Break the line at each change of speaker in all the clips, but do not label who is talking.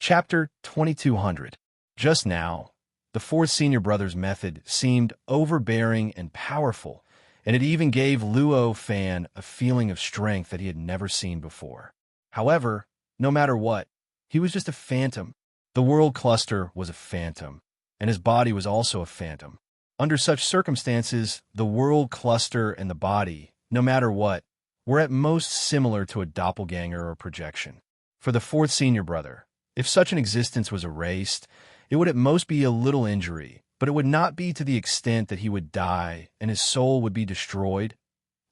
Chapter 2200. Just now, the fourth senior brother's method seemed overbearing and powerful, and it even gave Luo Fan a feeling of strength that he had never seen before. However, no matter what, he was just a phantom. The world cluster was a phantom, and his body was also a phantom. Under such circumstances, the world cluster and the body, no matter what, were at most similar to a doppelganger or projection. For the fourth senior brother, if such an existence was erased, it would at most be a little injury, but it would not be to the extent that he would die and his soul would be destroyed.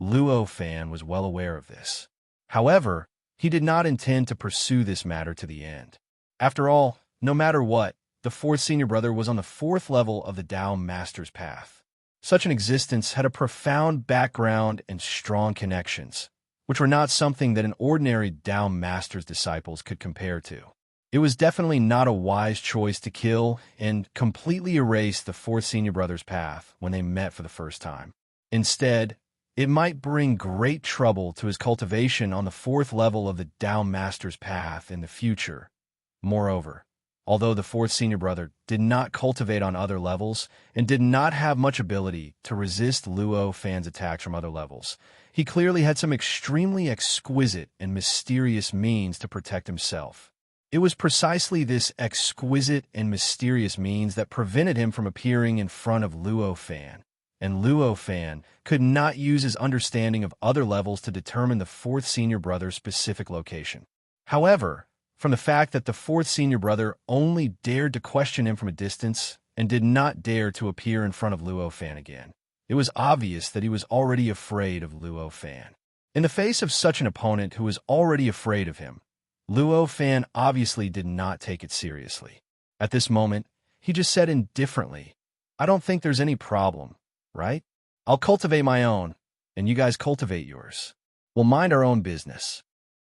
Luo Fan was well aware of this. However, he did not intend to pursue this matter to the end. After all, no matter what, the fourth senior brother was on the fourth level of the Tao Master's path. Such an existence had a profound background and strong connections, which were not something that an ordinary Tao Master's disciples could compare to. It was definitely not a wise choice to kill and completely erase the fourth senior brother's path when they met for the first time. Instead, it might bring great trouble to his cultivation on the fourth level of the Tao Master's path in the future. Moreover, although the fourth senior brother did not cultivate on other levels and did not have much ability to resist Luo Fan's attacks from other levels, he clearly had some extremely exquisite and mysterious means to protect himself. It was precisely this exquisite and mysterious means that prevented him from appearing in front of Luo Fan, and Luo Fan could not use his understanding of other levels to determine the fourth senior brother's specific location. However, from the fact that the fourth senior brother only dared to question him from a distance and did not dare to appear in front of Luo Fan again, it was obvious that he was already afraid of Luo Fan. In the face of such an opponent who was already afraid of him, Luo Fan obviously did not take it seriously. At this moment, he just said indifferently, "I don't think there's any problem, right? I'll cultivate my own, and you guys cultivate yours. We'll mind our own business."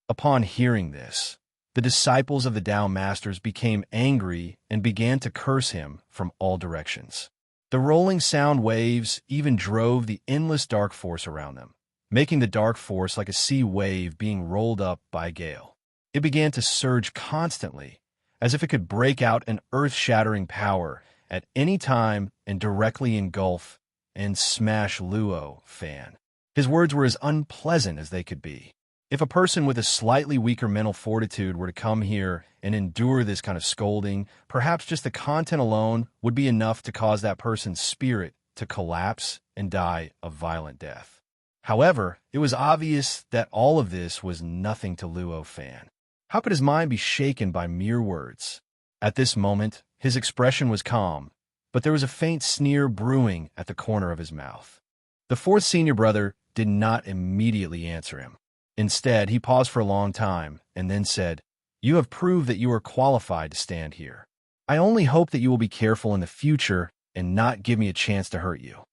Upon hearing this, the disciples of the Tao Masters became angry and began to curse him from all directions. The rolling sound waves even drove the endless dark force around them, making the dark force like a sea wave being rolled up by a gale. It began to surge constantly, as if it could break out an earth-shattering power at any time and directly engulf and smash Luo Fan. His words were as unpleasant as they could be. If a person with a slightly weaker mental fortitude were to come here and endure this kind of scolding, perhaps just the content alone would be enough to cause that person's spirit to collapse and die a violent death. However, it was obvious that all of this was nothing to Luo Fan. How could his mind be shaken by mere words? At this moment, his expression was calm, but there was a faint sneer brewing at the corner of his mouth. The fourth senior brother did not immediately answer him. Instead, he paused for a long time and then said, "You have proved that you are qualified to stand here. I only hope that you will be careful in the future and not give me a chance to hurt you."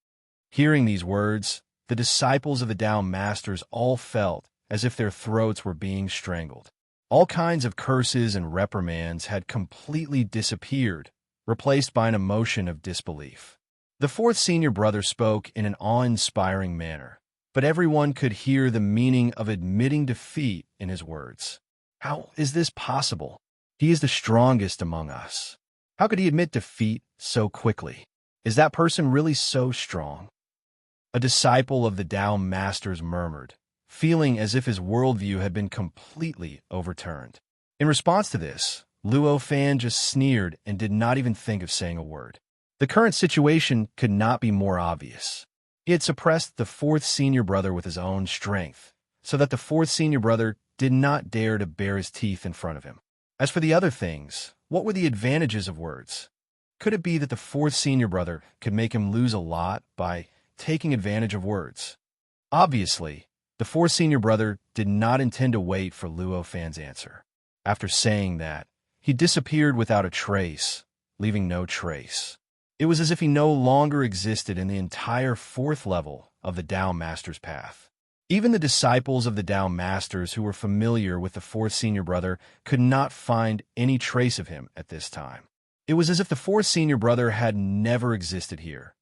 Hearing these words, the disciples of the Tao Masters all felt as if their throats were being strangled. All kinds of curses and reprimands had completely disappeared, replaced by an emotion of disbelief. The fourth senior brother spoke in an awe-inspiring manner, but everyone could hear the meaning of admitting defeat in his words. How is this possible? He is the strongest among us. How could he admit defeat so quickly? Is that person really so strong? A disciple of the Tao Masters murmured, feeling as if his worldview had been completely overturned. In response to this, Luo Fan just sneered and did not even think of saying a word. The current situation could not be more obvious. He had suppressed the fourth senior brother with his own strength, so that the fourth senior brother did not dare to bare his teeth in front of him. As for the other things, what were the advantages of words? Could it be that the fourth senior brother could make him lose a lot by taking advantage of words? Obviously, the fourth senior brother did not intend to wait for Luo Fan's answer. After saying that, he disappeared without a trace, leaving no trace. It was as if he no longer existed in the entire fourth level of the Tao Master's path. Even the disciples of the Tao Masters who were familiar with the fourth senior brother could not find any trace of him at this time. It was as if the fourth senior brother had never existed here.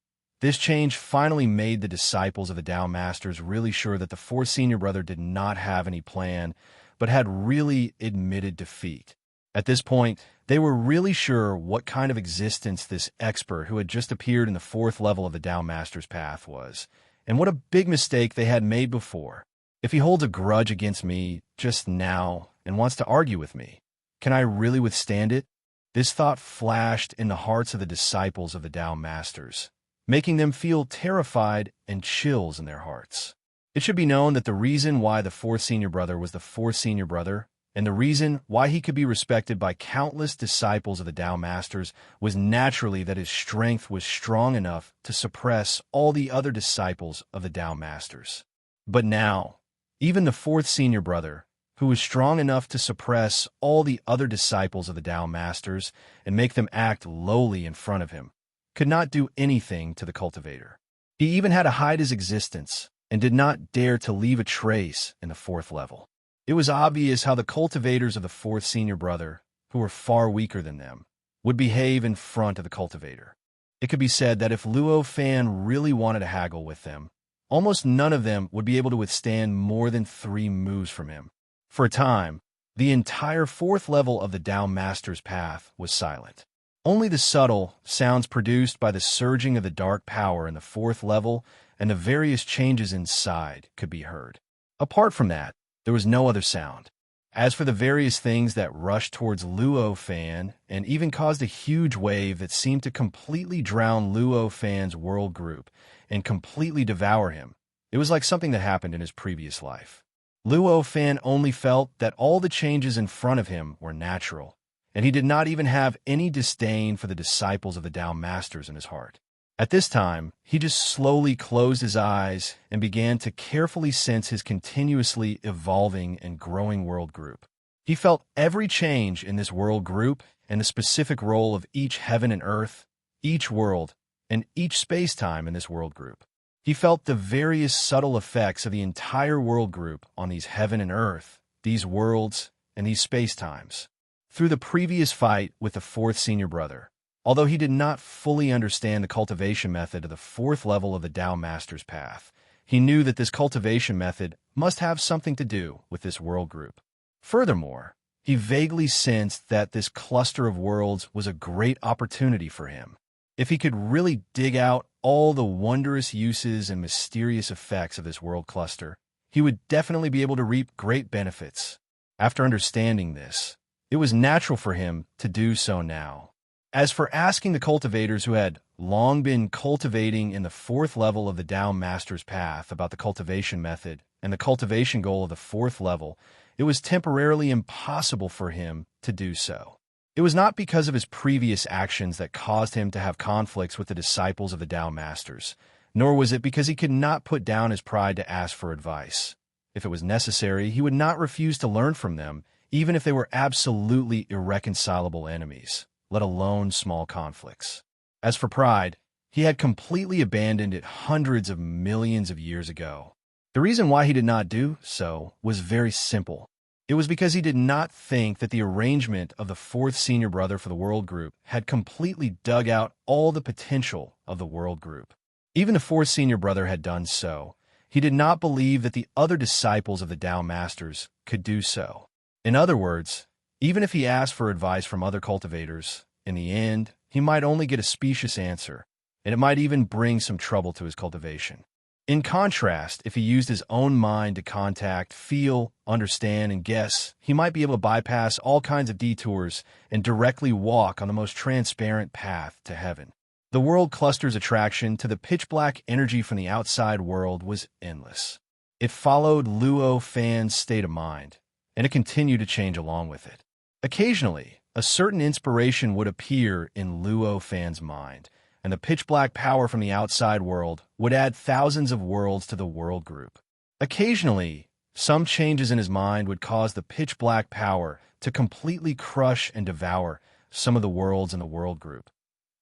This change finally made the disciples of the Tao Masters really sure that the fourth senior brother did not have any plan, but had really admitted defeat. At this point, they were really sure what kind of existence this expert who had just appeared in the fourth level of the Tao Master's path was, and what a big mistake they had made before. If he holds a grudge against me just now and wants to argue with me, can I really withstand it? This thought flashed in the hearts of the disciples of the Tao Masters, making them feel terrified and chills in their hearts. It should be known that the reason why the fourth senior brother was the fourth senior brother, and the reason why he could be respected by countless disciples of the Tao Masters, was naturally that his strength was strong enough to suppress all the other disciples of the Tao Masters. But now, even the fourth senior brother, who was strong enough to suppress all the other disciples of the Tao Masters and make them act lowly in front of him, could not do anything to the cultivator. He even had to hide his existence and did not dare to leave a trace in the fourth level. It was obvious how the cultivators of the fourth senior brother, who were far weaker than them, would behave in front of the cultivator. It could be said that if Luo Fan really wanted to haggle with them, almost none of them would be able to withstand more than 3 moves from him. For a time, the entire fourth level of the Tao Master's path was silent. Only the subtle sounds produced by the surging of the dark power in the fourth level and the various changes inside could be heard. Apart from that, there was no other sound. As for the various things that rushed towards Luo Fan and even caused a huge wave that seemed to completely drown Luo Fan's world group and completely devour him, it was like something that happened in his previous life. Luo Fan only felt that all the changes in front of him were natural, and he did not even have any disdain for the disciples of the Tao Masters in his heart. At this time, he just slowly closed his eyes and began to carefully sense his continuously evolving and growing world group. He felt every change in this world group and the specific role of each heaven and earth, each world, and each space-time in this world group. He felt the various subtle effects of the entire world group on these heaven and earth, these worlds, and these space-times. Through the previous fight with the fourth senior brother, although he did not fully understand the cultivation method of the fourth level of the Tao Master's path, he knew that this cultivation method must have something to do with this world group. Furthermore, he vaguely sensed that this cluster of worlds was a great opportunity for him. If he could really dig out all the wondrous uses and mysterious effects of this world cluster, he would definitely be able to reap great benefits. After understanding this, it was natural for him to do so now. As for asking the cultivators who had long been cultivating in the fourth level of the Tao Master's path about the cultivation method and the cultivation goal of the fourth level, it was temporarily impossible for him to do so. It was not because of his previous actions that caused him to have conflicts with the disciples of the Tao Masters, nor was it because he could not put down his pride to ask for advice. If it was necessary, he would not refuse to learn from them, even if they were absolutely irreconcilable enemies, let alone small conflicts. As for pride, he had completely abandoned it hundreds of millions of years ago. The reason why he did not do so was very simple. It was because he did not think that the arrangement of the fourth senior brother for the world group had completely dug out all the potential of the world group. Even the fourth senior brother had done so. He did not believe that the other disciples of the Tao Masters could do so. In other words, even if he asked for advice from other cultivators, in the end, he might only get a specious answer, and it might even bring some trouble to his cultivation. In contrast, if he used his own mind to contact, feel, understand, and guess, he might be able to bypass all kinds of detours and directly walk on the most transparent path to heaven. The world cluster's attraction to the pitch-black energy from the outside world was endless. It followed Luo Fan's state of mind, and it continued to change along with it. Occasionally, a certain inspiration would appear in Luo Fan's mind, and the pitch-black power from the outside world would add thousands of worlds to the world group. Occasionally, some changes in his mind would cause the pitch-black power to completely crush and devour some of the worlds in the world group.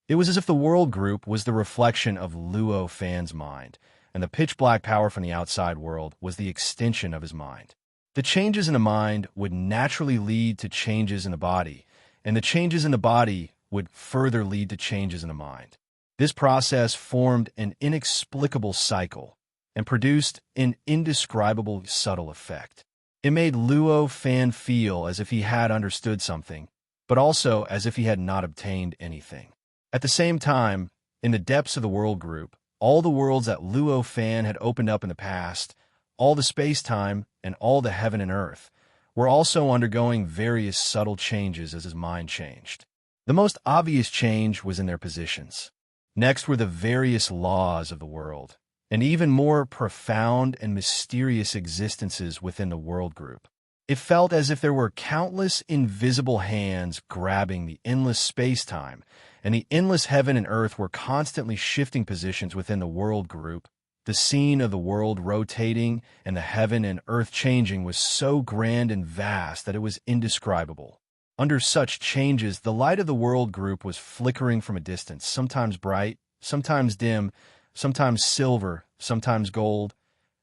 It was as if the world group was the reflection of Luo Fan's mind, and the pitch-black power from the outside world was the extension of his mind. The changes in the mind would naturally lead to changes in the body, and the changes in the body would further lead to changes in the mind. This process formed an inexplicable cycle and produced an indescribable subtle effect. It made Luo Fan feel as if he had understood something, but also as if he had not obtained anything. At the same time, in the depths of the world group, all the worlds that Luo Fan had opened up in the past, all the space-time, and all the heaven and earth, were also undergoing various subtle changes as his mind changed. The most obvious change was in their positions. Next were the various laws of the world, and even more profound and mysterious existences within the world group. It felt as if there were countless invisible hands grabbing the endless space-time, and the endless heaven and earth were constantly shifting positions within the world group. The scene of the world rotating and the heaven and earth changing was so grand and vast that it was indescribable. Under such changes, the light of the world group was flickering from a distance, sometimes bright, sometimes dim, sometimes silver, sometimes gold,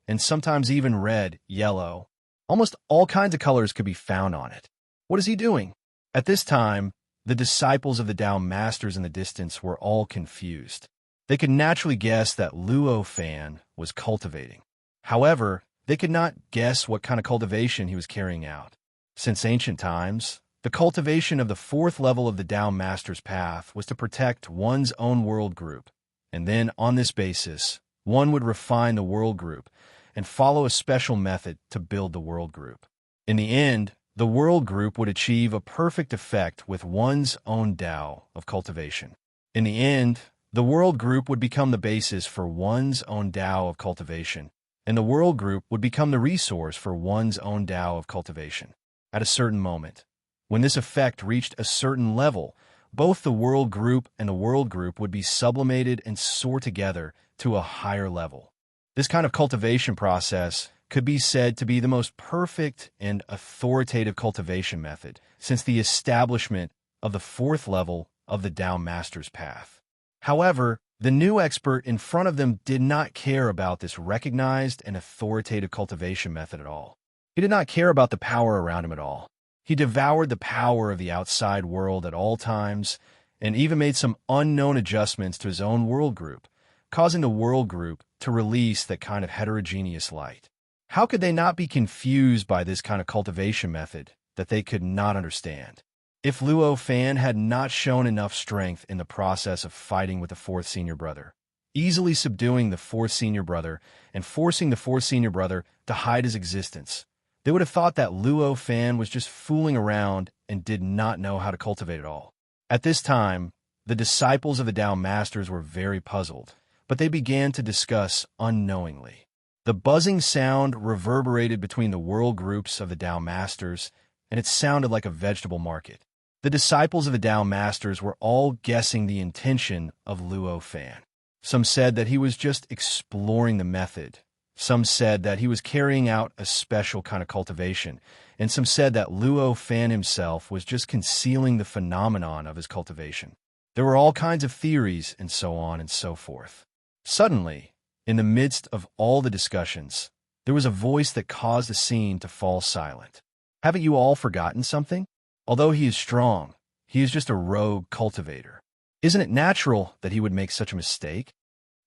and sometimes even red, yellow. Almost all kinds of colors could be found on it. What is he doing? At this time, the disciples of the Tao Masters in the distance were all confused. They could naturally guess that Luo Fan was cultivating. However, they could not guess what kind of cultivation he was carrying out. Since ancient times, the cultivation of the fourth level of the Tao Master's path was to protect one's own world group, and then, on this basis, one would refine the world group and follow a special method to build the world group. In the end, the world group would achieve a perfect effect with one's own Tao of cultivation. In the end, the world group would become the basis for one's own Tao of cultivation, and the world group would become the resource for one's own Tao of cultivation. At a certain moment, when this effect reached a certain level, both the world group and the world group would be sublimated and soar together to a higher level. This kind of cultivation process could be said to be the most perfect and authoritative cultivation method since the establishment of the fourth level of the Tao Master's path. However, the new expert in front of them did not care about this recognized and authoritative cultivation method at all. He did not care about the power around him at all. He devoured the power of the outside world at all times and even made some unknown adjustments to his own world group, causing the world group to release that kind of heterogeneous light. How could they not be confused by this kind of cultivation method that they could not understand? If Luo Fan had not shown enough strength in the process of fighting with the fourth senior brother, easily subduing the fourth senior brother and forcing the fourth senior brother to hide his existence, they would have thought that Luo Fan was just fooling around and did not know how to cultivate it all. At this time, the disciples of the Tao Masters were very puzzled, but they began to discuss unknowingly. The buzzing sound reverberated between the world groups of the Tao Masters, and it sounded like a vegetable market. The disciples of the Tao Masters were all guessing the intention of Luo Fan. Some said that he was just exploring the method. Some said that he was carrying out a special kind of cultivation, and some said that Luo Fan himself was just concealing the phenomenon of his cultivation. There were all kinds of theories, and so on and so forth. Suddenly, in the midst of all the discussions, there was a voice that caused the scene to fall silent. Haven't you all forgotten something? Although he is strong, he is just a rogue cultivator. Isn't it natural that he would make such a mistake?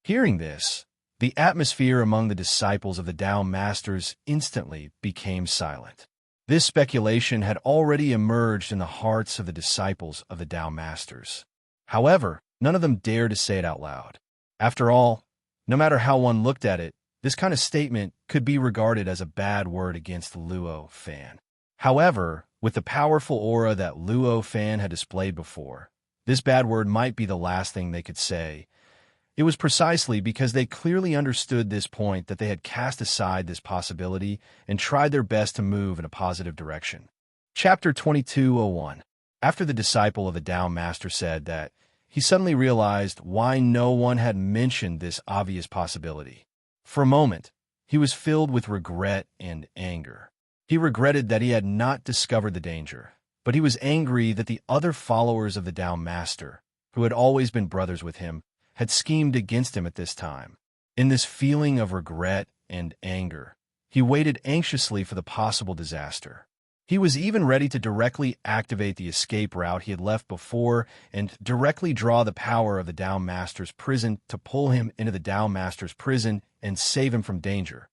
Hearing this, the atmosphere among the disciples of the Tao Masters instantly became silent. This speculation had already emerged in the hearts of the disciples of the Tao Masters. However, none of them dared to say it out loud. After all, no matter how one looked at it, this kind of statement could be regarded as a bad word against Luo Fan. However, with the powerful aura that Luo Fan had displayed before, this bad word might be the last thing they could say. It was precisely because they clearly understood this point that they had cast aside this possibility and tried their best to move in a positive direction. Chapter 22:01. After the disciple of the Tao Master said that, he suddenly realized why no one had mentioned this obvious possibility. For a moment, he was filled with regret and anger. He regretted that he had not discovered the danger, but he was angry that the other followers of the Tao Master, who had always been brothers with him, had schemed against him at this time. In this feeling of regret and anger, he waited anxiously for the possible disaster. He was even ready to directly activate the escape route he had left before and directly draw the power of the Tao Master's prison to pull him into the Tao Master's prison and save him from danger.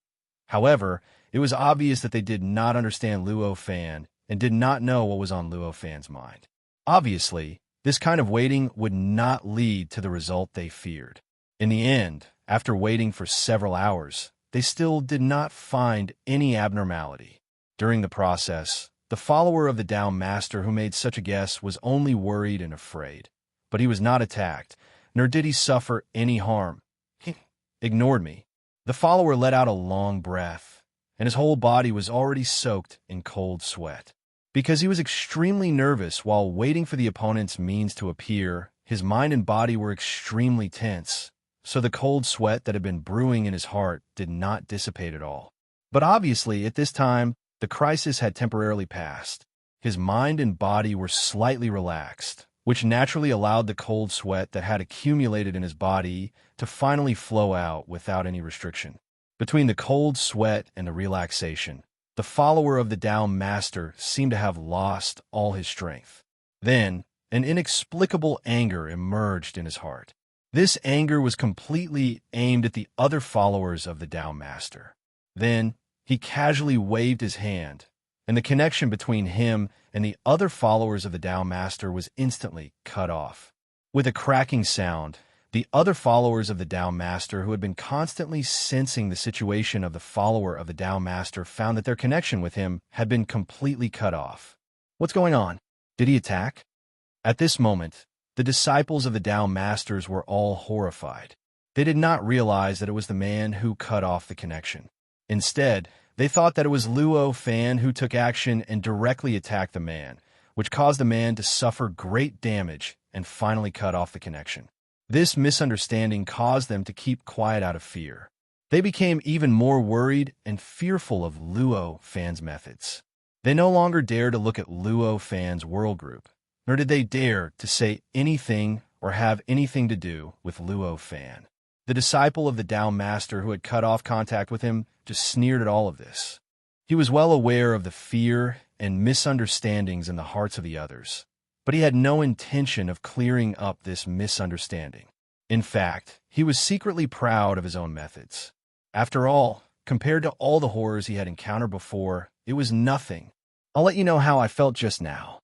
However, it was obvious that they did not understand Luo Fan and did not know what was on Luo Fan's mind. Obviously, this kind of waiting would not lead to the result they feared. In the end, after waiting for several hours, they still did not find any abnormality. During the process, the follower of the Tao Master who made such a guess was only worried and afraid. But he was not attacked, nor did he suffer any harm. He ignored me. The follower let out a long breath, and his whole body was already soaked in cold sweat. Because he was extremely nervous while waiting for the opponent's means to appear, his mind and body were extremely tense, so the cold sweat that had been brewing in his heart did not dissipate at all. But obviously, at this time, the crisis had temporarily passed. His mind and body were slightly relaxed, which naturally allowed the cold sweat that had accumulated in his body to finally flow out without any restriction. Between the cold sweat and the relaxation, the follower of the Tao Master seemed to have lost all his strength. Then, an inexplicable anger emerged in his heart. This anger was completely aimed at the other followers of the Tao Master. Then, he casually waved his hand, and the connection between him and the other followers of the Tao Master was instantly cut off. With a cracking sound, the other followers of the Tao Master who had been constantly sensing the situation of the follower of the Tao Master found that their connection with him had been completely cut off. What's going on? Did he attack? At this moment, the disciples of the Tao Masters were all horrified. They did not realize that it was the man who cut off the connection. Instead, they thought that it was Luo Fan who took action and directly attacked the man, which caused the man to suffer great damage and finally cut off the connection. This misunderstanding caused them to keep quiet out of fear. They became even more worried and fearful of Luo Fan's methods. They no longer dared to look at Luo Fan's world group, nor did they dare to say anything or have anything to do with Luo Fan. The disciple of the Tao Master who had cut off contact with him just sneered at all of this. He was well aware of the fear and misunderstandings in the hearts of the others, but he had no intention of clearing up this misunderstanding. In fact, he was secretly proud of his own methods. After all, compared to all the horrors he had encountered before, it was nothing. I'll let you know how I felt just now.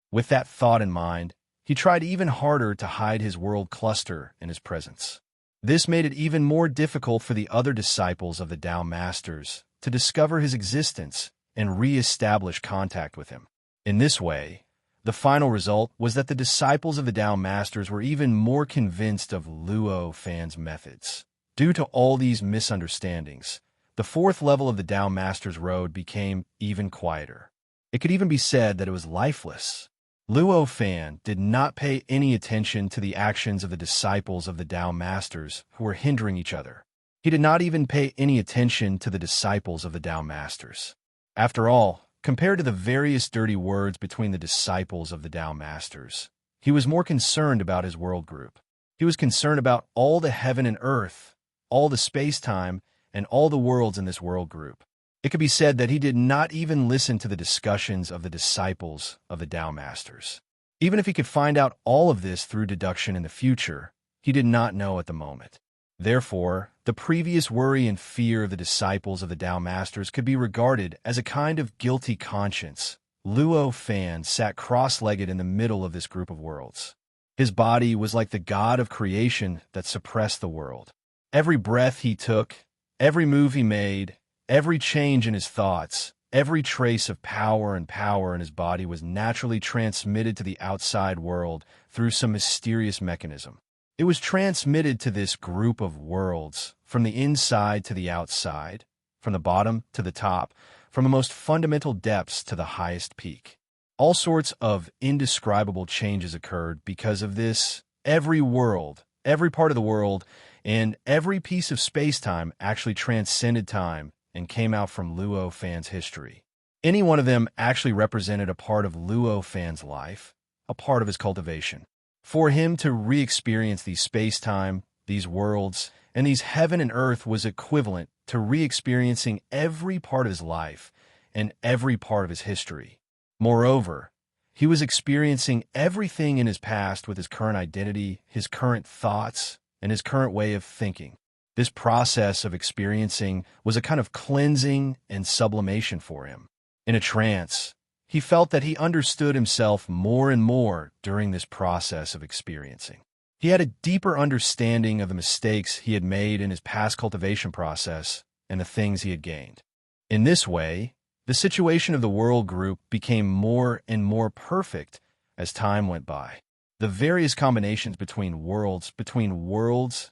With that thought in mind, he tried even harder to hide his world cluster in his presence. This made it even more difficult for the other disciples of the Tao Masters to discover his existence and re-establish contact with him. In this way, the final result was that the disciples of the Tao Masters were even more convinced of Luo Fan's methods. Due to all these misunderstandings, the fourth level of the Tao Masters Road became even quieter. It could even be said that it was lifeless. Luo Fan did not pay any attention to the actions of the disciples of the Tao Masters who were hindering each other. He did not even pay any attention to the disciples of the Tao Masters. After all, compared to the various dirty words between the disciples of the Tao Masters, he was more concerned about his world group. He was concerned about all the heaven and earth, all the space-time, and all the worlds in this world group. It could be said that he did not even listen to the discussions of the disciples of the Tao Masters. Even if he could find out all of this through deduction in the future, he did not know at the moment. Therefore, the previous worry and fear of the disciples of the Tao Masters could be regarded as a kind of guilty conscience. Luo Fan sat cross-legged in the middle of this group of worlds. His body was like the god of creation that suppressed the world. Every breath he took, every move he made, every change in his thoughts, every trace of power in his body was naturally transmitted to the outside world through some mysterious mechanism. It was transmitted to this group of worlds from the inside to the outside, from the bottom to the top, from the most fundamental depths to the highest peak. All sorts of indescribable changes occurred because of this. Every world, every part of the world, and every piece of space-time actually transcended time and came out from Luo Fan's history. Any one of them actually represented a part of Luo Fan's life, a part of his cultivation. For him to re-experience these space-time, these worlds, and these heaven and earth was equivalent to re-experiencing every part of his life and every part of his history. Moreover, he was experiencing everything in his past with his current identity, his current thoughts, and his current way of thinking. This process of experiencing was a kind of cleansing and sublimation for him. In a trance, he felt that he understood himself more and more during this process of experiencing. He had a deeper understanding of the mistakes he had made in his past cultivation process and the things he had gained. In this way, the situation of the world group became more and more perfect as time went by. The various combinations between worlds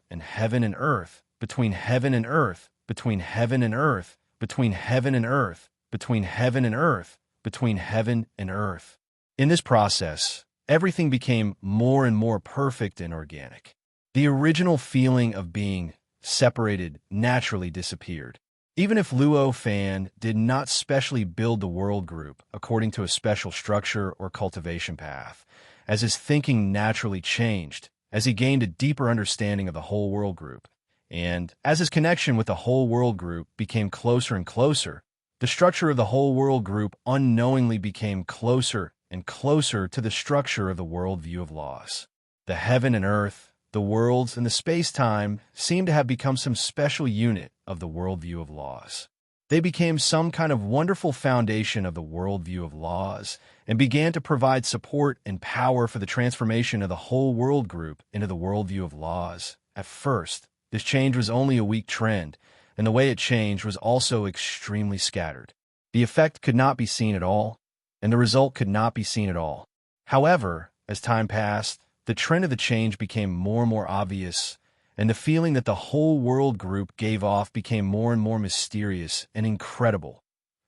and heaven and earth, between heaven and earth, between heaven and earth, between heaven and earth, between heaven and earth, between heaven and earth. In this process, everything became more and more perfect and organic. The original feeling of being separated naturally disappeared. Even if Luo Fan did not specially build the world group according to a special structure or cultivation path, as his thinking naturally changed, as he gained a deeper understanding of the whole world group, and as his connection with the whole world group became closer and closer, the structure of the whole world group unknowingly became closer and closer to the structure of the worldview of laws. The heaven and earth, the worlds, and the space-time seemed to have become some special unit of the worldview of laws. They became some kind of wonderful foundation of the worldview of laws and began to provide support and power for the transformation of the whole world group into the worldview of laws. At first, this change was only a weak trend, and the way it changed was also extremely scattered. The effect could not be seen at all, and the result could not be seen at all. However, as time passed, the trend of the change became more and more obvious, and the feeling that the whole world group gave off became more and more mysterious and incredible.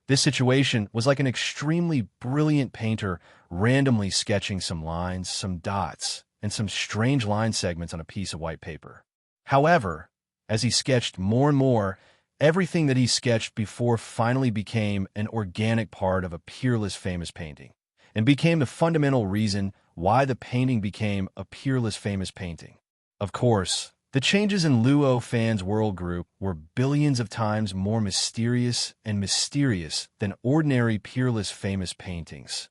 This situation was like an extremely brilliant painter randomly sketching some lines, some dots, and some strange line segments on a piece of white paper. However, as he sketched more and more, everything that he sketched before finally became an organic part of a peerless famous painting, and became the fundamental reason why the painting became a peerless famous painting. Of course, the changes in Luo Fan's world group were billions of times more mysterious than ordinary peerless famous paintings.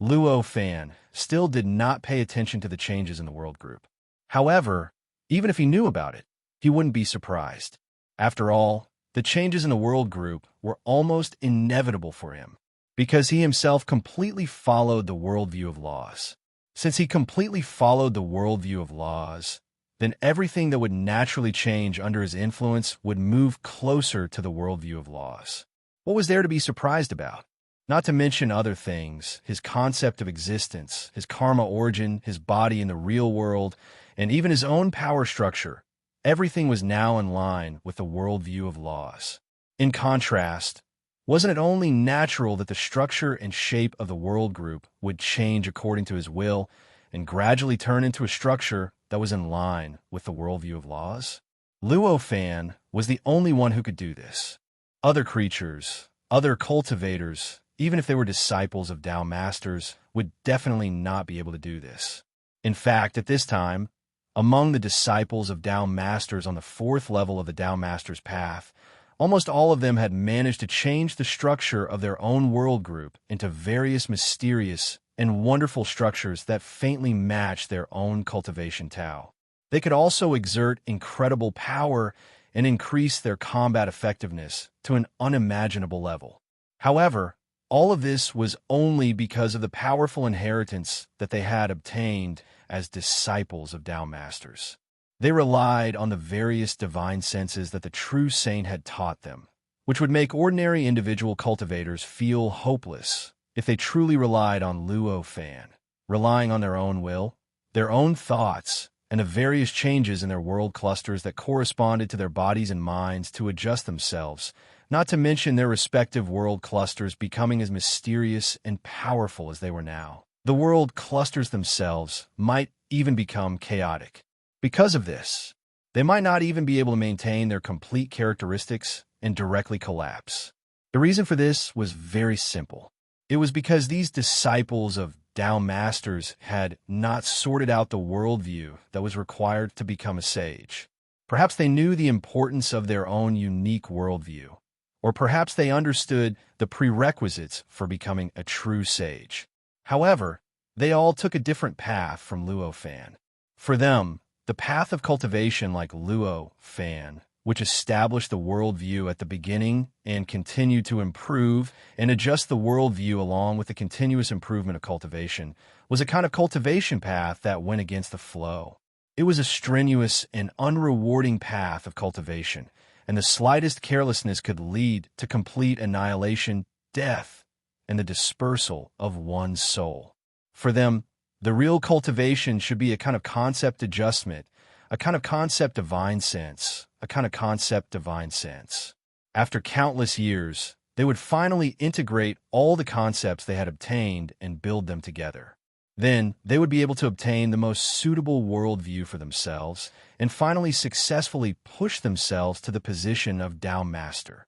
Luo Fan still did not pay attention to the changes in the world group. However, even if he knew about it, he wouldn't be surprised. After all, the changes in the world group were almost inevitable for him, because he himself completely followed the worldview of laws. Since he completely followed the worldview of laws, then everything that would naturally change under his influence would move closer to the worldview of laws. What was there to be surprised about? Not to mention other things, his concept of existence, his karma origin, his body in the real world, and even his own power structure. Everything was now in line with the worldview of laws. In contrast, wasn't it only natural that the structure and shape of the world group would change according to his will and gradually turn into a structure that was in line with the worldview of laws? Luo Fan was the only one who could do this. Other creatures, other cultivators, even if they were disciples of Tao masters, would definitely not be able to do this. In fact, at this time, among the disciples of Tao masters on the 4th level of the Tao master's path, almost all of them had managed to change the structure of their own world group into various mysterious and wonderful structures that faintly matched their own cultivation Tao. They could also exert incredible power and increase their combat effectiveness to an unimaginable level. However, all of this was only because of the powerful inheritance that they had obtained as disciples of Tao masters. They relied on the various divine senses that the true saint had taught them, which would make ordinary individual cultivators feel hopeless if they truly relied on Luo Fan, relying on their own will, their own thoughts, and the various changes in their world clusters that corresponded to their bodies and minds to adjust themselves, not to mention their respective world clusters becoming as mysterious and powerful as they were now. The world clusters themselves might even become chaotic. Because of this, they might not even be able to maintain their complete characteristics and directly collapse. The reason for this was very simple. It was because these disciples of Tao masters had not sorted out the worldview that was required to become a sage. Perhaps they knew the importance of their own unique worldview, or perhaps they understood the prerequisites for becoming a true sage. However, they all took a different path from Luo Fan. For them, the path of cultivation like Luo Fan which established the worldview at the beginning and continued to improve and adjust the worldview along with the continuous improvement of cultivation, was a kind of cultivation path that went against the flow. It was a strenuous and unrewarding path of cultivation, and the slightest carelessness could lead to complete annihilation, death, and the dispersal of one's soul. For them, the real cultivation should be a kind of concept adjustment, a kind of concept divine sense, a kind of concept divine sense. After countless years, they would finally integrate all the concepts they had obtained and build them together. Then, they would be able to obtain the most suitable worldview for themselves and finally successfully push themselves to the position of Tao Master.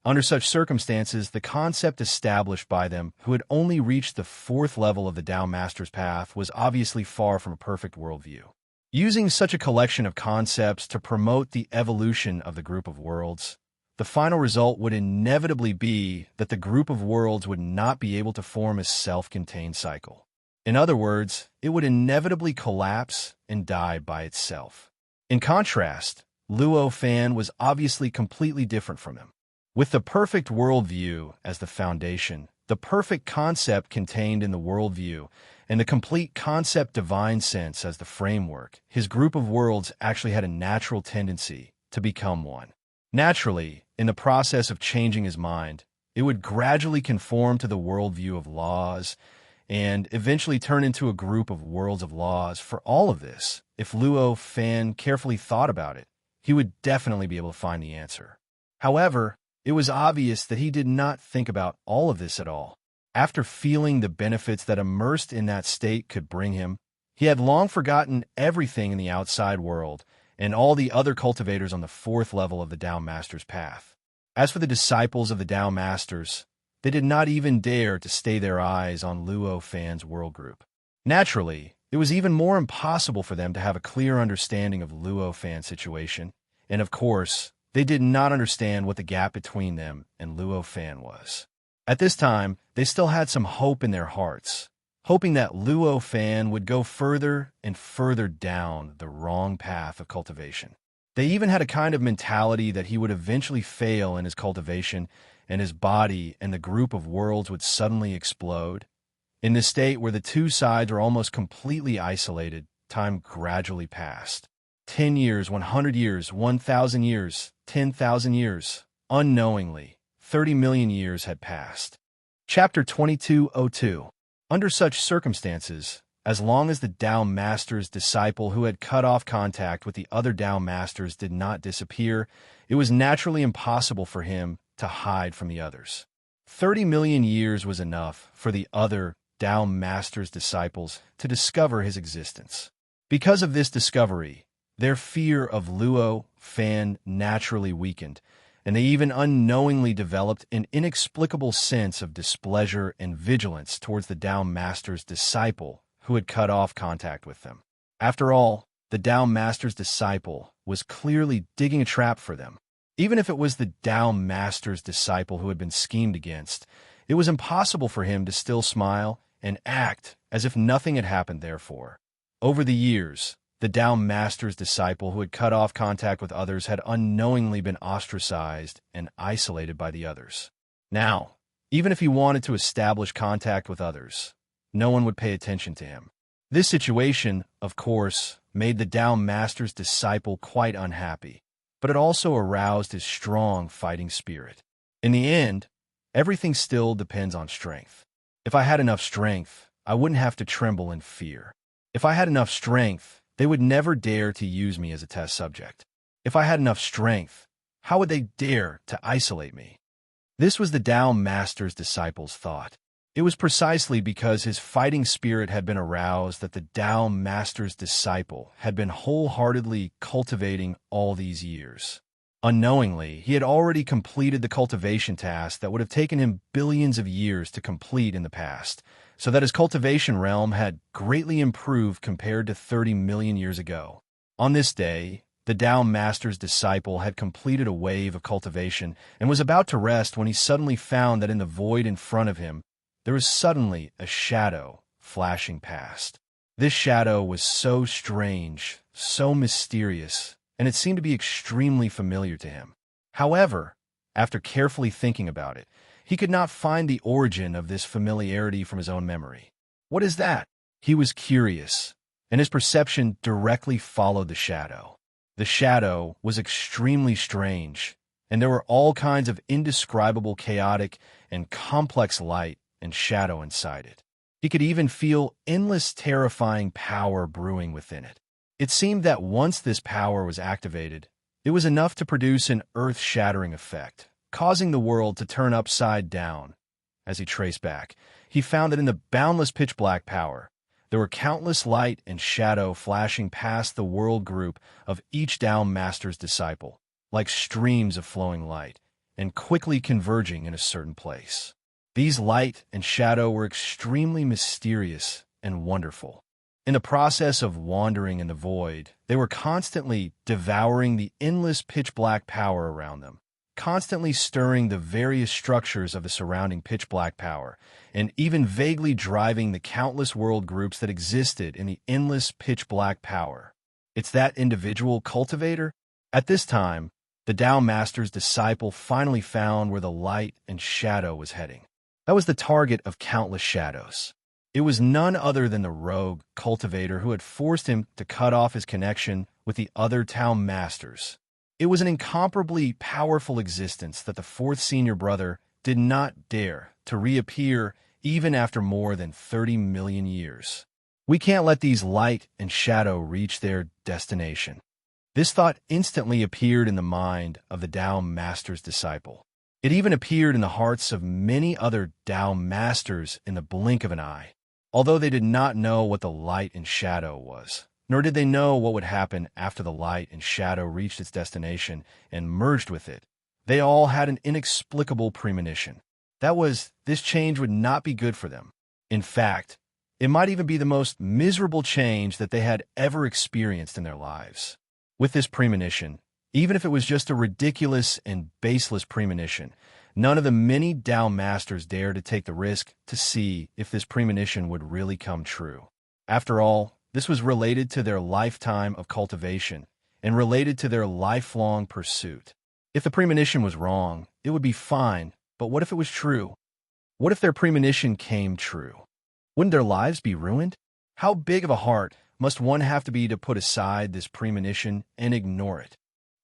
Under such circumstances, the concept established by them, who had only reached the fourth level of the Tao Master's path, was obviously far from a perfect worldview. Using such a collection of concepts to promote the evolution of the group of worlds, the final result would inevitably be that the group of worlds would not be able to form a self-contained cycle. In other words, it would inevitably collapse and die by itself. In contrast, Luo Fan was obviously completely different from him. With the perfect worldview as the foundation, the perfect concept contained in the worldview, and the complete concept divine sense as the framework, his group of worlds actually had a natural tendency to become one. Naturally, in the process of changing his mind, it would gradually conform to the worldview of laws and eventually turn into a group of worlds of laws. For all of this, if Luo Fan carefully thought about it, he would definitely be able to find the answer. However, it was obvious that he did not think about all of this at all. After feeling the benefits that immersed in that state could bring him, he had long forgotten everything in the outside world and all the other cultivators on the fourth level of the Tao Master's path. As for the disciples of the Tao Masters, they did not even dare to stay their eyes on Luo Fan's world group. Naturally, it was even more impossible for them to have a clear understanding of Luo Fan's situation, and of course, they did not understand what the gap between them and Luo Fan was. At this time, they still had some hope in their hearts, hoping that Luo Fan would go further and further down the wrong path of cultivation. They even had a kind of mentality that he would eventually fail in his cultivation and his body and the group of worlds would suddenly explode. In this state where the two sides were almost completely isolated, time gradually passed. 10 years, 100 years, 1,000 years, 10,000 years. Unknowingly, 30 million years had passed. Chapter 2202. Under such circumstances, as long as the Tao Master's disciple who had cut off contact with the other Tao Masters did not disappear, it was naturally impossible for him to hide from the others. 30 million years was enough for the other Tao Master's disciples to discover his existence. Because of this discovery, their fear of Luo Fan naturally weakened, and they even unknowingly developed an inexplicable sense of displeasure and vigilance towards the Tao Master's disciple who had cut off contact with them. After all, the Tao Master's disciple was clearly digging a trap for them. Even if it was the Tao Master's disciple who had been schemed against, it was impossible for him to still smile and act as if nothing had happened therefore. Over the years, the Tao Master's disciple who had cut off contact with others had unknowingly been ostracized and isolated by the others. Now, even if he wanted to establish contact with others, no one would pay attention to him. This situation, of course, made the Tao Master's disciple quite unhappy, but it also aroused his strong fighting spirit. In the end, everything still depends on strength. If I had enough strength, I wouldn't have to tremble in fear. If I had enough strength, they would never dare to use me as a test subject. If I had enough strength, how would they dare to isolate me? This was the Tao Master's disciple's thought. It was precisely because his fighting spirit had been aroused that the Tao Master's disciple had been wholeheartedly cultivating all these years. Unknowingly, he had already completed the cultivation task that would have taken him billions of years to complete in the past, so that his cultivation realm had greatly improved compared to 30 million years ago. On this day, the Tao Master's disciple had completed a wave of cultivation and was about to rest when he suddenly found that in the void in front of him, there was suddenly a shadow flashing past. This shadow was so strange, so mysterious, and it seemed to be extremely familiar to him. However, after carefully thinking about it, he could not find the origin of this familiarity from his own memory. What is that? He was curious, and his perception directly followed the shadow. The shadow was extremely strange, and there were all kinds of indescribable, chaotic, and complex light and shadow inside it. He could even feel endless, terrifying power brewing within it. It seemed that once this power was activated, it was enough to produce an earth-shattering effect, causing the world to turn upside down. As he traced back, he found that in the boundless pitch-black power, there were countless light and shadow flashing past the world group of each Tao Master's disciple, like streams of flowing light, and quickly converging in a certain place. These light and shadow were extremely mysterious and wonderful. In the process of wandering in the void, they were constantly devouring the endless pitch-black power around them, constantly stirring the various structures of the surrounding pitch-black power, and even vaguely driving the countless world groups that existed in the endless pitch-black power. It's that individual cultivator? At this time, the Tao Master's disciple finally found where the light and shadow was heading. That was the target of countless shadows. It was none other than the rogue cultivator who had forced him to cut off his connection with the other Tao Masters. It was an incomparably powerful existence that the fourth senior brother did not dare to reappear even after more than 30 million years. We can't let these light and shadow reach their destination. This thought instantly appeared in the mind of the Tao Master's disciple. It even appeared in the hearts of many other Tao Masters in the blink of an eye. Although they did not know what the light and shadow was, nor did they know what would happen after the light and shadow reached its destination and merged with it, they all had an inexplicable premonition. That was, this change would not be good for them. In fact, it might even be the most miserable change that they had ever experienced in their lives. With this premonition, even if it was just a ridiculous and baseless premonition, none of the many Tao Masters dared to take the risk to see if this premonition would really come true. After all, this was related to their lifetime of cultivation and related to their lifelong pursuit. If the premonition was wrong, it would be fine, but what if it was true? What if their premonition came true? Wouldn't their lives be ruined? How big of a heart must one have to be to put aside this premonition and ignore it?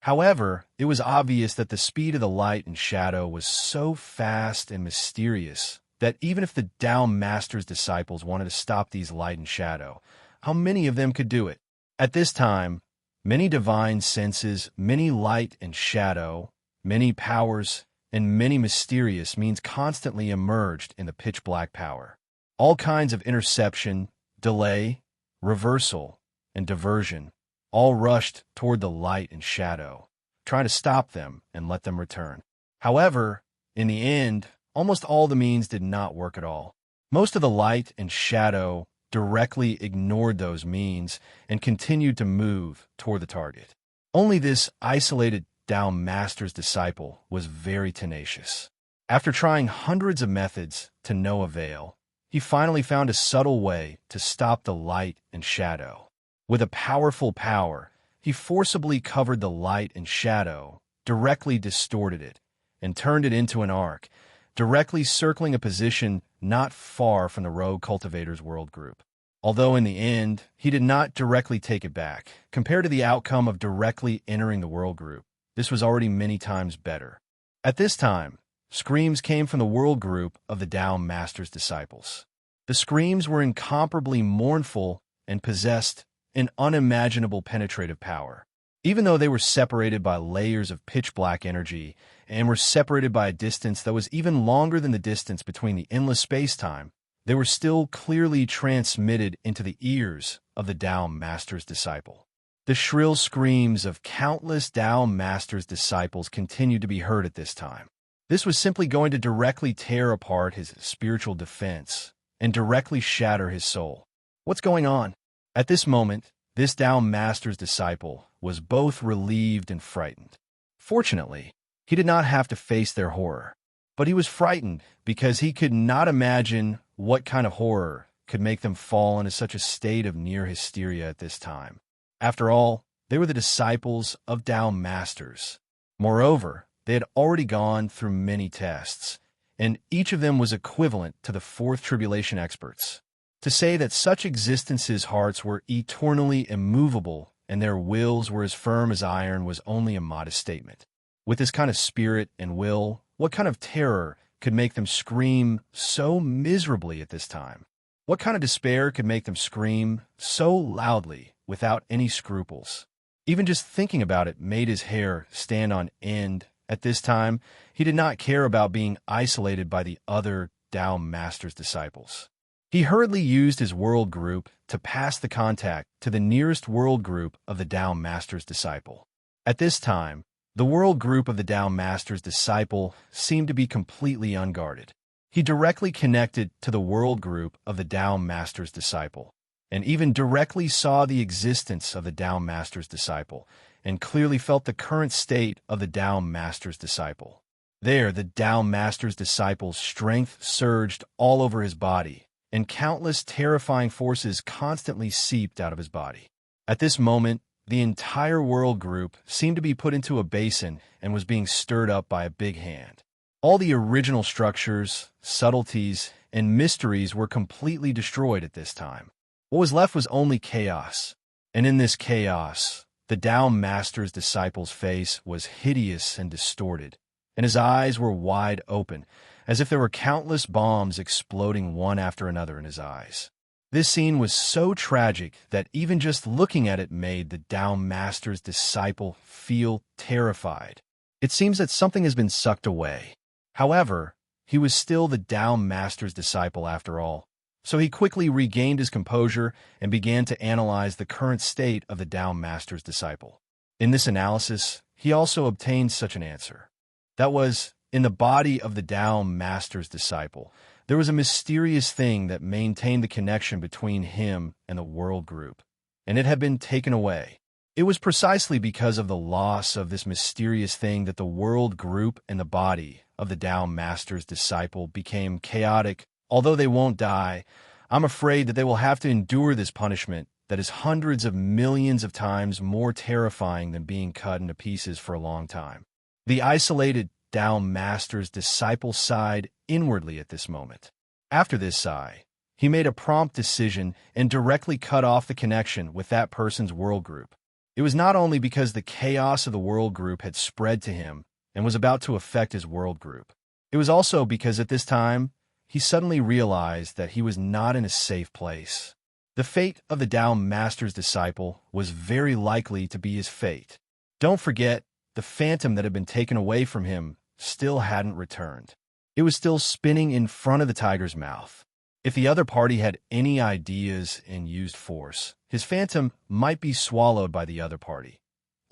However, it was obvious that the speed of the light and shadow was so fast and mysterious that even if the Tao Master's disciples wanted to stop these light and shadow, how many of them could do it? At this time, many divine senses, many light and shadow, many powers, and many mysterious means constantly emerged in the pitch-black power. All kinds of interception, delay, reversal, and diversion all rushed toward the light and shadow, trying to stop them and let them return. However, in the end, almost all the means did not work at all. Most of the light and shadow directly ignored those means and continued to move toward the target. Only this isolated Tao Master's disciple was very tenacious. After trying hundreds of methods to no avail, he finally found a subtle way to stop the light and shadow. With a powerful power, he forcibly covered the light and shadow, directly distorted it, and turned it into an arc, directly circling a position not far from the rogue cultivator's world group. Although in the end, he did not directly take it back, compared to the outcome of directly entering the world group, this was already many times better. At this time, screams came from the world group of the Tao Master's disciples. The screams were incomparably mournful and possessed an unimaginable penetrative power. Even though they were separated by layers of pitch-black energy and were separated by a distance that was even longer than the distance between the endless space-time, they were still clearly transmitted into the ears of the Tao Master's disciple. The shrill screams of countless Tao Master's disciples continued to be heard at this time. This was simply going to directly tear apart his spiritual defense and directly shatter his soul. What's going on? At this moment, this Tao Master's disciple was both relieved and frightened. Fortunately, he did not have to face their horror, but he was frightened because he could not imagine what kind of horror could make them fall into such a state of near hysteria at this time. After all, They were the disciples of Tao masters. Moreover, they had already gone through many tests, and each of them was equivalent to the fourth tribulation experts. To say that such existences' hearts were eternally immovable and their wills were as firm as iron was only a modest statement. With this kind of spirit and will, what kind of terror could make them scream so miserably at this time? What kind of despair could make them scream so loudly without any scruples? Even just thinking about it made his hair stand on end. At this time, he did not care about being isolated by the other Tao Master's disciples. He hurriedly used his world group to pass the contact to the nearest world group of the Tao Master's disciple. At this time, the world group of the Tao Master's disciple seemed to be completely unguarded. He directly connected to the world group of the Tao Master's disciple, and even directly saw the existence of the Tao Master's disciple, and clearly felt the current state of the Tao Master's disciple. There, the Tao Master's disciple's strength surged all over his body, and countless terrifying forces constantly seeped out of his body. At this moment, the entire world group seemed to be put into a basin and was being stirred up by a big hand. All the original structures, subtleties, and mysteries were completely destroyed at this time. What was left was only chaos, and in this chaos, the Tao Master's disciple's face was hideous and distorted, and his eyes were wide open, as if there were countless bombs exploding one after another in his eyes. This scene was so tragic that even just looking at it made the Tao Master's disciple feel terrified. It seems that something has been sucked away. However, he was still the Tao Master's disciple after all, so he quickly regained his composure and began to analyze the current state of the Tao Master's disciple. In this analysis, he also obtained such an answer. That was, in the body of the Tao Master's disciple, there was a mysterious thing that maintained the connection between him and the world group, and it had been taken away. It was precisely because of the loss of this mysterious thing that the world group and the body of the Tao Master's disciple became chaotic. Although they won't die, I'm afraid that they will have to endure this punishment that is hundreds of millions of times more terrifying than being cut into pieces for a long time. The isolated Tao Master's disciple sighed inwardly at this moment. After this sigh, he made a prompt decision and directly cut off the connection with that person's world group. It was not only because the chaos of the world group had spread to him and was about to affect his world group. It was also because at this time, he suddenly realized that he was not in a safe place. The fate of the Tao Master's disciple was very likely to be his fate. Don't forget, the phantom that had been taken away from him still hadn't returned. It was still spinning in front of the tiger's mouth. If the other party had any ideas and used force, his phantom might be swallowed by the other party.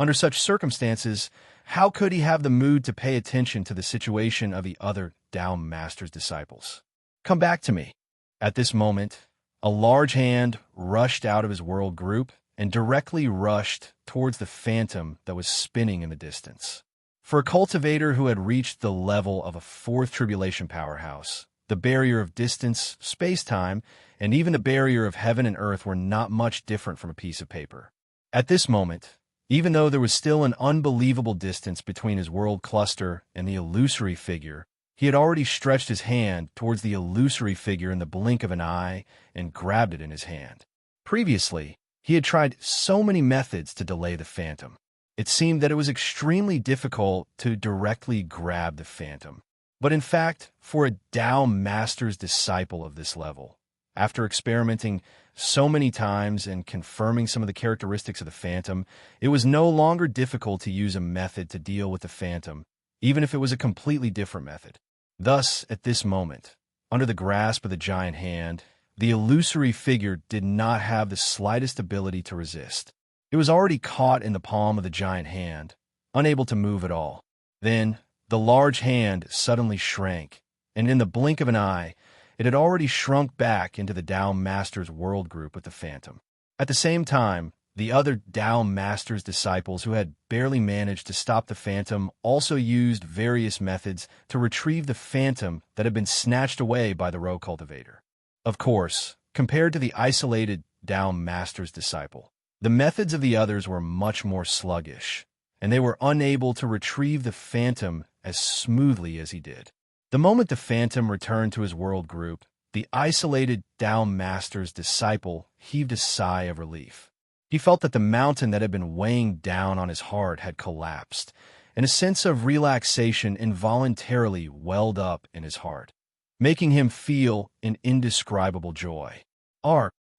Under such circumstances, how could he have the mood to pay attention to the situation of the other Tao Master's disciples? Come back to me. At this moment, a large hand rushed out of his world group and directly rushed towards the phantom that was spinning in the distance. For a cultivator who had reached the level of a fourth tribulation powerhouse, the barrier of distance, space-time, and even the barrier of heaven and earth were not much different from a piece of paper. At this moment, even though there was still an unbelievable distance between his world cluster and the illusory figure, he had already stretched his hand towards the illusory figure in the blink of an eye and grabbed it in his hand. Previously, he had tried so many methods to delay the phantom. It seemed that it was extremely difficult to directly grab the phantom. But in fact, for a Tao Master's disciple of this level, after experimenting so many times and confirming some of the characteristics of the phantom, it was no longer difficult to use a method to deal with the phantom, even if it was a completely different method. Thus, at this moment, under the grasp of the giant hand, the illusory figure did not have the slightest ability to resist. It was already caught in the palm of the giant hand, unable to move at all. Then, the large hand suddenly shrank, and in the blink of an eye, it had already shrunk back into the Tao Master's world group with the phantom. At the same time, the other Tao Master's disciples who had barely managed to stop the phantom also used various methods to retrieve the phantom that had been snatched away by the row cultivator. Of course, compared to the isolated Tao Master's disciple, The methods of the others were much more sluggish, and they were unable to retrieve the phantom as smoothly as he did. The moment the phantom returned to his world group, the isolated Tao Master's disciple heaved a sigh of relief. He felt that the mountain that had been weighing down on his heart had collapsed, and a sense of relaxation involuntarily welled up in his heart, making him feel an indescribable joy.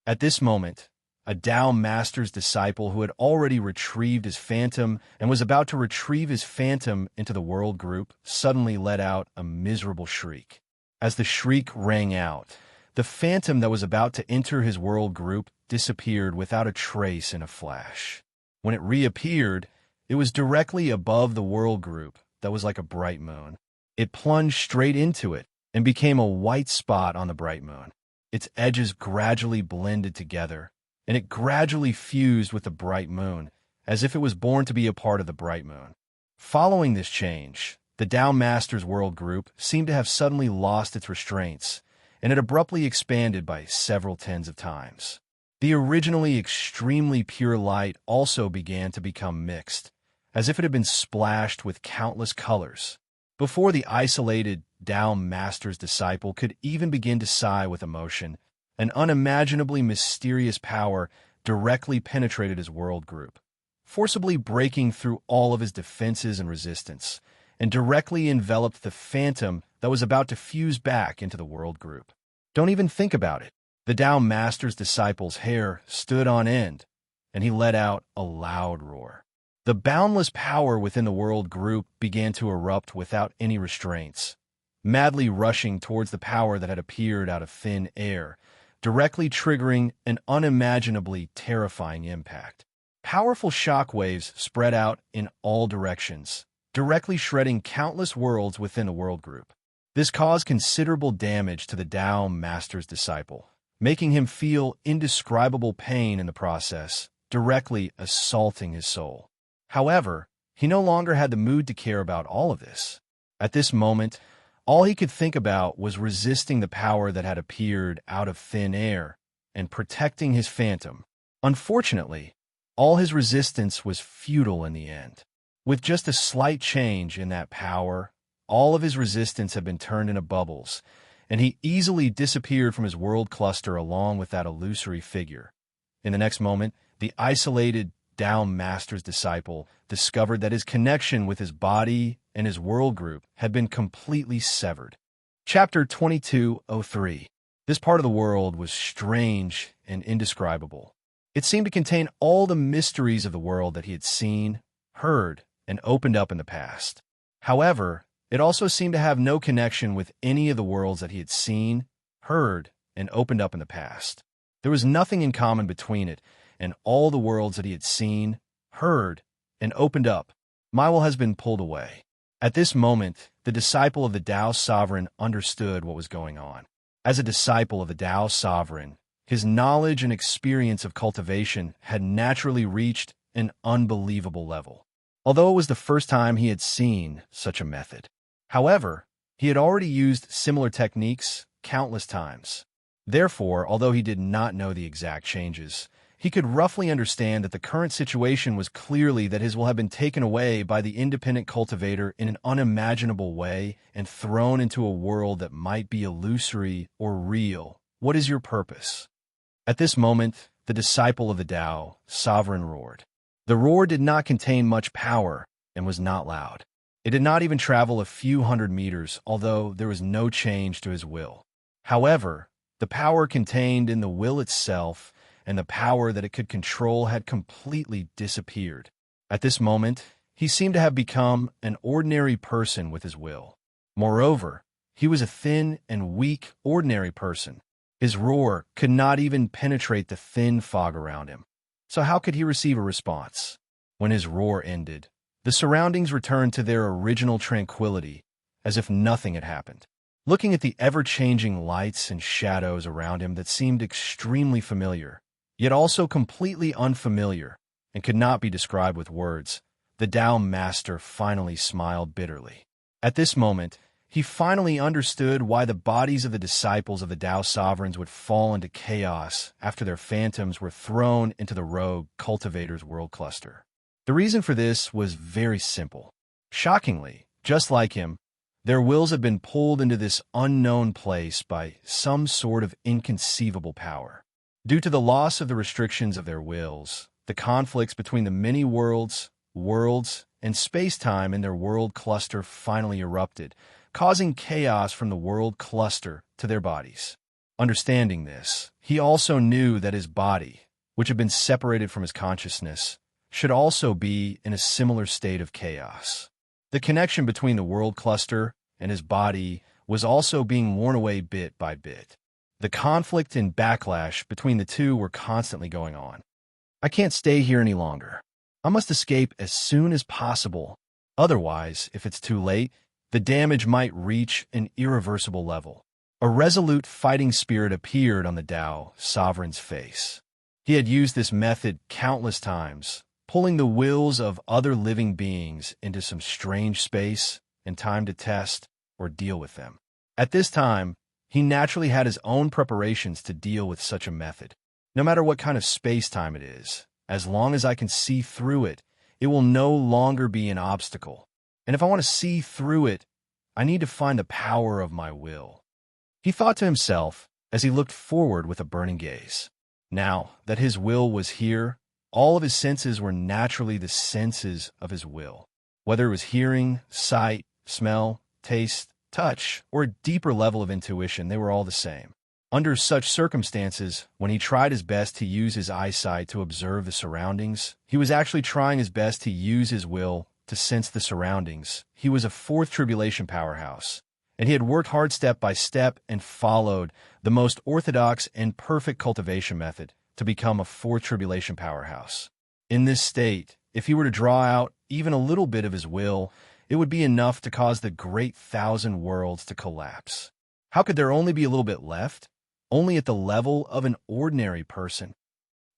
At this moment, a Tao Master's disciple who had already retrieved his phantom and was about to retrieve his phantom into the world group suddenly let out a miserable shriek. As the shriek rang out, the phantom that was about to enter his world group disappeared without a trace in a flash. When it reappeared, it was directly above the world group that was like a bright moon. It plunged straight into it and became a white spot on the bright moon. Its edges gradually blended together, and it gradually fused with the bright moon, as if it was born to be a part of the bright moon. Following this change, the Tao Master's world group seemed to have suddenly lost its restraints, and it abruptly expanded by several tens of times. The originally extremely pure light also began to become mixed, as if it had been splashed with countless colors. Before the isolated Tao Master's disciple could even begin to sigh with emotion, an unimaginably mysterious power directly penetrated his world group, forcibly breaking through all of his defenses and resistance, and directly enveloped the phantom that was about to fuse back into the world group. Don't even think about it. The Tao Master's disciple's hair stood on end, and he let out a loud roar. The boundless power within the world group began to erupt without any restraints, madly rushing towards the power that had appeared out of thin air, directly triggering an unimaginably terrifying impact. Powerful shockwaves spread out in all directions, directly shredding countless worlds within the world group. This caused considerable damage to the Tao Master's disciple, making him feel indescribable pain in the process, directly assaulting his soul. However, he no longer had the mood to care about all of this. At this moment, all he could think about was resisting the power that had appeared out of thin air and protecting his phantom. Unfortunately, all his resistance was futile in the end. With just a slight change in that power, all of his resistance had been turned into bubbles, and he easily disappeared from his world cluster along with that illusory figure. In the next moment, the isolated Tao Master's disciple discovered that his connection with his body and his world group had been completely severed. Chapter 2203. This part of the world was strange and indescribable. It seemed to contain all the mysteries of the world that he had seen, heard, and opened up in the past. However, it also seemed to have no connection with any of the worlds that he had seen, heard, and opened up in the past. There was nothing in common between it and all the worlds that he had seen, heard, and opened up. Mywell has been pulled away. At this moment, the disciple of the Tao Sovereign understood what was going on. As a disciple of the Tao Sovereign, his knowledge and experience of cultivation had naturally reached an unbelievable level, although it was the first time he had seen such a method. However, he had already used similar techniques countless times. Therefore, although he did not know the exact changes, he could roughly understand that the current situation was clearly that his will have been taken away by the independent cultivator in an unimaginable way and thrown into a world that might be illusory or real. What is your purpose? At this moment, the disciple of the Tao Sovereign roared. The roar did not contain much power and was not loud. It did not even travel a few hundred meters, although there was no change to his will. However, the power contained in the will itself and the power that it could control had completely disappeared. At this moment, he seemed to have become an ordinary person with his will. Moreover, he was a thin and weak, ordinary person. His roar could not even penetrate the thin fog around him. So how could he receive a response? When his roar ended, the surroundings returned to their original tranquility, as if nothing had happened. Looking at the ever-changing lights and shadows around him that seemed extremely familiar, yet also completely unfamiliar, and could not be described with words, the Tao Master finally smiled bitterly. At this moment, he finally understood why the bodies of the disciples of the Tao sovereigns would fall into chaos after their phantoms were thrown into the rogue cultivator's world cluster. The reason for this was very simple. Shockingly, just like him, their wills had been pulled into this unknown place by some sort of inconceivable power. Due to the loss of the restrictions of their wills, the conflicts between the many worlds, and space-time in their world cluster finally erupted, causing chaos from the world cluster to their bodies. Understanding this, he also knew that his body, which had been separated from his consciousness, should also be in a similar state of chaos. The connection between the world cluster and his body was also being worn away bit by bit. The conflict and backlash between the two were constantly going on. I can't stay here any longer. I must escape as soon as possible. Otherwise, if it's too late, the damage might reach an irreversible level. A resolute fighting spirit appeared on the Tao sovereign's face. He had used this method countless times, pulling the wills of other living beings into some strange space and time to test or deal with them. At this time, he naturally had his own preparations to deal with such a method. No matter what kind of space-time it is, as long as I can see through it, it will no longer be an obstacle. And if I want to see through it, I need to find the power of my will. He thought to himself as he looked forward with a burning gaze. Now that his will was here, all of his senses were naturally the senses of his will. Whether it was hearing, sight, smell, taste, touch, or a deeper level of intuition, they were all the same. Under such circumstances, when he tried his best to use his eyesight to observe the surroundings, he was actually trying his best to use his will to sense the surroundings. He was a fourth tribulation powerhouse, and he had worked hard step by step and followed the most orthodox and perfect cultivation method to become a fourth tribulation powerhouse. In this state, if he were to draw out even a little bit of his will, it would be enough to cause the great 1,000 worlds to collapse. How could there only be a little bit left? Only at the level of an ordinary person.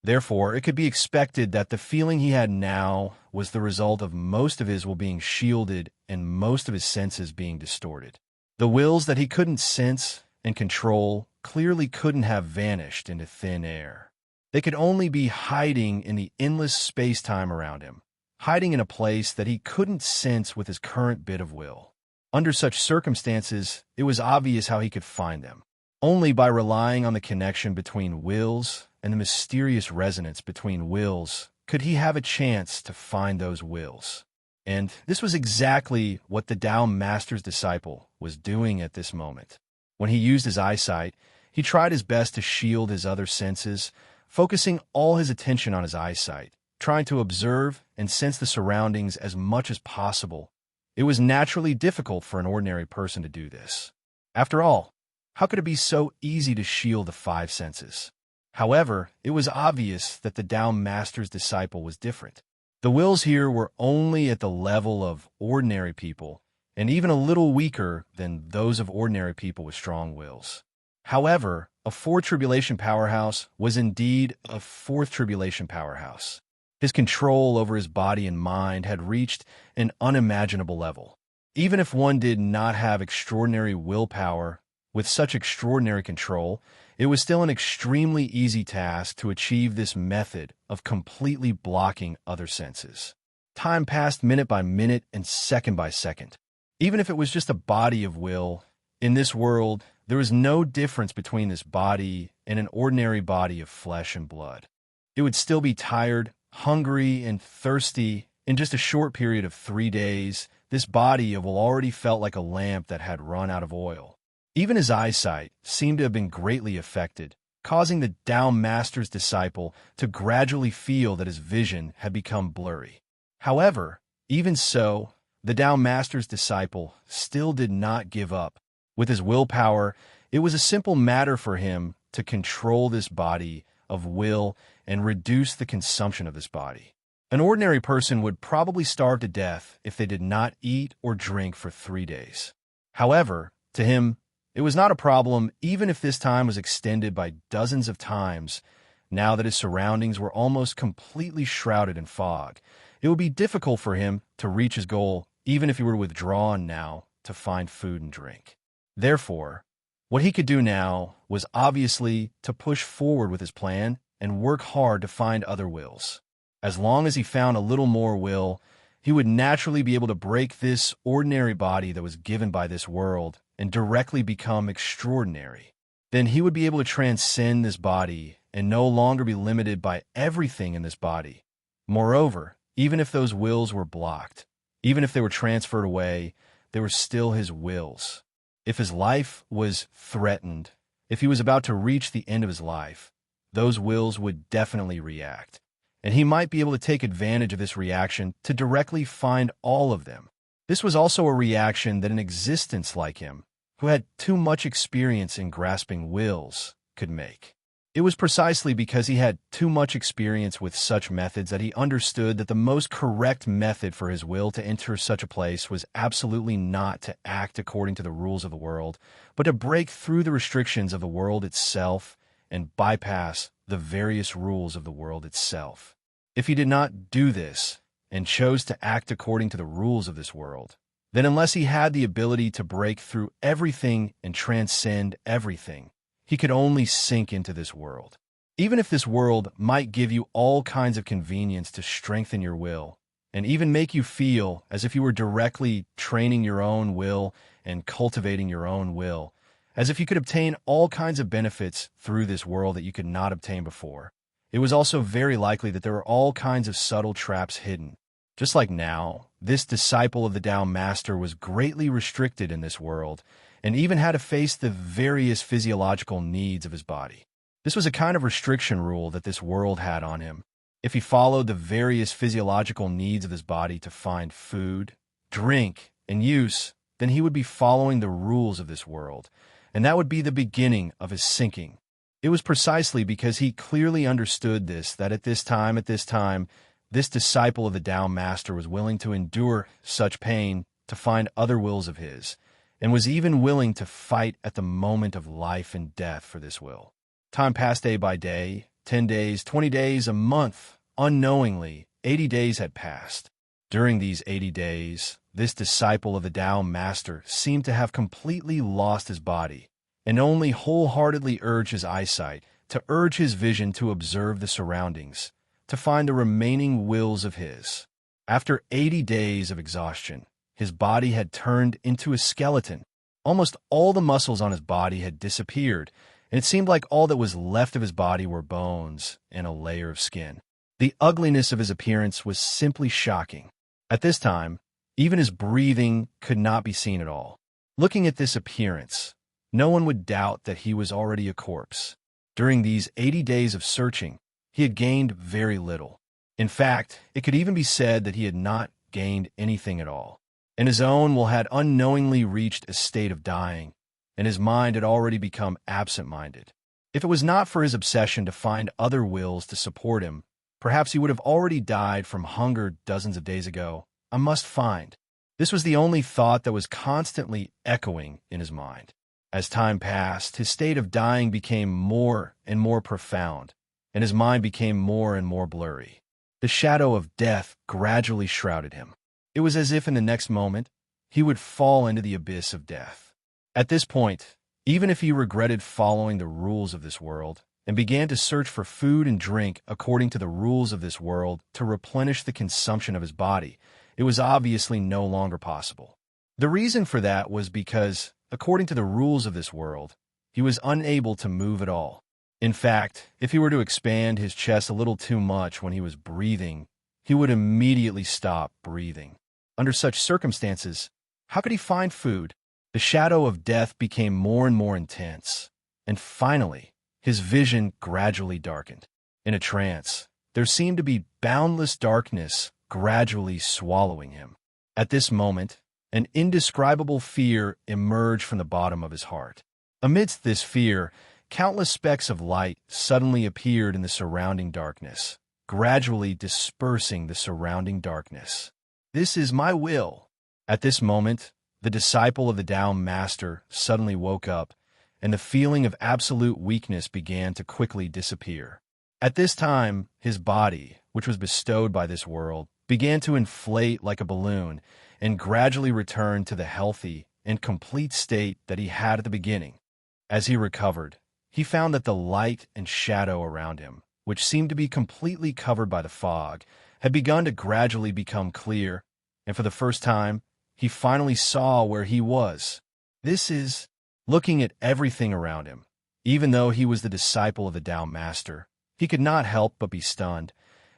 Therefore, it could be expected that the feeling he had now was the result of most of his will being shielded and most of his senses being distorted. The wills that he couldn't sense and control clearly couldn't have vanished into thin air. They could only be hiding in the endless space-time around him, hiding in a place that he couldn't sense with his current bit of will. Under such circumstances, it was obvious how he could find them. Only by relying on the connection between wills and the mysterious resonance between wills could he have a chance to find those wills. And this was exactly what the Tao Master's disciple was doing at this moment. When he used his eyesight, he tried his best to shield his other senses, focusing all his attention on his eyesight, trying to observe and sense the surroundings as much as possible. It was naturally difficult for an ordinary person to do this. After all, how could it be so easy to shield the 5 senses? However, it was obvious that the Tao Master's disciple was different. The wills here were only at the level of ordinary people, and even a little weaker than those of ordinary people with strong wills. However, a fourth tribulation powerhouse was indeed a fourth tribulation powerhouse. His control over his body and mind had reached an unimaginable level. Even if one did not have extraordinary willpower with such extraordinary control, it was still an extremely easy task to achieve this method of completely blocking other senses. Time passed minute by minute and second by second. Even if it was just a body of will, in this world, there was no difference between this body and an ordinary body of flesh and blood. It would still be tired, hungry, and thirsty. In just a short period of 3 days, this body will already felt like a lamp that had run out of oil. Even his eyesight seemed to have been greatly affected, causing the Tao Master's disciple to gradually feel that his vision had become blurry. However, even so, the Tao Master's disciple still did not give up. With his willpower, it was a simple matter for him to control this body of will and reduce the consumption of this body. An ordinary person would probably starve to death if they did not eat or drink for 3 days. However, to him, it was not a problem even if this time was extended by dozens of times. Now that his surroundings were almost completely shrouded in fog, it would be difficult for him to reach his goal even if he were to withdraw now to find food and drink. Therefore, what he could do now was obviously to push forward with his plan and work hard to find other wills. As long as he found a little more will, he would naturally be able to break this ordinary body that was given by this world and directly become extraordinary. Then he would be able to transcend this body and no longer be limited by everything in this body. Moreover, even if those wills were blocked, even if they were transferred away, they were still his wills. If his life was threatened, if he was about to reach the end of his life, those wills would definitely react. And he might be able to take advantage of this reaction to directly find all of them. This was also a reaction that an existence like him, who had too much experience in grasping wills, could make. It was precisely because he had too much experience with such methods that he understood that the most correct method for his will to enter such a place was absolutely not to act according to the rules of the world, but to break through the restrictions of the world itself and bypass the various rules of the world itself. If he did not do this and chose to act according to the rules of this world, then unless he had the ability to break through everything and transcend everything, he could only sink into this world. Even if this world might give you all kinds of convenience to strengthen your will, and even make you feel as if you were directly training your own will and cultivating your own will, as if you could obtain all kinds of benefits through this world that you could not obtain before, it was also very likely that there were all kinds of subtle traps hidden. Just like now, this disciple of the Tao Master was greatly restricted in this world, and even had to face the various physiological needs of his body. This was a kind of restriction rule that this world had on him. If he followed the various physiological needs of his body to find food, drink, and use, then he would be following the rules of this world, and that would be the beginning of his sinking. It was precisely because he clearly understood this that at this time, this disciple of the Tao Master was willing to endure such pain to find other wills of his, and was even willing to fight at the moment of life and death for this will. Time passed day by day, 10 days, 20 days, a month. Unknowingly, 80 days had passed. During these 80 days, this disciple of the Tao Master seemed to have completely lost his body, and only wholeheartedly urged his eyesight, to urge his vision to observe the surroundings, to find the remaining wills of his. After 80 days of exhaustion, his body had turned into a skeleton. Almost all the muscles on his body had disappeared, and it seemed like all that was left of his body were bones and a layer of skin. The ugliness of his appearance was simply shocking. At this time, even his breathing could not be seen at all. Looking at this appearance, no one would doubt that he was already a corpse. During these 80 days of searching, he had gained very little. In fact, it could even be said that he had not gained anything at all. And his own will had unknowingly reached a state of dying, and his mind had already become absent-minded. If it was not for his obsession to find other wills to support him, perhaps he would have already died from hunger dozens of days ago. I must find. This was the only thought that was constantly echoing in his mind. As time passed, his state of dying became more and more profound, and his mind became more and more blurry. The shadow of death gradually shrouded him. It was as if in the next moment, he would fall into the abyss of death. At this point, even if he regretted following the rules of this world and began to search for food and drink according to the rules of this world to replenish the consumption of his body, it was obviously no longer possible. The reason for that was because, according to the rules of this world, he was unable to move at all. In fact, if he were to expand his chest a little too much when he was breathing, he would immediately stop breathing. Under such circumstances, how could he find food? The shadow of death became more and more intense, and finally, his vision gradually darkened. In a trance, there seemed to be boundless darkness gradually swallowing him. At this moment, an indescribable fear emerged from the bottom of his heart. Amidst this fear, countless specks of light suddenly appeared in the surrounding darkness, gradually dispersing the surrounding darkness. This is my will. At this moment, the disciple of the Tao Master suddenly woke up, and the feeling of absolute weakness began to quickly disappear. At this time, his body, which was bestowed by this world, began to inflate like a balloon and gradually returned to the healthy and complete state that he had at the beginning. As he recovered, he found that the light and shadow around him, which seemed to be completely covered by the fog, had begun to gradually become clear, and for the first time, he finally saw where he was. This is looking at everything around him. Even though he was the disciple of the Tao Master, he could not help but be stunned,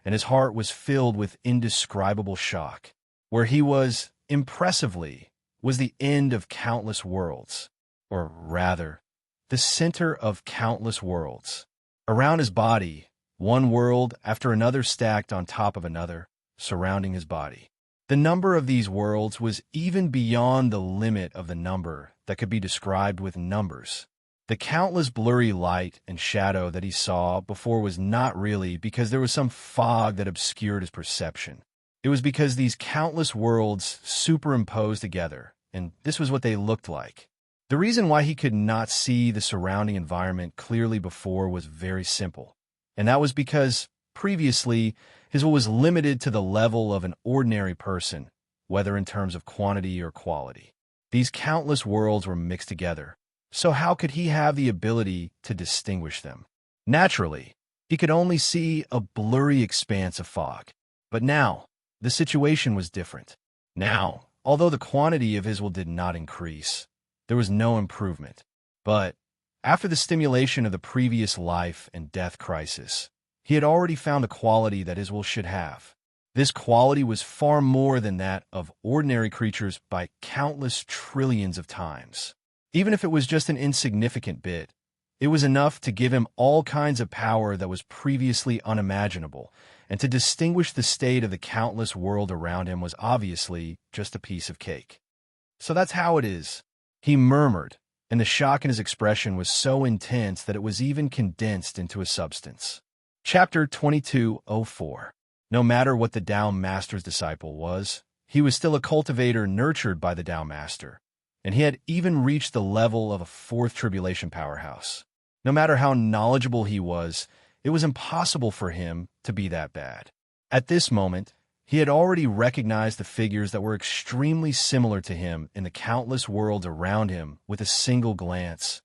and his heart was filled with indescribable shock. Where he was, impressively, was the end of countless worlds, or rather, the center of countless worlds. Around his body, one world after another stacked on top of another, surrounding his body. The number of these worlds was even beyond the limit of the number that could be described with numbers. The countless blurry light and shadow that he saw before was not really because there was some fog that obscured his perception. It was because these countless worlds superimposed together, and this was what they looked like. The reason why he could not see the surrounding environment clearly before was very simple, and that was because, previously, his will was limited to the level of an ordinary person, whether in terms of quantity or quality. These countless worlds were mixed together, so how could he have the ability to distinguish them? Naturally, he could only see a blurry expanse of fog. But now, the situation was different. Now, although the quantity of his will did not increase, there was no improvement. But, after the stimulation of the previous life and death crisis, he had already found a quality that his will should have. This quality was far more than that of ordinary creatures by countless trillions of times. Even if it was just an insignificant bit, it was enough to give him all kinds of power that was previously unimaginable, and to distinguish the state of the countless world around him was obviously just a piece of cake. So that's how it is, he murmured, and the shock in his expression was so intense that it was even condensed into a substance. Chapter 2204. No matter what the Tao Master's disciple was, he was still a cultivator nurtured by the Tao Master, and he had even reached the level of a fourth tribulation powerhouse. No matter how knowledgeable he was, it was impossible for him to be that bad. At this moment, he had already recognized the figures that were extremely similar to him in the countless worlds around him with a single glance.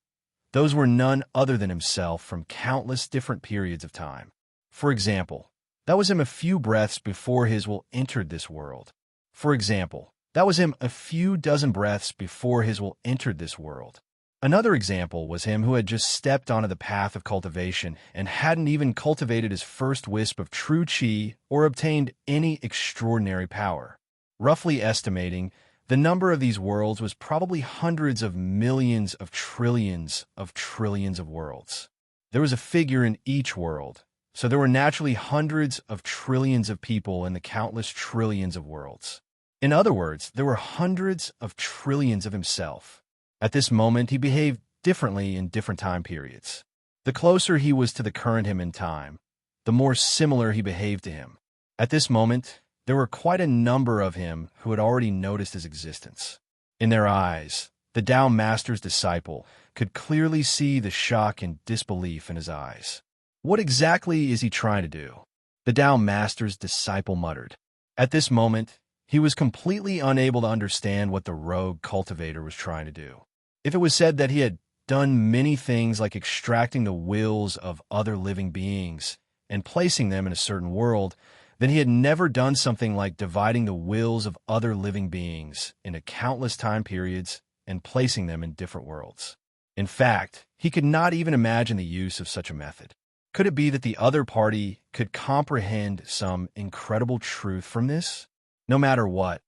Those were none other than himself from countless different periods of time. For example, that was him a few breaths before his will entered this world. For example, that was him a few dozen breaths before his will entered this world. Another example was him who had just stepped onto the path of cultivation and hadn't even cultivated his first wisp of true chi or obtained any extraordinary power. Roughly estimating, the number of these worlds was probably hundreds of millions of trillions of worlds. There was a figure in each world, so there were naturally hundreds of trillions of people in the countless trillions of worlds. In other words, there were hundreds of trillions of himself. At this moment, he behaved differently in different time periods. The closer he was to the current him in time, the more similar he behaved to him. At this moment, there were quite a number of him who had already noticed his existence. In their eyes, the Tao Master's disciple could clearly see the shock and disbelief in his eyes. What exactly is he trying to do? The Tao Master's disciple muttered. At this moment, he was completely unable to understand what the rogue cultivator was trying to do. If it was said that he had done many things like extracting the wills of other living beings and placing them in a certain world, then he had never done something like dividing the wills of other living beings into countless time periods and placing them in different worlds. In fact, he could not even imagine the use of such a method. Could it be that the other party could comprehend some incredible truth from this? No matter what,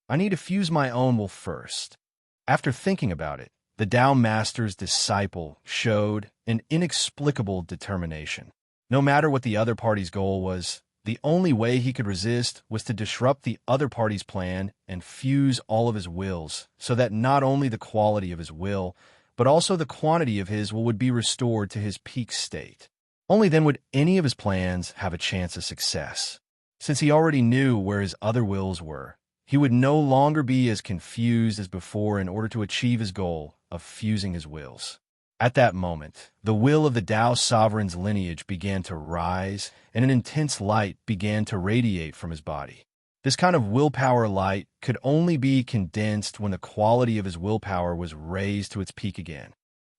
I need to fuse my own will first. After thinking about it, the Tao Master's disciple showed an inexplicable determination. No matter what the other party's goal was, the only way he could resist was to disrupt the other party's plan and fuse all of his wills, so that not only the quality of his will, but also the quantity of his will would be restored to his peak state. Only then would any of his plans have a chance of success. Since he already knew where his other wills were, he would no longer be as confused as before in order to achieve his goal of fusing his wills. At that moment, the will of the Tao Sovereign's lineage began to rise, and an intense light began to radiate from his body. This kind of willpower light could only be condensed when the quality of his willpower was raised to its peak again.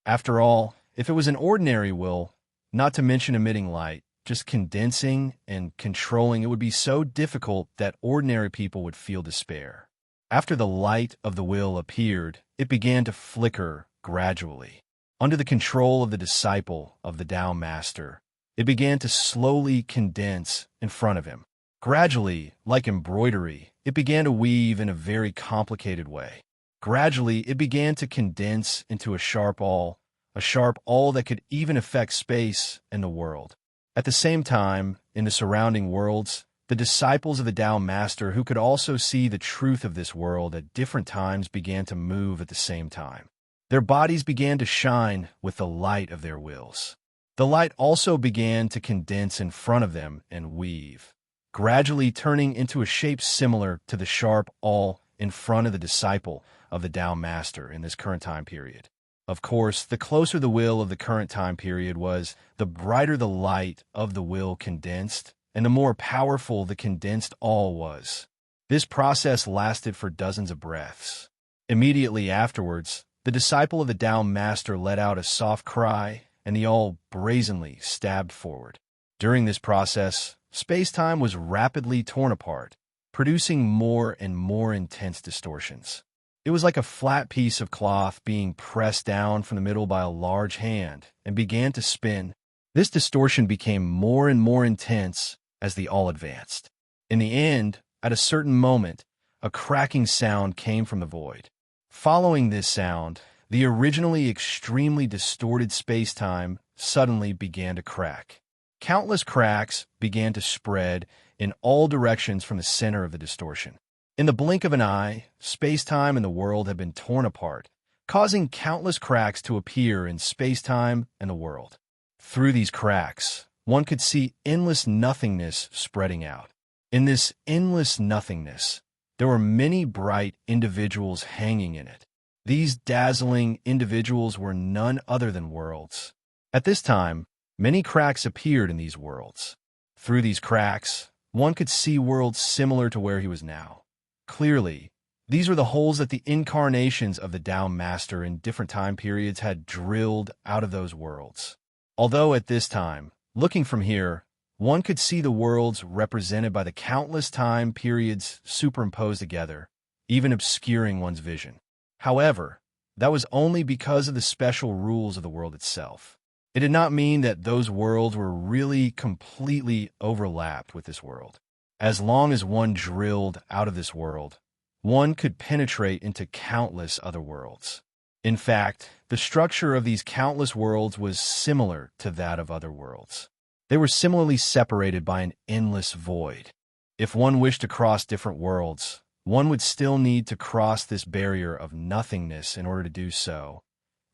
After all, if it was an ordinary will, not to mention emitting light, just condensing and controlling it would be so difficult that ordinary people would feel despair. After the light of the will appeared, it began to flicker gradually. Under the control of the disciple of the Tao Master, it began to slowly condense in front of him. Gradually, like embroidery, it began to weave in a very complicated way. Gradually, it began to condense into a sharp awl that could even affect space and the world. At the same time, in the surrounding worlds, the disciples of the Tao Master who could also see the truth of this world at different times began to move at the same time. Their bodies began to shine with the light of their wills. The light also began to condense in front of them and weave, gradually turning into a shape similar to the sharp awl in front of the disciple of the Tao Master in this current time period. Of course, the closer the will of the current time period was, the brighter the light of the will condensed, and the more powerful the condensed awl was. This process lasted for dozens of breaths. Immediately afterwards, the disciple of the Tao Master let out a soft cry, and the awl brazenly stabbed forward. During this process, space-time was rapidly torn apart, producing more and more intense distortions. It was like a flat piece of cloth being pressed down from the middle by a large hand and began to spin. This distortion became more and more intense as the awl advanced. In the end, at a certain moment, a cracking sound came from the void. Following this sound, the originally extremely distorted space-time suddenly began to crack. Countless cracks began to spread in all directions from the center of the distortion. In the blink of an eye, space-time and the world had been torn apart, causing countless cracks to appear in space-time and the world. Through these cracks, one could see endless nothingness spreading out. In this endless nothingness, there were many bright individuals hanging in it. These dazzling individuals were none other than worlds. At this time, many cracks appeared in these worlds. Through these cracks, one could see worlds similar to where he was now. Clearly, these were the holes that the incarnations of the Tao Master in different time periods had drilled out of those worlds. Although at this time, looking from here, one could see the worlds represented by the countless time periods superimposed together, even obscuring one's vision. However, that was only because of the special rules of the world itself. It did not mean that those worlds were really completely overlapped with this world. As long as one drilled out of this world, one could penetrate into countless other worlds. In fact, the structure of these countless worlds was similar to that of other worlds. They were similarly separated by an endless void. If one wished to cross different worlds, one would still need to cross this barrier of nothingness in order to do so.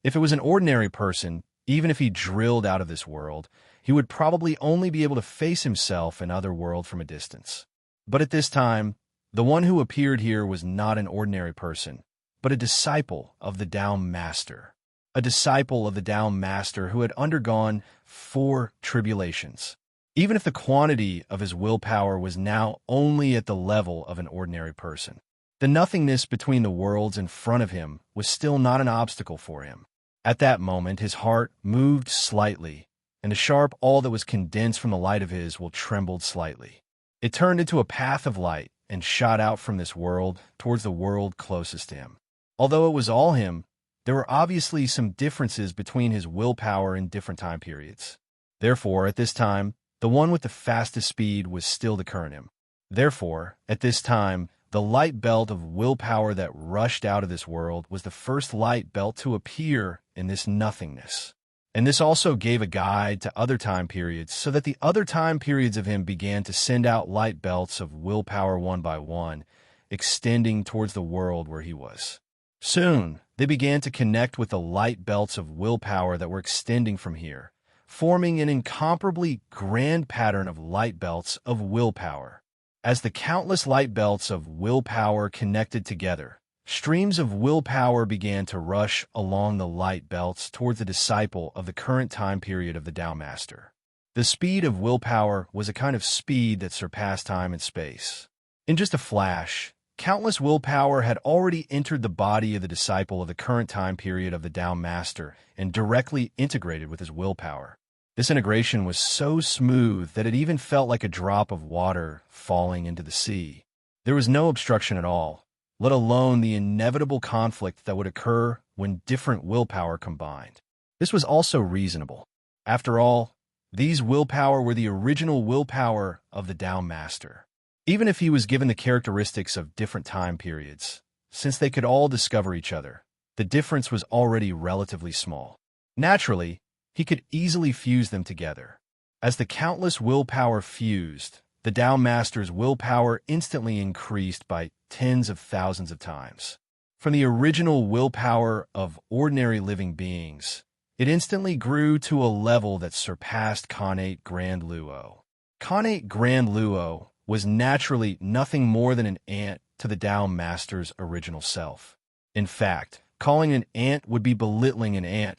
If it was an ordinary person, even if he drilled out of this world, he would probably only be able to face himself in other world from a distance. But at this time, the one who appeared here was not an ordinary person, but a disciple of the Tao Master. A disciple of the Tao Master who had undergone 4 tribulations. Even if the quantity of his willpower was now only at the level of an ordinary person, the nothingness between the worlds in front of him was still not an obstacle for him. At that moment, his heart moved slightly, and the sharp awl that was condensed from the light of his will trembled slightly. It turned into a path of light and shot out from this world towards the world closest to him. Although it was all him, there were obviously some differences between his willpower in different time periods. Therefore, at this time, the one with the fastest speed was still the current him. Therefore, at this time, the light belt of willpower that rushed out of this world was the first light belt to appear in this nothingness. And this also gave a guide to other time periods so that the other time periods of him began to send out light belts of willpower one by one, extending towards the world where he was. Soon, they began to connect with the light belts of willpower that were extending from here, forming an incomparably grand pattern of light belts of willpower. As the countless light belts of willpower connected together, streams of willpower began to rush along the light belts towards the disciple of the current time period of the Tao Master. The speed of willpower was a kind of speed that surpassed time and space. In just a flash, countless willpower had already entered the body of the disciple of the current time period of the Tao Master and directly integrated with his willpower. This integration was so smooth that it even felt like a drop of water falling into the sea. There was no obstruction at all, let alone the inevitable conflict that would occur when different willpower combined. This was also reasonable. After all, these willpower were the original willpower of the Tao Master. Even if he was given the characteristics of different time periods, since they could all discover each other, the difference was already relatively small. Naturally, he could easily fuse them together. As the countless willpower fused, the Tao Master's willpower instantly increased by tens of thousands of times. From the original willpower of ordinary living beings, it instantly grew to a level that surpassed Khanate Grand Luo. Khanate Grand Luo was naturally nothing more than an ant to the Tao Master's original self. In fact, calling an ant would be belittling an ant.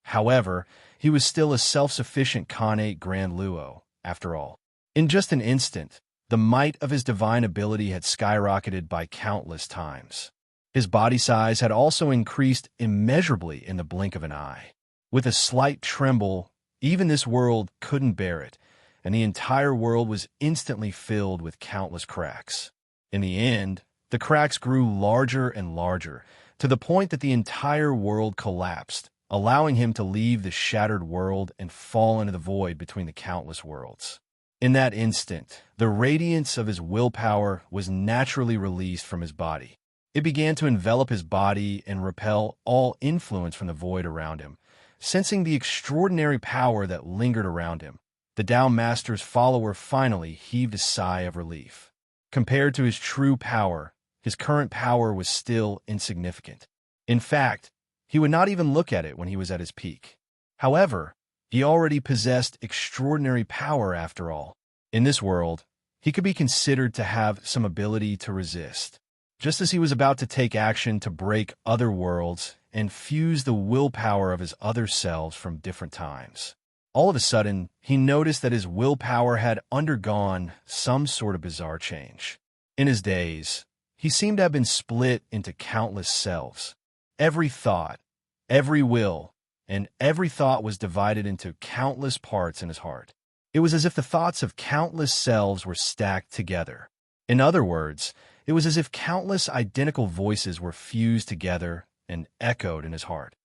However, he was still a self-sufficient Khanate Grand Luo, after all. In just an instant, the might of his divine ability had skyrocketed by countless times. His body size had also increased immeasurably in the blink of an eye. With a slight tremble, even this world couldn't bear it, and the entire world was instantly filled with countless cracks. In the end, the cracks grew larger and larger, to the point that the entire world collapsed, allowing him to leave the shattered world and fall into the void between the countless worlds. In that instant, the radiance of his willpower was naturally released from his body. It began to envelop his body and repel all influence from the void around him. Sensing the extraordinary power that lingered around him, the Tao Master's follower finally heaved a sigh of relief. Compared to his true power, his current power was still insignificant. In fact, he would not even look at it when he was at his peak. However, he already possessed extraordinary power after all. In this world, he could be considered to have some ability to resist. Just as he was about to take action to break other worlds and fuse the willpower of his other selves from different times, all of a sudden, he noticed that his willpower had undergone some sort of bizarre change. In his days, he seemed to have been split into countless selves. Every thought, every will, and every thought was divided into countless parts in his heart. It was as if the thoughts of countless selves were stacked together. In other words, it was as if countless identical voices were fused together and echoed in his heart.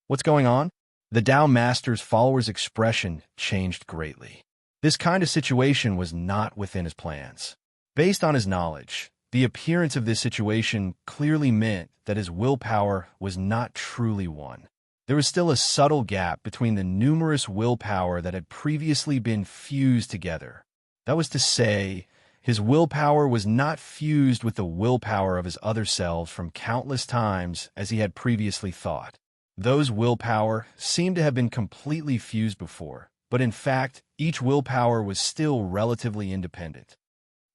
What's going on? The Tao Master's followers' expression changed greatly. This kind of situation was not within his plans. Based on his knowledge, the appearance of this situation clearly meant that his willpower was not truly one. There was still a subtle gap between the numerous willpower that had previously been fused together. That was to say, his willpower was not fused with the willpower of his other selves from countless times as he had previously thought. Those willpower seemed to have been completely fused before, but in fact, each willpower was still relatively independent.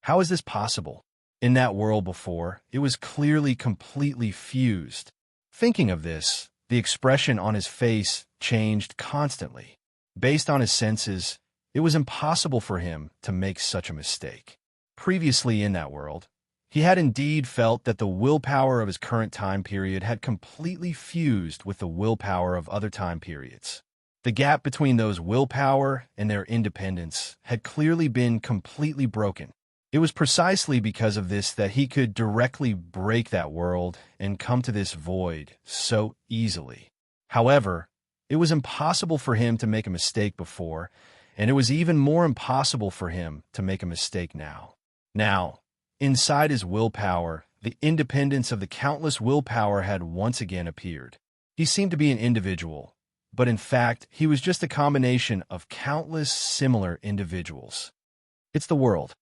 How is this possible? In that world before, it was clearly completely fused. Thinking of this, the expression on his face changed constantly. Based on his senses, it was impossible for him to make such a mistake. Previously in that world, he had indeed felt that the willpower of his current time period had completely fused with the willpower of other time periods. The gap between those willpower and their independence had clearly been completely broken. It was precisely because of this that he could directly break that world and come to this void so easily. However, it was impossible for him to make a mistake before, and it was even more impossible for him to make a mistake now. Now, inside his willpower, the independence of the countless willpower had once again appeared. He seemed to be an individual, but in fact, he was just a combination of countless similar individuals. It's the world.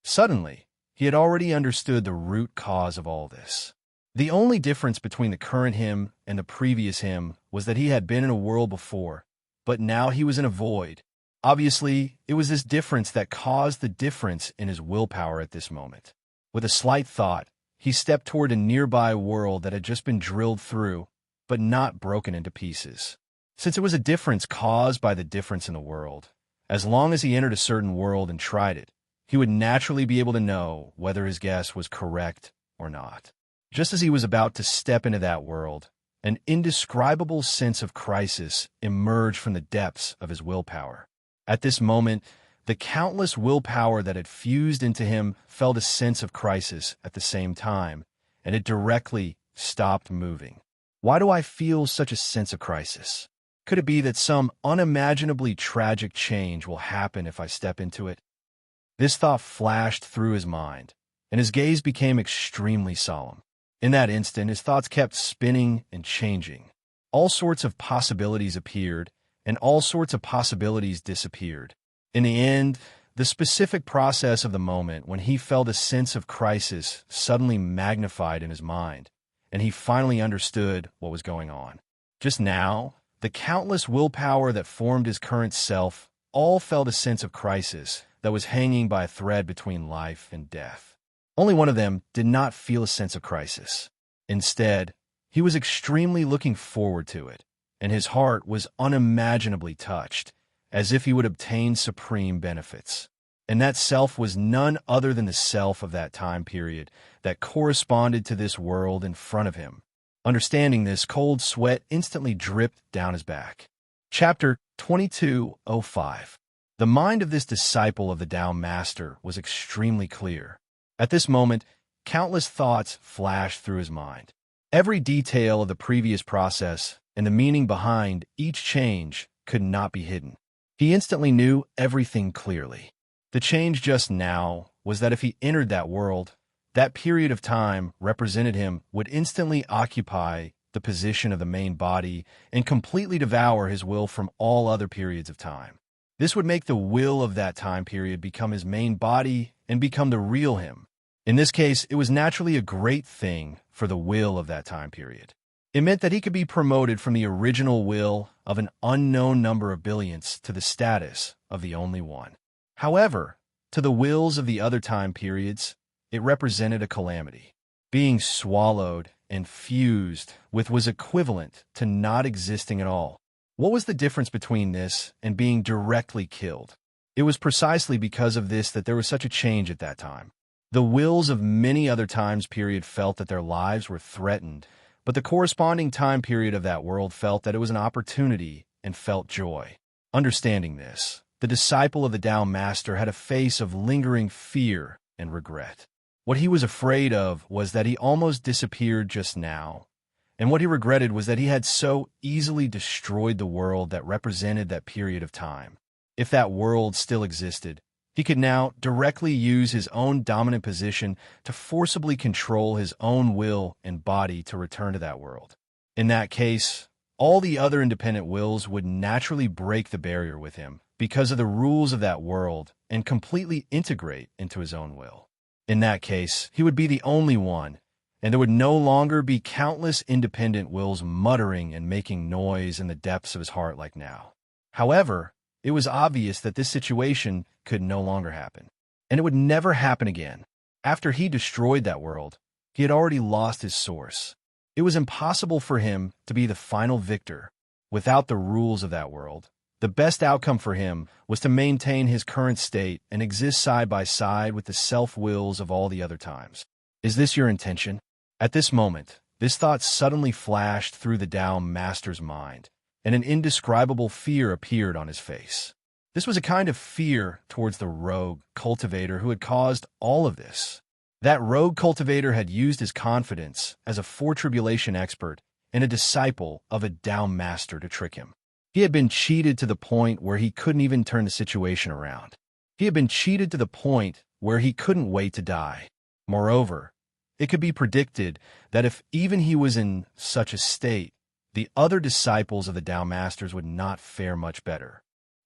Suddenly, he had already understood the root cause of all this. The only difference between the current him and the previous him was that he had been in a world before, but now he was in a void. Obviously, it was this difference that caused the difference in his willpower at this moment. With a slight thought, he stepped toward a nearby world that had just been drilled through, but not broken into pieces. Since it was a difference caused by the difference in the world, as long as he entered a certain world and tried it, he would naturally be able to know whether his guess was correct or not. Just as he was about to step into that world, an indescribable sense of crisis emerged from the depths of his willpower. At this moment, the countless willpower that had fused into him felt a sense of crisis at the same time, and it directly stopped moving. Why do I feel such a sense of crisis? Could it be that some unimaginably tragic change will happen if I step into it? This thought flashed through his mind, and his gaze became extremely solemn. In that instant, his thoughts kept spinning and changing. All sorts of possibilities appeared, and all sorts of possibilities disappeared. In the end, the specific process of the moment when he felt a sense of crisis suddenly magnified in his mind, and he finally understood what was going on. Just now, the countless willpower that formed his current self all felt a sense of crisis that was hanging by a thread between life and death. Only one of them did not feel a sense of crisis. Instead, he was extremely looking forward to it, and his heart was unimaginably touched, as if he would obtain supreme benefits. And that self was none other than the self of that time period that corresponded to this world in front of him. Understanding this, cold sweat instantly dripped down his back. Chapter 22:05. The mind of this disciple of the Tao Master was extremely clear. At this moment, countless thoughts flashed through his mind. Every detail of the previous process and the meaning behind each change could not be hidden. He instantly knew everything clearly. The change just now was that if he entered that world, that period of time represented him would instantly occupy the position of the main body and completely devour his will from all other periods of time. This would make the will of that time period become his main body and become the real him. In this case, it was naturally a great thing for the will of that time period. It meant that he could be promoted from the original will of an unknown number of billions to the status of the only one. However, to the wills of the other time periods, it represented a calamity. Being swallowed and fused with was equivalent to not existing at all. What was the difference between this and being directly killed? It was precisely because of this that there was such a change at that time. The wills of many other times period felt that their lives were threatened, but the corresponding time period of that world felt that it was an opportunity and felt joy. Understanding this, the disciple of the Tao Master had a face of lingering fear and regret. What he was afraid of was that he almost disappeared just now, and what he regretted was that he had so easily destroyed the world that represented that period of time. If that world still existed, he could now directly use his own dominant position to forcibly control his own will and body to return to that world. In that case, all the other independent wills would naturally break the barrier with him because of the rules of that world and completely integrate into his own will. In that case, he would be the only one, and there would no longer be countless independent wills muttering and making noise in the depths of his heart like now. However, it was obvious that this situation could no longer happen, and it would never happen again. After he destroyed that world, he had already lost his source. It was impossible for him to be the final victor without the rules of that world. The best outcome for him was to maintain his current state and exist side by side with the self-wills of all the other times. Is this your intention? At this moment, this thought suddenly flashed through the Tao Master's mind, and an indescribable fear appeared on his face. This was a kind of fear towards the rogue cultivator who had caused all of this. That rogue cultivator had used his confidence as a foretribulation expert and a disciple of a Tao Master to trick him. He had been cheated to the point where he couldn't even turn the situation around. He had been cheated to the point where he couldn't wait to die. Moreover, it could be predicted that if even he was in such a state, the other disciples of the Tao Masters would not fare much better.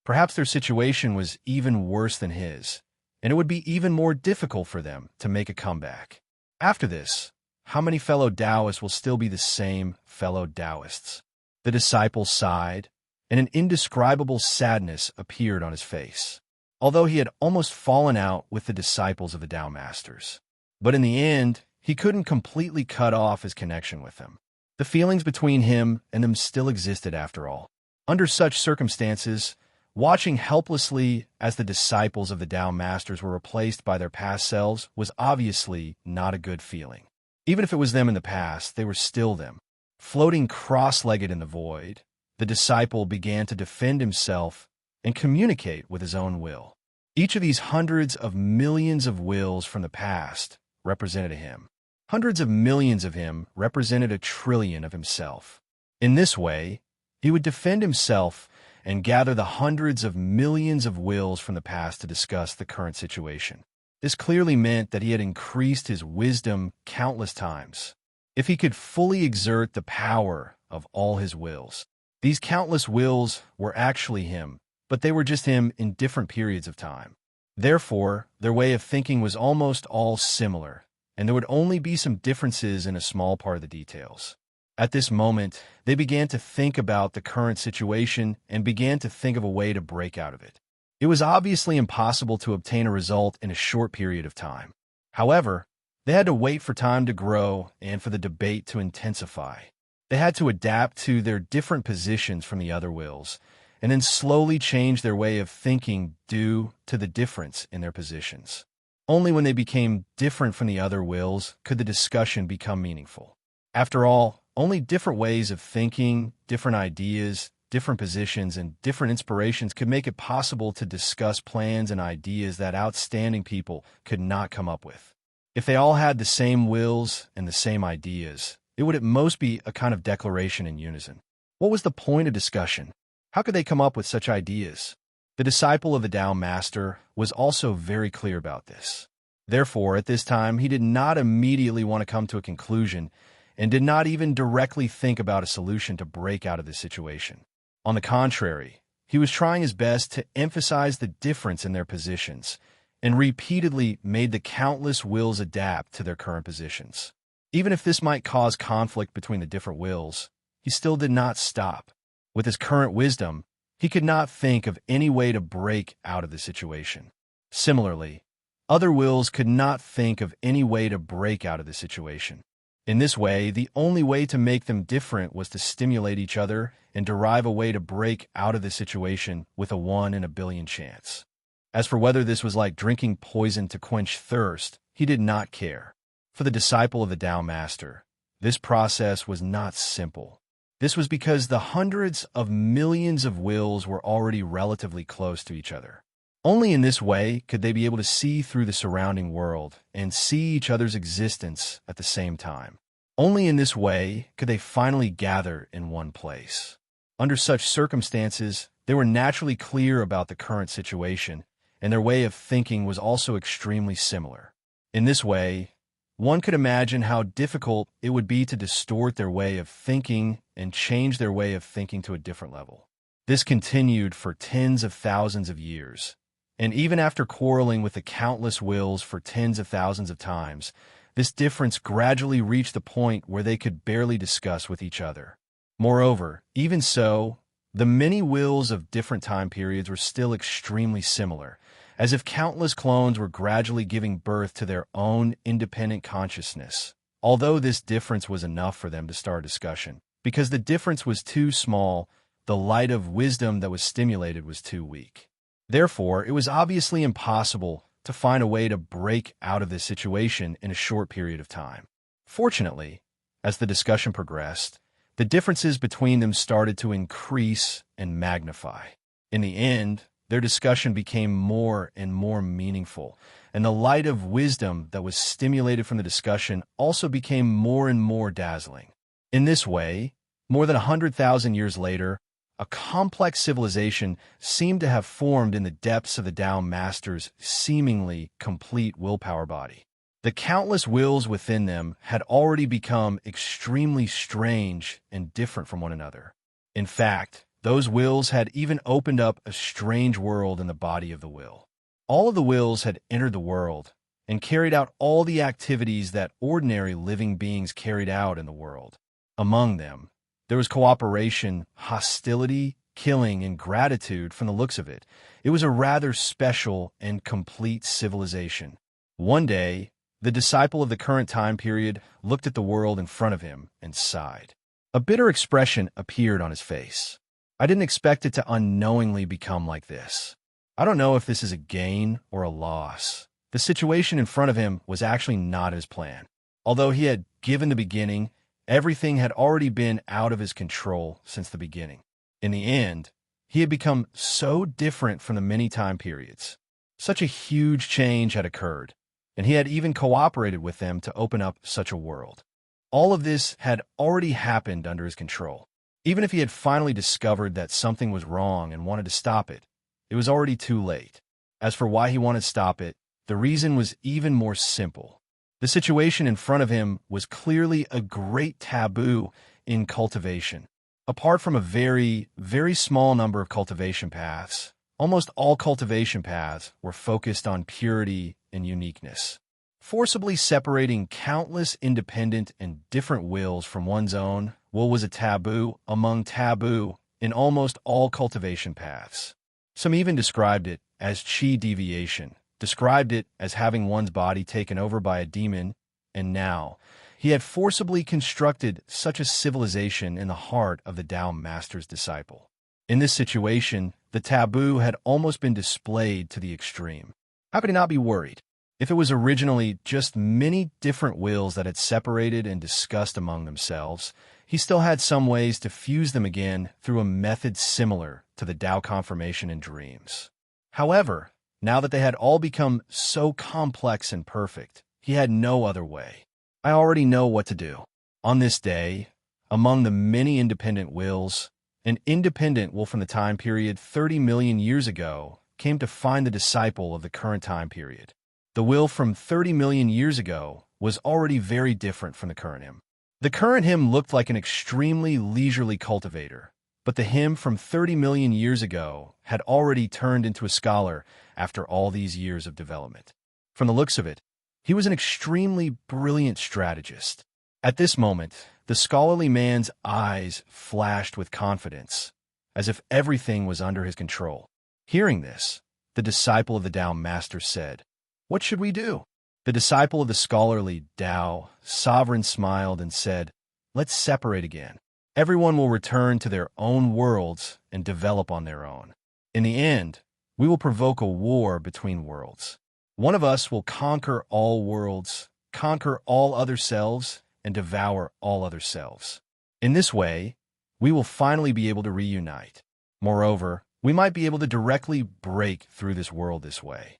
Perhaps their situation was even worse than his, and it would be even more difficult for them to make a comeback. After this, how many fellow Taoists will still be the same fellow Taoists? The disciple sighed, and an indescribable sadness appeared on his face, although he had almost fallen out with the disciples of the Tao Masters. But in the end, he couldn't completely cut off his connection with them. The feelings between him and them still existed after all. Under such circumstances, Watching helplessly as the disciples of the Tao Masters were replaced by their past selves was obviously not a good feeling. Even if it was them in the past, they were still them. Floating cross-legged in the void, the disciple began to defend himself and communicate with his own will. Each of these hundreds of millions of wills from the past represented him. Hundreds of millions of him represented a trillion of himself. In this way, he would defend himself and gather the hundreds of millions of wills from the past to discuss the current situation. This clearly meant that he had increased his wisdom countless times. If he could fully exert the power of all his wills, these countless wills were actually him, but they were just him in different periods of time. Therefore, their way of thinking was almost all similar, and there would only be some differences in a small part of the details. At this moment, they began to think about the current situation and began to think of a way to break out of it. It was obviously impossible to obtain a result in a short period of time. However, they had to wait for time to grow and for the debate to intensify. They had to adapt to their different positions from the other wills, and then slowly change their way of thinking due to the difference in their positions. Only when they became different from the other wills could the discussion become meaningful. After all, only different ways of thinking, different ideas, different positions, and different inspirations could make it possible to discuss plans and ideas that outstanding people could not come up with. If they all had the same wills and the same ideas, it would at most be a kind of declaration in unison. What was the point of discussion? How could they come up with such ideas? The disciple of the Tao Master was also very clear about this. Therefore, at this time, he did not immediately want to come to a conclusion and did not even directly think about a solution to break out of this situation. On the contrary, he was trying his best to emphasize the difference in their positions and repeatedly made the countless wills adapt to their current positions. Even if this might cause conflict between the different wills, he still did not stop. With his current wisdom, he could not think of any way to break out of the situation. Similarly, other wills could not think of any way to break out of the situation. In this way, the only way to make them different was to stimulate each other and derive a way to break out of the situation with a 1 in a billion chance. As for whether this was like drinking poison to quench thirst, he did not care. For the disciple of the Tao Master, this process was not simple. This was because the hundreds of millions of wills were already relatively close to each other. Only in this way could they be able to see through the surrounding world and see each other's existence at the same time. Only in this way could they finally gather in one place. Under such circumstances, they were naturally clear about the current situation, and their way of thinking was also extremely similar. In this way, one could imagine how difficult it would be to distort their way of thinking and change their way of thinking to a different level. This continued for tens of thousands of years. And even after quarreling with the countless wills for tens of thousands of times, this difference gradually reached the point where they could barely discuss with each other. Moreover, even so, the many wills of different time periods were still extremely similar, as if countless clones were gradually giving birth to their own independent consciousness. Although this difference was enough for them to start a discussion, because the difference was too small, the light of wisdom that was stimulated was too weak. Therefore, it was obviously impossible to find a way to break out of this situation in a short period of time. Fortunately, as the discussion progressed, the differences between them started to increase and magnify. In the end, their discussion became more and more meaningful, and the light of wisdom that was stimulated from the discussion also became more and more dazzling. In this way, more than 100,000 years later, a complex civilization seemed to have formed in the depths of the Tao Master's seemingly complete willpower body. The countless wills within them had already become extremely strange and different from one another. In fact, those wills had even opened up a strange world in the body of the will. All of the wills had entered the world and carried out all the activities that ordinary living beings carried out in the world. Among them, there was cooperation, hostility, killing, and gratitude from the looks of it. It was a rather special and complete civilization. One day, the disciple of the current time period looked at the world in front of him and sighed. A bitter expression appeared on his face. I didn't expect it to unknowingly become like this. I don't know if this is a gain or a loss. The situation in front of him was actually not his plan. Although he had given the beginning, everything had already been out of his control since the beginning. In the end, he had become so different from the many time periods. Such a huge change had occurred, and he had even cooperated with them to open up such a world. All of this had already happened under his control. Even if he had finally discovered that something was wrong and wanted to stop it, it was already too late. As for why he wanted to stop it, the reason was even more simple. The situation in front of him was clearly a great taboo in cultivation. Apart from a very, very small number of cultivation paths, almost all cultivation paths were focused on purity and uniqueness. Forcibly separating countless independent and different wills from one's own will was a taboo among taboo in almost all cultivation paths. Some even described it as chi deviation, described it as having one's body taken over by a demon, and now he had forcibly constructed such a civilization in the heart of the Tao Master's disciple. In this situation, the taboo had almost been displayed to the extreme. How could he not be worried? If it was originally just many different wills that had separated and discussed among themselves, he still had some ways to fuse them again through a method similar to the Tao confirmation in dreams. However, now that they had all become so complex and perfect, he had no other way. I already know what to do. On this day, among the many independent wills, an independent will from the time period 30 million years ago came to find the disciple of the current time period. The will from 30 million years ago was already very different from the current him. The current him looked like an extremely leisurely cultivator, but the him from 30 million years ago had already turned into a scholar after all these years of development. From the looks of it, he was an extremely brilliant strategist. At this moment, the scholarly man's eyes flashed with confidence, as if everything was under his control. Hearing this, the disciple of the Tao Master said, "What should we do?" The disciple of the scholarly Tao sovereign smiled and said, "Let's separate again. Everyone will return to their own worlds and develop on their own. In the end, we will provoke a war between worlds. One of us will conquer all worlds, conquer all other selves, and devour all other selves. In this way, we will finally be able to reunite. Moreover, we might be able to directly break through this world this way."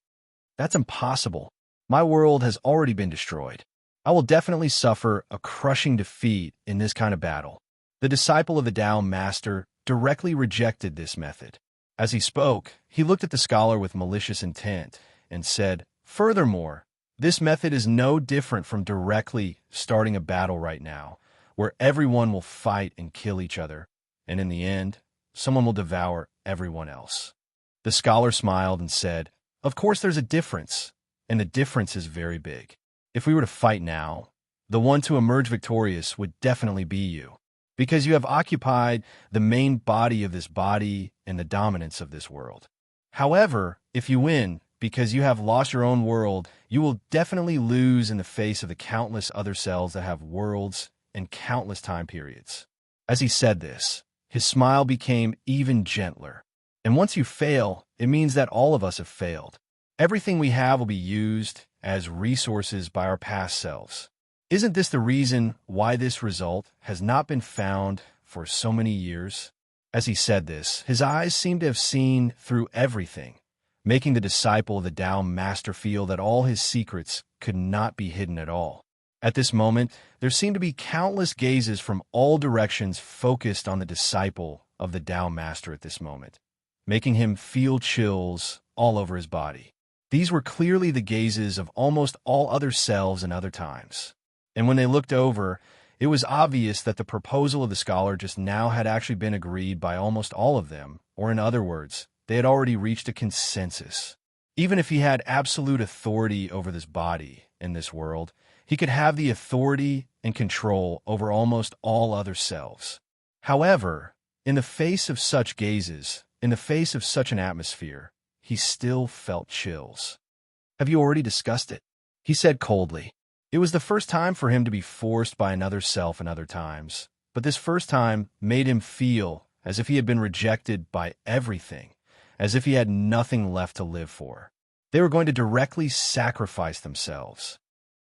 "That's impossible. My world has already been destroyed. I will definitely suffer a crushing defeat in this kind of battle." The disciple of the Tao Master directly rejected this method. As he spoke, he looked at the scholar with malicious intent and said, "Furthermore, this method is no different from directly starting a battle right now, where everyone will fight and kill each other, and in the end, someone will devour everyone else." The scholar smiled and said, "Of course there's a difference, and the difference is very big. If we were to fight now, the one to emerge victorious would definitely be you, because you have occupied the main body of this body and the dominance of this world. However, if you win, because you have lost your own world, you will definitely lose in the face of the countless other selves that have worlds and countless time periods." As he said this, his smile became even gentler. "And once you fail, it means that all of us have failed. Everything we have will be used as resources by our past selves. Isn't this the reason why this result has not been found for so many years?" As he said this, his eyes seemed to have seen through everything, making the disciple of the Tao Master feel that all his secrets could not be hidden at all. At this moment, there seemed to be countless gazes from all directions focused on the disciple of the Tao Master at this moment, making him feel chills all over his body. These were clearly the gazes of almost all other selves in other times. And when they looked over, it was obvious that the proposal of the scholar just now had actually been agreed by almost all of them, or in other words, they had already reached a consensus. Even if he had absolute authority over this body in this world, he could have the authority and control over almost all other selves. However, in the face of such gazes, in the face of such an atmosphere, he still felt chills. "Have you already discussed it?" he said coldly. It was the first time for him to be forced by another self in other times, but this first time made him feel as if he had been rejected by everything, as if he had nothing left to live for. They were going to directly sacrifice themselves.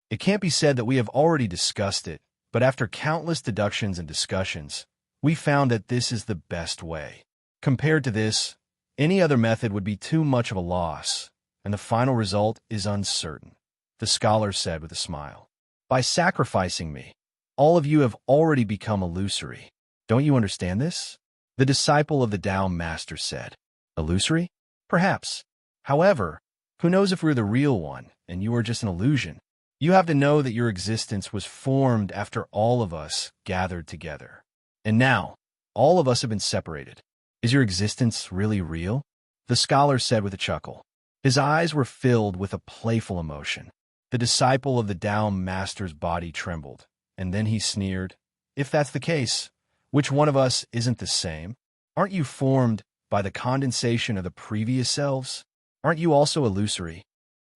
It can't be said that we have already discussed it, but after countless deductions and discussions, we found that this is the best way. Compared to this, any other method would be too much of a loss, and the final result is uncertain, the scholar said with a smile. By sacrificing me, all of you have already become illusory. Don't you understand this? The disciple of the Tao Master said. Illusory? Perhaps. However, who knows if we're the real one, and you are just an illusion? You have to know that your existence was formed after all of us gathered together. And now, all of us have been separated. Is your existence really real? The scholar said with a chuckle. His eyes were filled with a playful emotion. The disciple of the Tao Master's body trembled, and then he sneered. If that's the case, which one of us isn't the same? Aren't you formed by the condensation of the previous selves? Aren't you also illusory?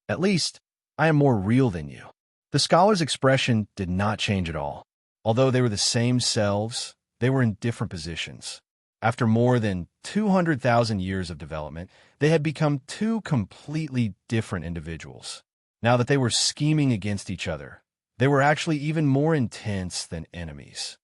At least, I am more real than you. The scholar's expression did not change at all. Although they were the same selves, they were in different positions. After more than 200,000 years of development, they had become two completely different individuals. Now that they were scheming against each other, they were actually even more intense than enemies.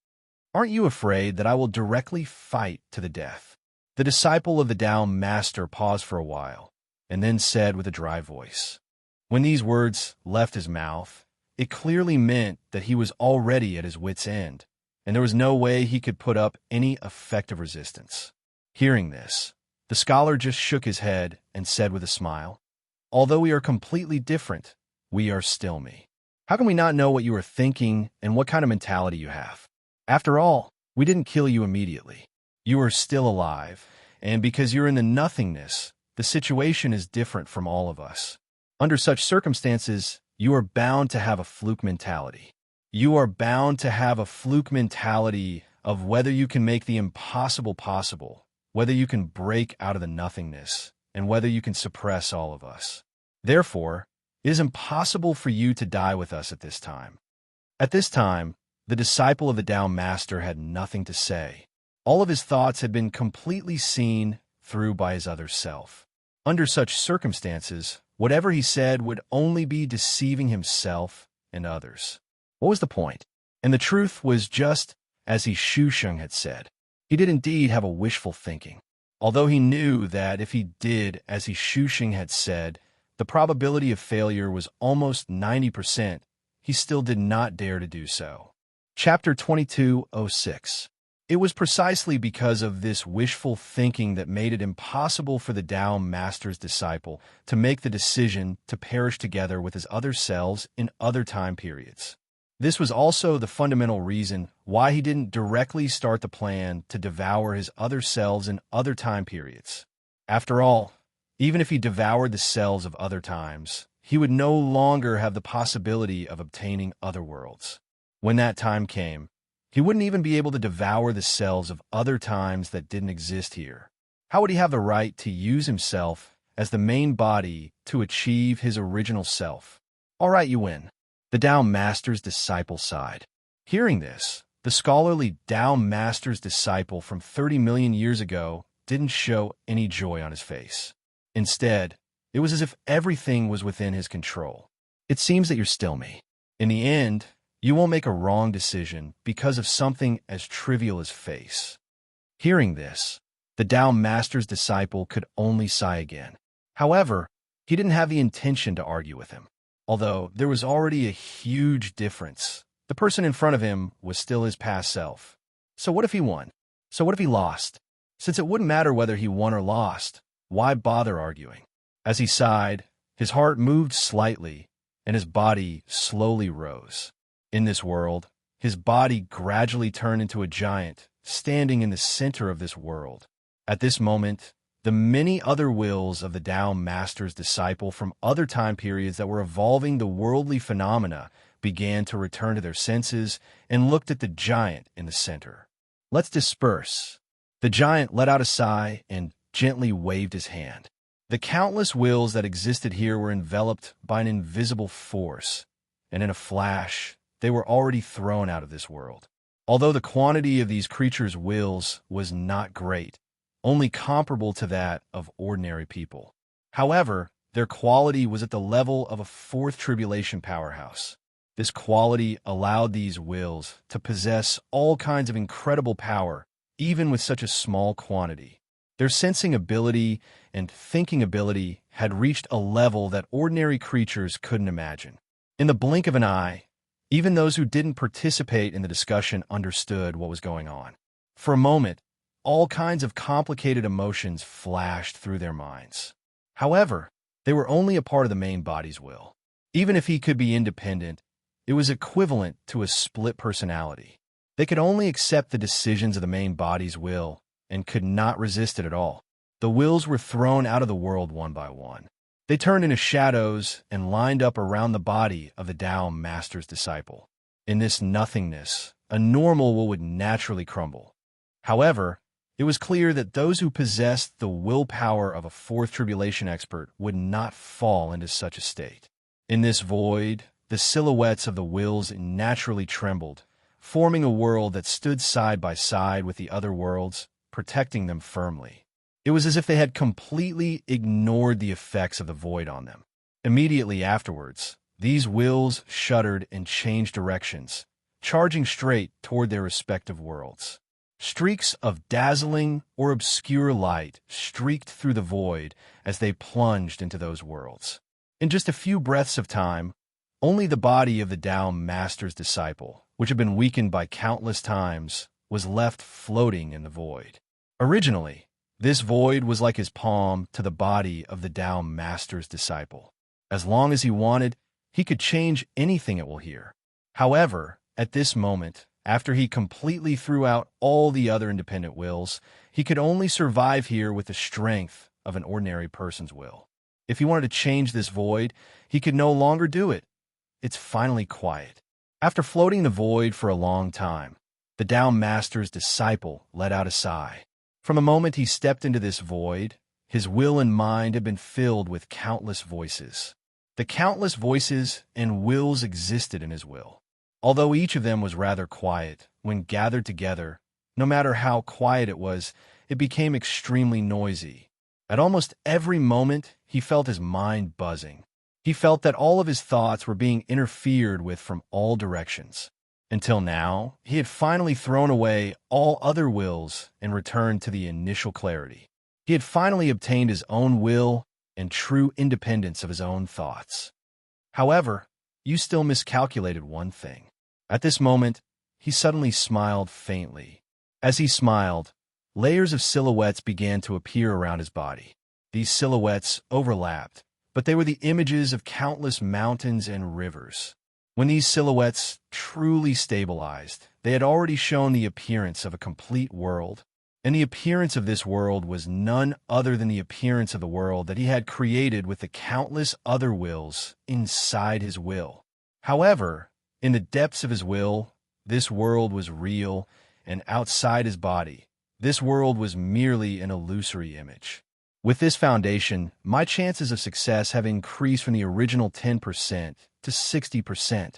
Aren't you afraid that I will directly fight to the death? The disciple of the Tao Master paused for a while, and then said with a dry voice. When these words left his mouth, it clearly meant that he was already at his wit's end, and there was no way he could put up any effective resistance. Hearing this, the scholar just shook his head and said with a smile, although we are completely different, we are still me. How can we not know what you are thinking and what kind of mentality you have? After all, we didn't kill you immediately. You are still alive, and because you're in the nothingness, the situation is different from all of us. Under such circumstances, you are bound to have a fluke mentality. You are bound to have a fluke mentality of whether you can make the impossible possible, whether you can break out of the nothingness, and whether you can suppress all of us. Therefore, it is impossible for you to die with us at this time. At this time, the disciple of the Tao Master had nothing to say. All of his thoughts had been completely seen through by his other self. Under such circumstances, whatever he said would only be deceiving himself and others. What was the point? And the truth was just as he Shusheng had said. He did indeed have a wishful thinking. Although he knew that if he did as he Shusheng had said, the probability of failure was almost 90%, he still did not dare to do so. Chapter 22:06. It was precisely because of this wishful thinking that made it impossible for the Tao Master's disciple to make the decision to perish together with his other selves in other time periods. This was also the fundamental reason why he didn't directly start the plan to devour his other selves in other time periods. After all, even if he devoured the selves of other times, he would no longer have the possibility of obtaining other worlds. When that time came, he wouldn't even be able to devour the selves of other times that didn't exist here. How would he have the right to use himself as the main body to achieve his original self? All right, you win. The Tao Master's disciple sighed. Hearing this, the scholarly Tao Master's disciple from 30 million years ago didn't show any joy on his face. Instead, it was as if everything was within his control. It seems that you're still me. In the end, you won't make a wrong decision because of something as trivial as face. Hearing this, the Tao Master's disciple could only sigh again. However, he didn't have the intention to argue with him. Although there was already a huge difference, the person in front of him was still his past self. So what if he won? So what if he lost? Since it wouldn't matter whether he won or lost, why bother arguing? As he sighed, his heart moved slightly, and his body slowly rose. In this world, his body gradually turned into a giant, standing in the center of this world. At this moment, the many other wills of the Tao Master's disciple from other time periods that were evolving the worldly phenomena began to return to their senses and looked at the giant in the center. Let's disperse. The giant let out a sigh and gently waved his hand. The countless wills that existed here were enveloped by an invisible force, and in a flash, they were already thrown out of this world. although the quantity of these creatures' wills was not great, only comparable to that of ordinary people. However, their quality was at the level of a fourth tribulation powerhouse. This quality allowed these wills to possess all kinds of incredible power, even with such a small quantity. Their sensing ability and thinking ability had reached a level that ordinary creatures couldn't imagine. In the blink of an eye, even those who didn't participate in the discussion understood what was going on. For a moment, all kinds of complicated emotions flashed through their minds. However, they were only a part of the main body's will. Even if he could be independent, it was equivalent to a split personality. They could only accept the decisions of the main body's will and could not resist it at all. The wills were thrown out of the world one by one. They turned into shadows and lined up around the body of the Tao Master's disciple. In this nothingness, a normal will would naturally crumble. However, it was clear that those who possessed the willpower of a fourth tribulation expert would not fall into such a state. In this void, the silhouettes of the wills naturally trembled, forming a world that stood side by side with the other worlds, protecting them firmly. It was as if they had completely ignored the effects of the void on them. Immediately afterwards, these wills shuddered and changed directions, charging straight toward their respective worlds. Streaks of dazzling or obscure light streaked through the void as they plunged into those worlds. In just a few breaths of time, only the body of the Tao Master's disciple, which had been weakened by countless times, was left floating in the void. Originally, this void was like his palm to the body of the Tao Master's disciple. As long as he wanted, he could change anything it will hear. However, at this moment, after he completely threw out all the other independent wills, he could only survive here with the strength of an ordinary person's will. If he wanted to change this void, he could no longer do it. It's finally quiet. After floating the void for a long time, the Tao Master's disciple let out a sigh. From the moment he stepped into this void, his will and mind had been filled with countless voices. The countless voices and wills existed in his will. Although each of them was rather quiet, when gathered together, no matter how quiet it was, it became extremely noisy. At almost every moment, he felt his mind buzzing. He felt that all of his thoughts were being interfered with from all directions. Until now, he had finally thrown away all other wills and returned to the initial clarity. He had finally obtained his own will and true independence of his own thoughts. However, you still miscalculated one thing. At this moment, he suddenly smiled faintly. As he smiled, layers of silhouettes began to appear around his body. These silhouettes overlapped, but they were the images of countless mountains and rivers. When these silhouettes truly stabilized, they had already shown the appearance of a complete world, and the appearance of this world was none other than the appearance of the world that he had created with the countless other wills inside his will. However, in the depths of his will, this world was real, and outside his body, this world was merely an illusory image. With this foundation, my chances of success have increased from the original 10% to 60%.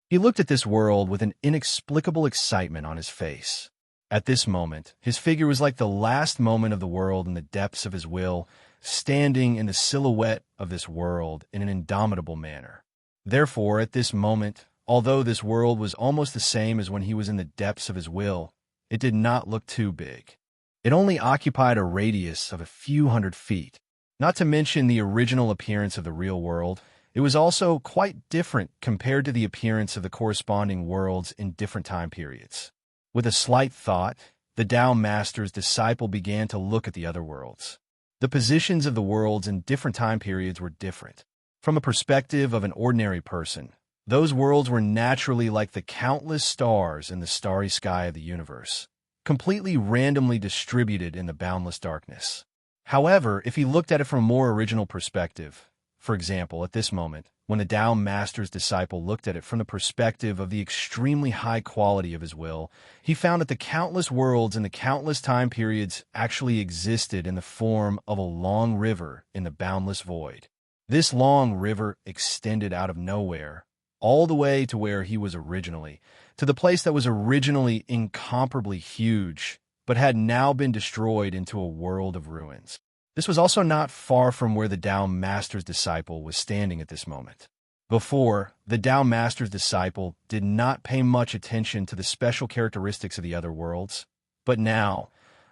He looked at this world with an inexplicable excitement on his face. At this moment, his figure was like the last moment of the world in the depths of his will, standing in the silhouette of this world in an indomitable manner. Therefore, at this moment, although this world was almost the same as when he was in the depths of his will, it did not look too big. It only occupied a radius of a few hundred feet. Not to mention the original appearance of the real world, it was also quite different compared to the appearance of the corresponding worlds in different time periods. With a slight thought, the Tao Master's disciple began to look at the other worlds. The positions of the worlds in different time periods were different. From a perspective of an ordinary person, those worlds were naturally like the countless stars in the starry sky of the universe, completely randomly distributed in the boundless darkness. However, if he looked at it from a more original perspective, for example, at this moment, when the Tao Master's disciple looked at it from the perspective of the extremely high quality of his will, he found that the countless worlds and the countless time periods actually existed in the form of a long river in the boundless void. This long river extended out of nowhere, all the way to where he was originally, to the place that was originally incomparably huge, but had now been destroyed into a world of ruins. This was also not far from where the Tao Master's disciple was standing at this moment. Before, the Tao Master's disciple did not pay much attention to the special characteristics of the other worlds, but now,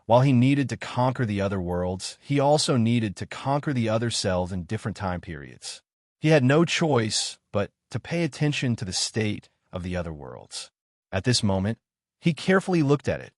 while he needed to conquer the other worlds, he also needed to conquer the other selves in different time periods. He had no choice but to pay attention to the state of the other worlds. At this moment, he carefully looked at it,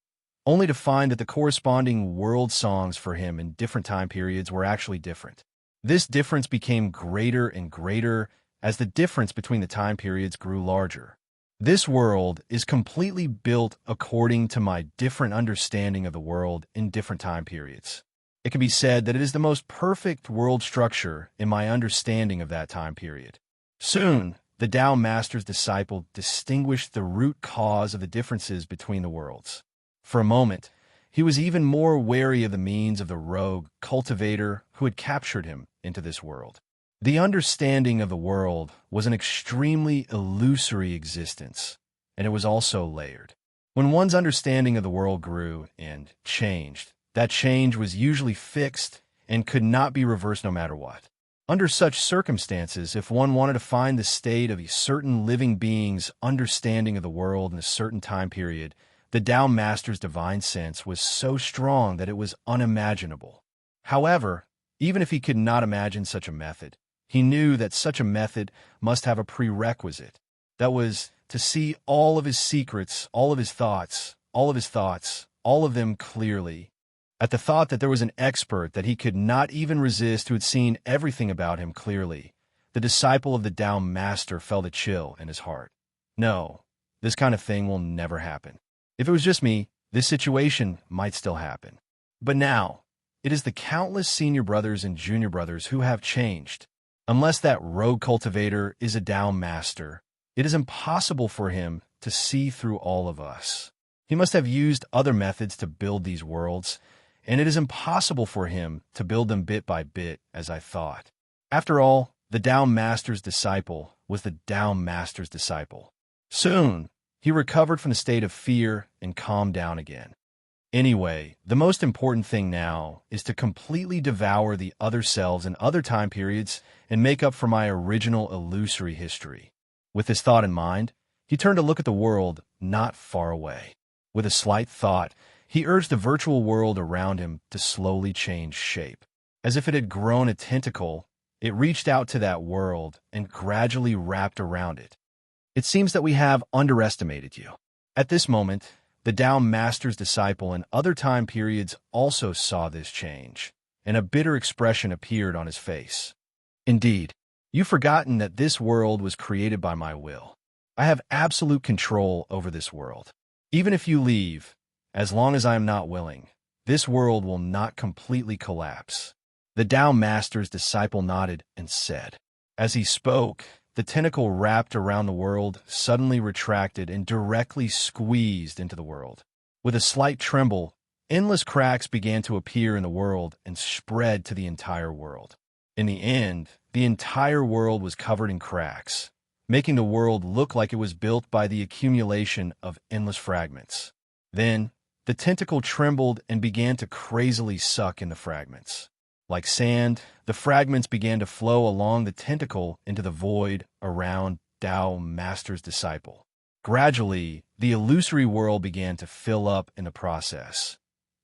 only to find that the corresponding world songs for him in different time periods were actually different. This difference became greater and greater as the difference between the time periods grew larger. This world is completely built according to my different understanding of the world in different time periods. It can be said that it is the most perfect world structure in my understanding of that time period. Soon, the Tao Master's disciple distinguished the root cause of the differences between the worlds. For a moment, he was even more wary of the means of the rogue cultivator who had captured him into this world. The understanding of the world was an extremely illusory existence, and it was also layered. When one's understanding of the world grew and changed, that change was usually fixed and could not be reversed no matter what. Under such circumstances, if one wanted to find the state of a certain living being's understanding of the world in a certain time period, the Tao Master's divine sense was so strong that it was unimaginable. However, even if he could not imagine such a method, he knew that such a method must have a prerequisite. That was to see all of his secrets, all of his thoughts, all of them clearly. At the thought that there was an expert that he could not even resist who had seen everything about him clearly, the disciple of the Tao Master felt a chill in his heart. No, this kind of thing will never happen. If it was just me, this situation might still happen. But now, it is the countless senior brothers and junior brothers who have changed. Unless that rogue cultivator is a Tao Master, it is impossible for him to see through all of us. He must have used other methods to build these worlds, and it is impossible for him to build them bit by bit as I thought. After all, the Tao Master's disciple was the Tao Master's disciple. Soon, he recovered from the state of fear and calmed down again. Anyway, the most important thing now is to completely devour the other selves in other time periods and make up for my original illusory history. With this thought in mind, he turned to look at the world not far away. With a slight thought, he urged the virtual world around him to slowly change shape. As if it had grown a tentacle, it reached out to that world and gradually wrapped around it. It seems that we have underestimated you. At this moment, the Tao Master's disciple in other time periods also saw this change, and a bitter expression appeared on his face. Indeed, you've forgotten that this world was created by my will. I have absolute control over this world. Even if you leave, as long as I am not willing, this world will not completely collapse. The Tao Master's disciple nodded and said. As he spoke, the tentacle wrapped around the world suddenly retracted and directly squeezed into the world. With a slight tremble, endless cracks began to appear in the world and spread to the entire world. In the end, the entire world was covered in cracks, making the world look like it was built by the accumulation of endless fragments. Then, the tentacle trembled and began to crazily suck in the fragments. Like sand, the fragments began to flow along the tentacle into the void around Tao Master's disciple. Gradually, the illusory world began to fill up in the process.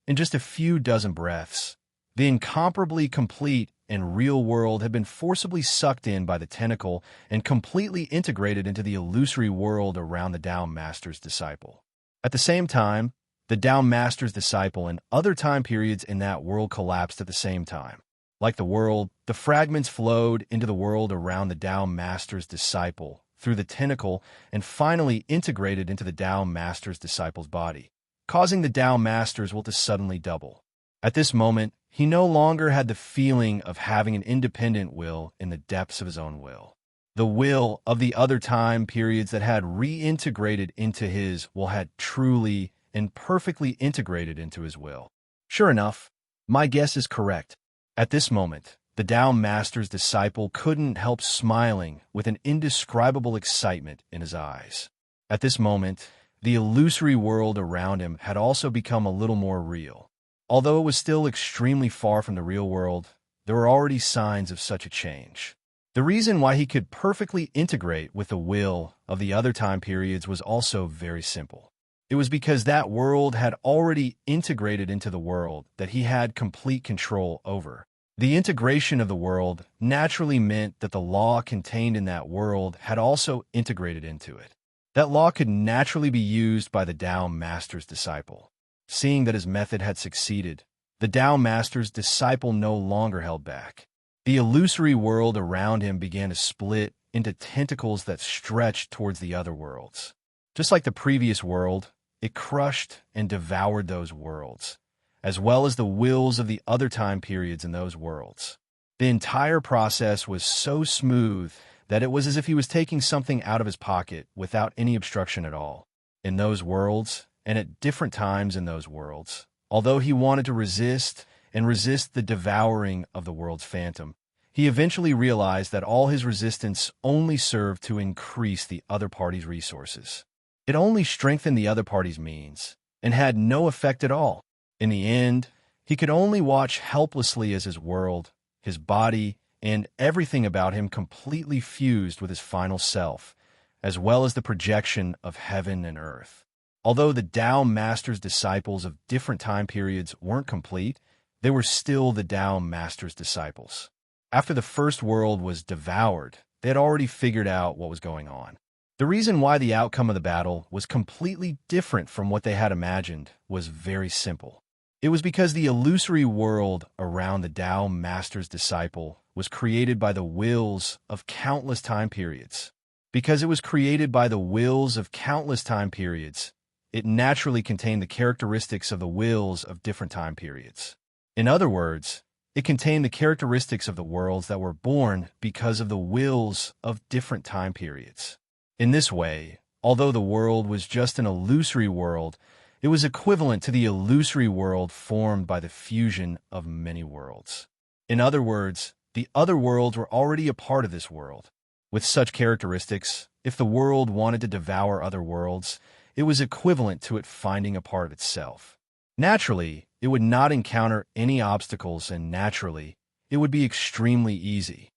In just a few dozen breaths, the incomparably complete and real world had been forcibly sucked in by the tentacle and completely integrated into the illusory world around the Tao Master's disciple. At the same time, the Tao Master's disciple and other time periods in that world collapsed at the same time. Like the world, the fragments flowed into the world around the Tao Master's disciple through the tentacle and finally integrated into the Tao Master's disciple's body, causing the Tao Master's will to suddenly double. At this moment, he no longer had the feeling of having an independent will in the depths of his own will. The will of the other time periods that had reintegrated into his will had truly and perfectly integrated into his will. Sure enough, my guess is correct. At this moment, The Tao Master's disciple couldn't help smiling with an indescribable excitement in his eyes. At this moment, the illusory world around him had also become a little more real. Although it was still extremely far from the real world, there were already signs of such a change. The reason why he could perfectly integrate with the will of the other time periods was also very simple. It was because that world had already integrated into the world that he had complete control over. The integration of the world naturally meant that the law contained in that world had also integrated into it. That law could naturally be used by the Tao Master's disciple. Seeing that his method had succeeded, the Tao Master's disciple no longer held back. The illusory world around him began to split into tentacles that stretched towards the other worlds. Just like the previous world, it crushed and devoured those worlds, as well as the wills of the other time periods in those worlds. The entire process was so smooth that it was as if he was taking something out of his pocket without any obstruction at all. In those worlds, and at different times in those worlds, although he wanted to resist the devouring of the world's phantom, he eventually realized that all his resistance only served to increase the other party's resources. It only strengthened the other party's means, and had no effect at all. In the end, he could only watch helplessly as his world, his body, and everything about him completely fused with his final self, as well as the projection of heaven and earth. Although the Tao Master's disciples of different time periods weren't complete, they were still the Tao Master's disciples. After the first world was devoured, they had already figured out what was going on. The reason why the outcome of the battle was completely different from what they had imagined was very simple. It was because the illusory world around the Tao Master's disciple was created by the wills of countless time periods. Because it was created by the wills of countless time periods, it naturally contained the characteristics of the wills of different time periods. In other words, it contained the characteristics of the worlds that were born because of the wills of different time periods. In this way, although the world was just an illusory world, it was equivalent to the illusory world formed by the fusion of many worlds. In other words, the other worlds were already a part of this world. With such characteristics, if the world wanted to devour other worlds, it was equivalent to it finding a part of itself. Naturally, it would not encounter any obstacles, and naturally, it would be extremely easy.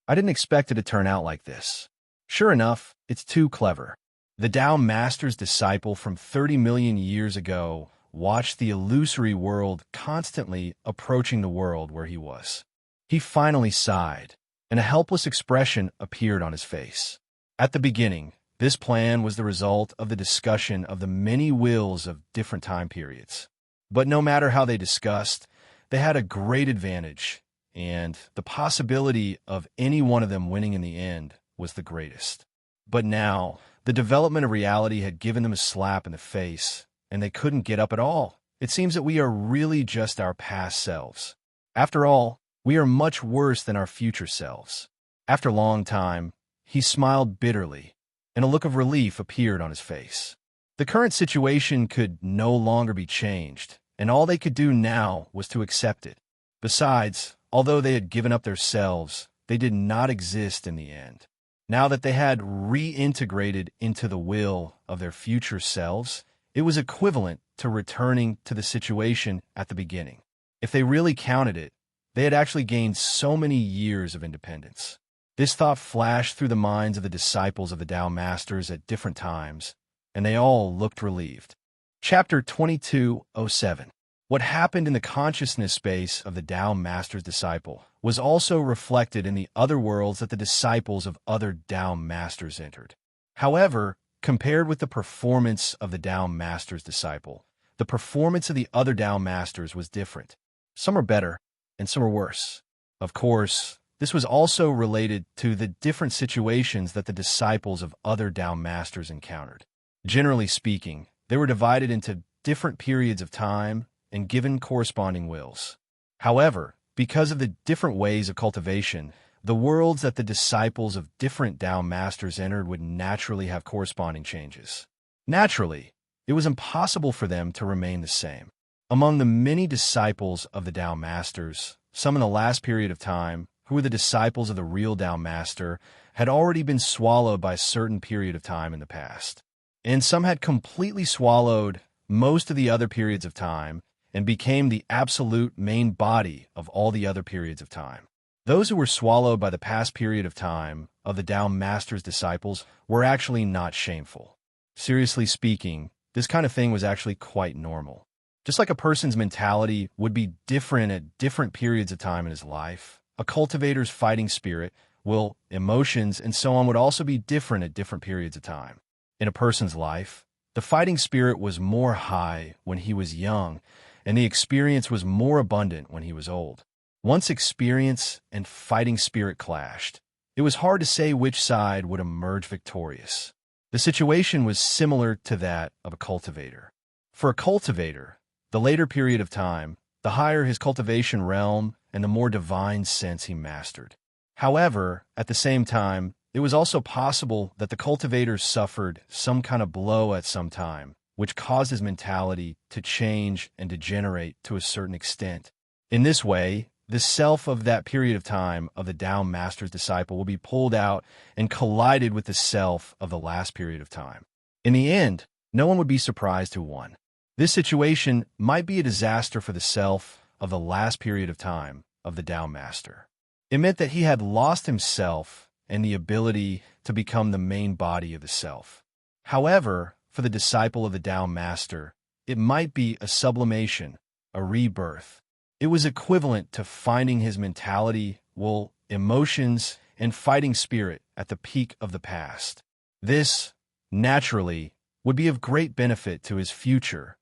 I didn't expect it to turn out like this. Sure enough, it's too clever. The Tao Master's disciple from 30 million years ago watched the illusory world constantly approaching the world where he was. He finally sighed, and a helpless expression appeared on his face. At the beginning, this plan was the result of the discussion of the many wills of different time periods. But no matter how they discussed, they had a great advantage, and the possibility of any one of them winning in the end was the greatest. But now, the development of reality had given them a slap in the face, and they couldn't get up at all. It seems that we are really just our past selves. After all, we are much worse than our future selves. After a long time, he smiled bitterly, and a look of relief appeared on his face. The current situation could no longer be changed, and all they could do now was to accept it. Besides, although they had given up their selves, they did not exist in the end. Now that they had reintegrated into the will of their future selves, it was equivalent to returning to the situation at the beginning. If they really counted it, they had actually gained so many years of independence. This thought flashed through the minds of the disciples of the Tao Masters at different times, and they all looked relieved. Chapter 2207. What happened in the consciousness space of the Tao Master's disciple was also reflected in the other worlds that the disciples of other Tao Masters entered. However, compared with the performance of the Tao Master's disciple, the performance of the other Tao Masters was different. Some are better, and some are worse. Of course, this was also related to the different situations that the disciples of other Tao Masters encountered. Generally speaking, they were divided into different periods of time and given corresponding wills. However, because of the different ways of cultivation, the worlds that the disciples of different Tao Masters entered would naturally have corresponding changes. Naturally, it was impossible for them to remain the same. Among the many disciples of the Tao Masters, some in the last period of time, who were the disciples of the real Tao Master, had already been swallowed by a certain period of time in the past. And some had completely swallowed most of the other periods of time and became the absolute main body of all the other periods of time. Those who were swallowed by the past period of time of the Tao Master's disciples were actually not shameful. Seriously speaking, this kind of thing was actually quite normal. Just like a person's mentality would be different at different periods of time in his life, a cultivator's fighting spirit, will, emotions, and so on would also be different at different periods of time. In a person's life, the fighting spirit was more high when he was young, and the experience was more abundant when he was old. Once experience and fighting spirit clashed, it was hard to say which side would emerge victorious. The situation was similar to that of a cultivator. For a cultivator, the later period of time, the higher his cultivation realm and the more divine sense he mastered. However, at the same time, it was also possible that the cultivator suffered some kind of blow at some time, which caused his mentality to change and degenerate to a certain extent. In this way, the self of that period of time of the Tao Master's disciple will be pulled out and collided with the self of the last period of time. In the end, no one would be surprised who won. This situation might be a disaster for the self of the last period of time of the Tao Master. It meant that he had lost himself and the ability to become the main body of the self. However, for the disciple of the Tao Master, it might be a sublimation, a rebirth. It was equivalent to finding his mentality, will, emotions, and fighting spirit at the peak of the past. This, naturally, would be of great benefit to his future.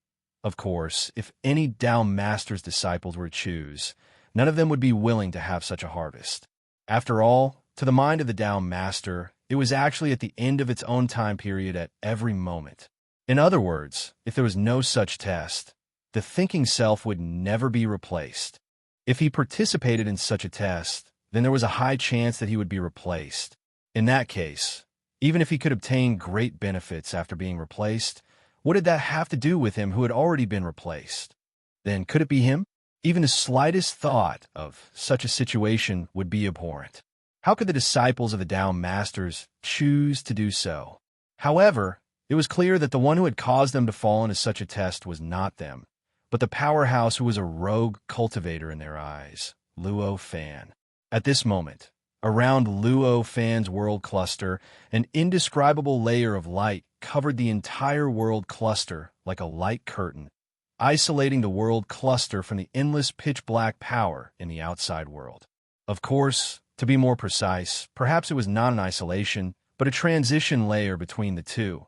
Of course, if any Tao Master's disciples were to choose, none of them would be willing to have such a harvest. After all, to the mind of the Tao Master, it was actually at the end of its own time period at every moment. In other words, if there was no such test, the thinking self would never be replaced. If he participated in such a test, then there was a high chance that he would be replaced. In that case, even if he could obtain great benefits after being replaced, what did that have to do with him who had already been replaced? Then could it be him? Even the slightest thought of such a situation would be abhorrent. How could the disciples of the Tao Masters choose to do so? However, it was clear that the one who had caused them to fall into such a test was not them, but the powerhouse who was a rogue cultivator in their eyes, Luo Fan. At this moment, around Luo Fan's world cluster, an indescribable layer of light covered the entire world cluster like a light curtain, isolating the world cluster from the endless pitch-black power in the outside world. Of course, to be more precise, perhaps it was not an isolation, but a transition layer between the two.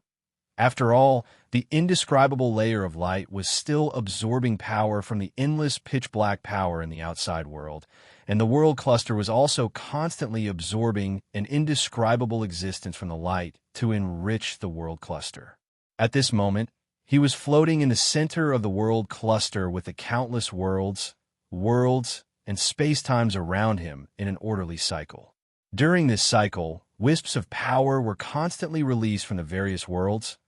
After all, the indescribable layer of light was still absorbing power from the endless pitch-black power in the outside world, and the world cluster was also constantly absorbing an indescribable existence from the light to enrich the world cluster. At this moment, he was floating in the center of the world cluster with the countless worlds, and space-times around him in an orderly cycle. During this cycle, wisps of power were constantly released from the various worlds,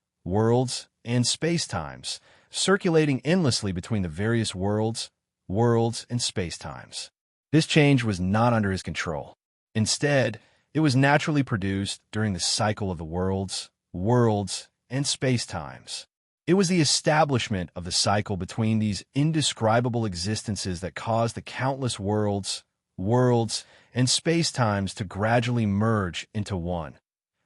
and space-times, circulating endlessly between the various worlds, and space-times. This change was not under his control. Instead, it was naturally produced during the cycle of the worlds, and space-times. It was the establishment of the cycle between these indescribable existences that caused the countless worlds, and space-times to gradually merge into one.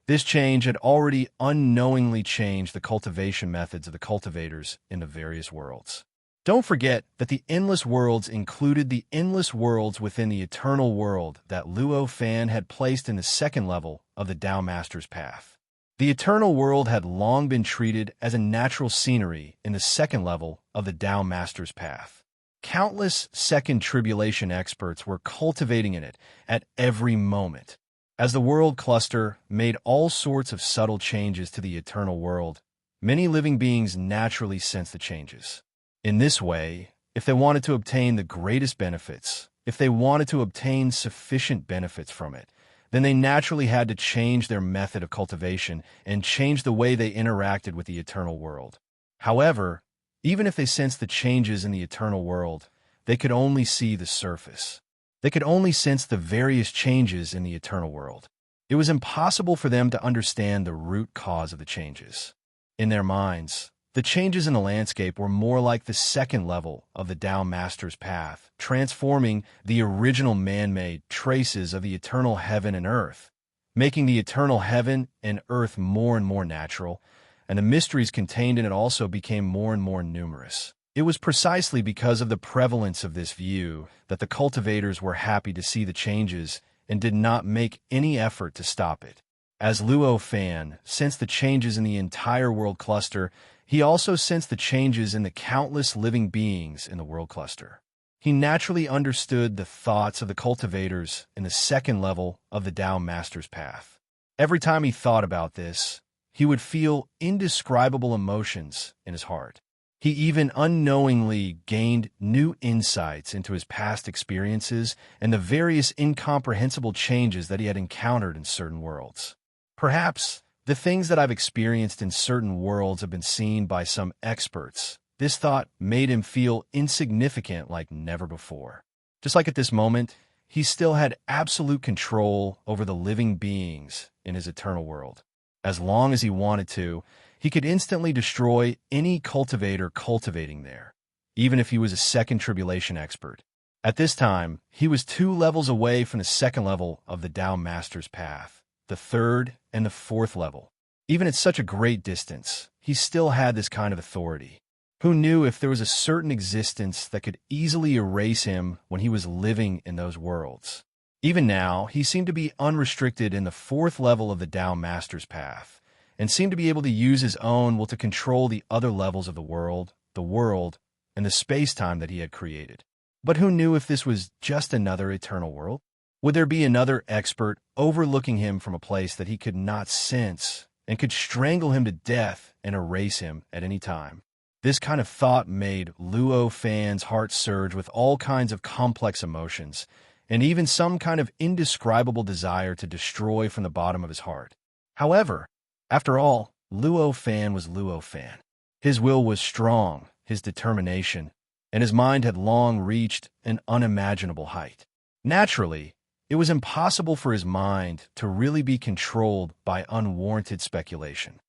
This change had already unknowingly changed the cultivation methods of the cultivators in the various worlds. Don't forget that the endless worlds included the endless worlds within the eternal world that Luo Fan had placed in the second level of the Tao Master's path. The eternal world had long been treated as a natural scenery in the second level of the Tao Master's path. Countless second tribulation experts were cultivating in it at every moment. As the world cluster made all sorts of subtle changes to the eternal world, many living beings naturally sensed the changes. In this way, if they wanted to obtain the greatest benefits, if they wanted to obtain sufficient benefits from it, then they naturally had to change their method of cultivation and change the way they interacted with the eternal world. However, even if they sensed the changes in the eternal world, they could only see the surface. They could only sense the various changes in the eternal world. It was impossible for them to understand the root cause of the changes. In their minds, the changes in the landscape were more like the second level of the Tao Master's path, transforming the original man-made traces of the eternal heaven and earth, making the eternal heaven and earth more and more natural, and the mysteries contained in it also became more and more numerous. It was precisely because of the prevalence of this view that the cultivators were happy to see the changes and did not make any effort to stop it. As Luo Fan sensed the changes in the entire world cluster, he also sensed the changes in the countless living beings in the world cluster. He naturally understood the thoughts of the cultivators in the second level of the Tao Master's path. Every time he thought about this, he would feel indescribable emotions in his heart. He even unknowingly gained new insights into his past experiences and the various incomprehensible changes that he had encountered in certain worlds. Perhaps the things that I've experienced in certain worlds have been seen by some experts. This thought made him feel insignificant like never before. Just like at this moment, he still had absolute control over the living beings in his eternal world. As long as he wanted to, he could instantly destroy any cultivator cultivating there, even if he was a second tribulation expert. At this time, he was 2 levels away from the second level of the Tao Master's path, the third and the fourth level. Even at such a great distance, he still had this kind of authority. Who knew if there was a certain existence that could easily erase him when he was living in those worlds? Even now, he seemed to be unrestricted in the fourth level of the Tao Master's path, and seemed to be able to use his own will to control the other levels of the world, and the space-time that he had created. But who knew if this was just another eternal world? Would there be another expert overlooking him from a place that he could not sense and could strangle him to death and erase him at any time? This kind of thought made Luo Fan's heart surge with all kinds of complex emotions, and even some kind of indescribable desire to destroy from the bottom of his heart. However, after all, Luo Fan was Luo Fan. His will was strong, his determination, and his mind had long reached an unimaginable height. Naturally, it was impossible for his mind to really be controlled by unwarranted speculation.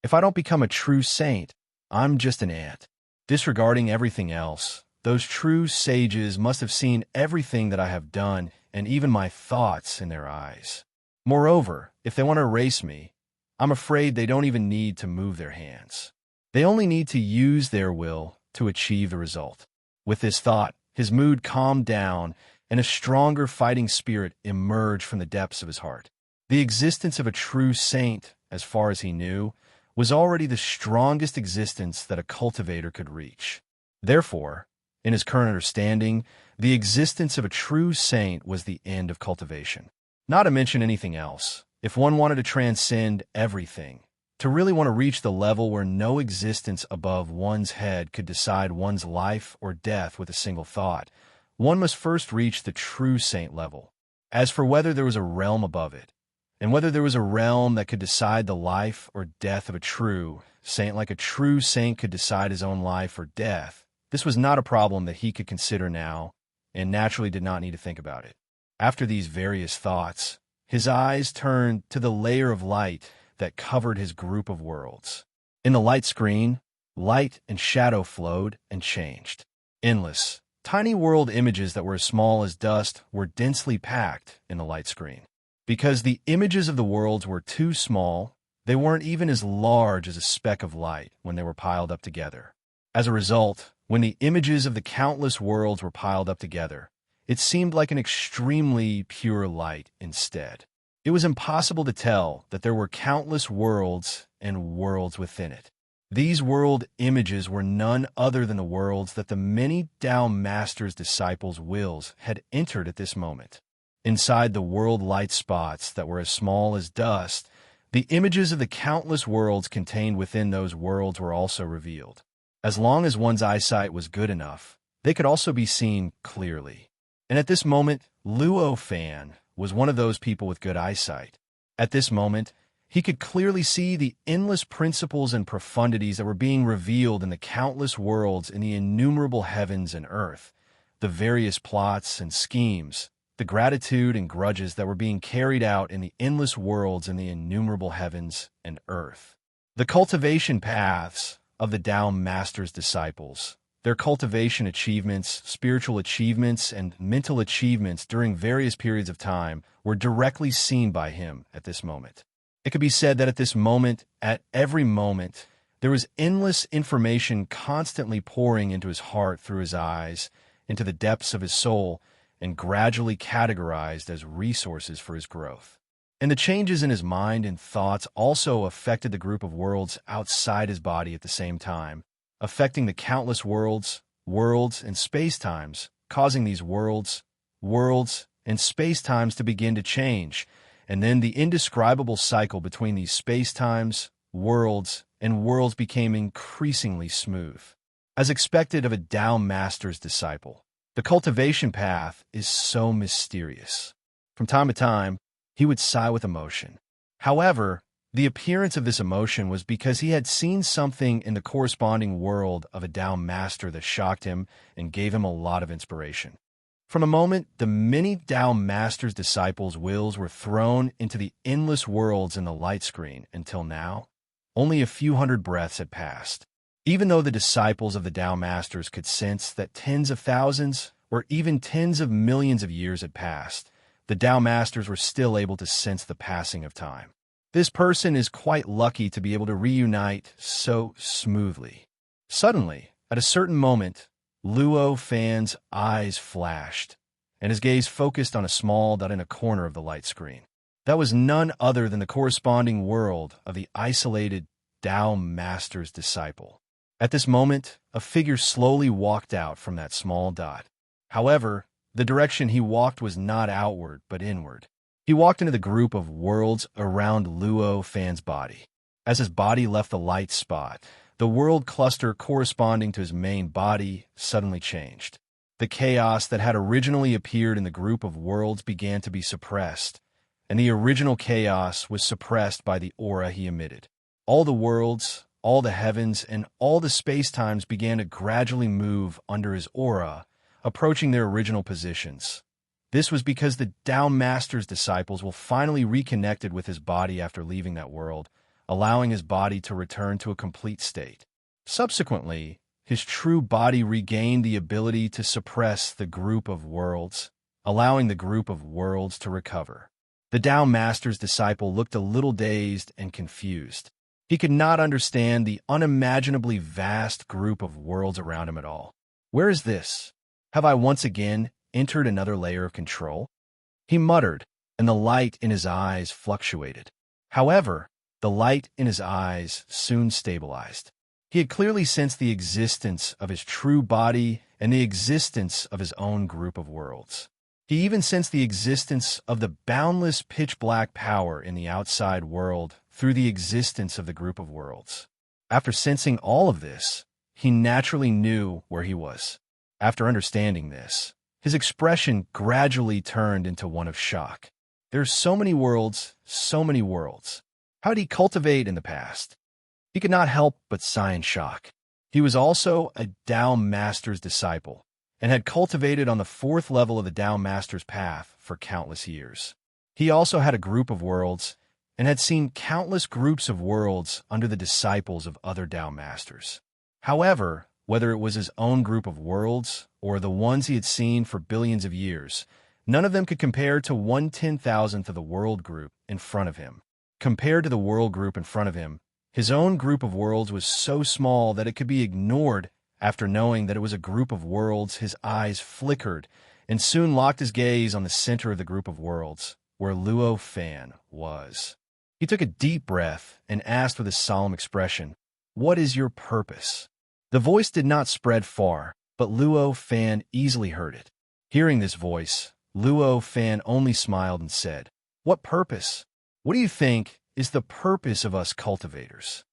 If I don't become a true saint, I'm just an ant. Disregarding everything else, those true sages must have seen everything that I have done and even my thoughts in their eyes. Moreover, if they want to erase me, I'm afraid they don't even need to move their hands. They only need to use their will to achieve the result. With this thought, his mood calmed down and a stronger fighting spirit emerged from the depths of his heart. The existence of a true saint, as far as he knew, was already the strongest existence that a cultivator could reach. Therefore, in his current understanding, the existence of a true saint was the end of cultivation. Not to mention anything else, if one wanted to transcend everything, to really want to reach the level where no existence above one's head could decide one's life or death with a single thought, one must first reach the true saint level. As for whether there was a realm above it, and whether there was a realm that could decide the life or death of a true saint like a true saint could decide his own life or death, this was not a problem that he could consider now, and naturally did not need to think about it. After these various thoughts, his eyes turned to the layer of light that covered his group of worlds. In the light screen, light and shadow flowed and changed. Endless, tiny world images that were as small as dust were densely packed in the light screen. Because the images of the worlds were too small, they weren't even as large as a speck of light when they were piled up together. As a result, when the images of the countless worlds were piled up together, it seemed like an extremely pure light instead. It was impossible to tell that there were countless worlds and worlds within it. These world images were none other than the worlds that the many Tao Masters' disciples' wills had entered at this moment. Inside the world light spots that were as small as dust, the images of the countless worlds contained within those worlds were also revealed. As long as one's eyesight was good enough, they could also be seen clearly. And at this moment, Luo Fan was one of those people with good eyesight. At this moment, he could clearly see the endless principles and profundities that were being revealed in the countless worlds in the innumerable heavens and earth, the various plots and schemes, the gratitude and grudges that were being carried out in the endless worlds and the innumerable heavens and earth. The cultivation paths of the Tao Master's disciples, their cultivation achievements, spiritual achievements, and mental achievements during various periods of time were directly seen by him at this moment. It could be said that at this moment, at every moment, there was endless information constantly pouring into his heart through his eyes, into the depths of his soul, and gradually categorized as resources for his growth. And the changes in his mind and thoughts also affected the group of worlds outside his body at the same time, affecting the countless worlds, and space-times, causing these worlds, and space-times to begin to change, and then the indescribable cycle between these space-times, and worlds became increasingly smooth. As expected of a Tao Master's disciple, the cultivation path is so mysterious. From time to time, he would sigh with emotion. However, the appearance of this emotion was because he had seen something in the corresponding world of a Tao Master that shocked him and gave him a lot of inspiration. From a moment, the many Tao Master's disciples' wills were thrown into the endless worlds in the light screen until now, only a few hundred breaths had passed. Even though the disciples of the Tao Masters could sense that tens of thousands or even tens of millions of years had passed, the Tao Masters were still able to sense the passing of time. This person is quite lucky to be able to reunite so smoothly. Suddenly, at a certain moment, Luo Fan's eyes flashed, and his gaze focused on a small dot in a corner of the light screen. That was none other than the corresponding world of the isolated Tao Master's disciple. At this moment, a figure slowly walked out from that small dot. However, the direction he walked was not outward, but inward. He walked into the group of worlds around Luo Fan's body. As his body left the light spot, the world cluster corresponding to his main body suddenly changed. The chaos that had originally appeared in the group of worlds began to be suppressed, and the original chaos was suppressed by the aura he emitted. All the worlds, all the heavens, and all the space-times began to gradually move under his aura, approaching their original positions. This was because the Tao Master's disciples will finally reconnected with his body after leaving that world, allowing his body to return to a complete state. Subsequently, his true body regained the ability to suppress the group of worlds, allowing the group of worlds to recover. The Tao Master's disciple looked a little dazed and confused. He could not understand the unimaginably vast group of worlds around him at all. Where is this? Have I once again entered another layer of control? He muttered, and the light in his eyes fluctuated. However, the light in his eyes soon stabilized. He had clearly sensed the existence of his true body and the existence of his own group of worlds. He even sensed the existence of the boundless pitch-black power in the outside world through the existence of the group of worlds. After sensing all of this, he naturally knew where he was. After understanding this, his expression gradually turned into one of shock. There's so many worlds, so many worlds. How did he cultivate in the past? He could not help but sigh in shock. He was also a Tao Master's disciple, and had cultivated on the 4th level of the Tao Master's path for countless years. He also had a group of worlds, and had seen countless groups of worlds under the disciples of other Tao Masters. However, whether it was his own group of worlds, or the ones he had seen for billions of years, none of them could compare to 1/10,000th of the world group in front of him. Compared to the world group in front of him, his own group of worlds was so small that it could be ignored. After knowing that it was a group of worlds, his eyes flickered and soon locked his gaze on the center of the group of worlds, where Luo Fan was. He took a deep breath and asked with a solemn expression, "What is your purpose?" The voice did not spread far, but Luo Fan easily heard it. Hearing this voice, Luo Fan only smiled and said, "What purpose? What do you think is the purpose of us cultivators?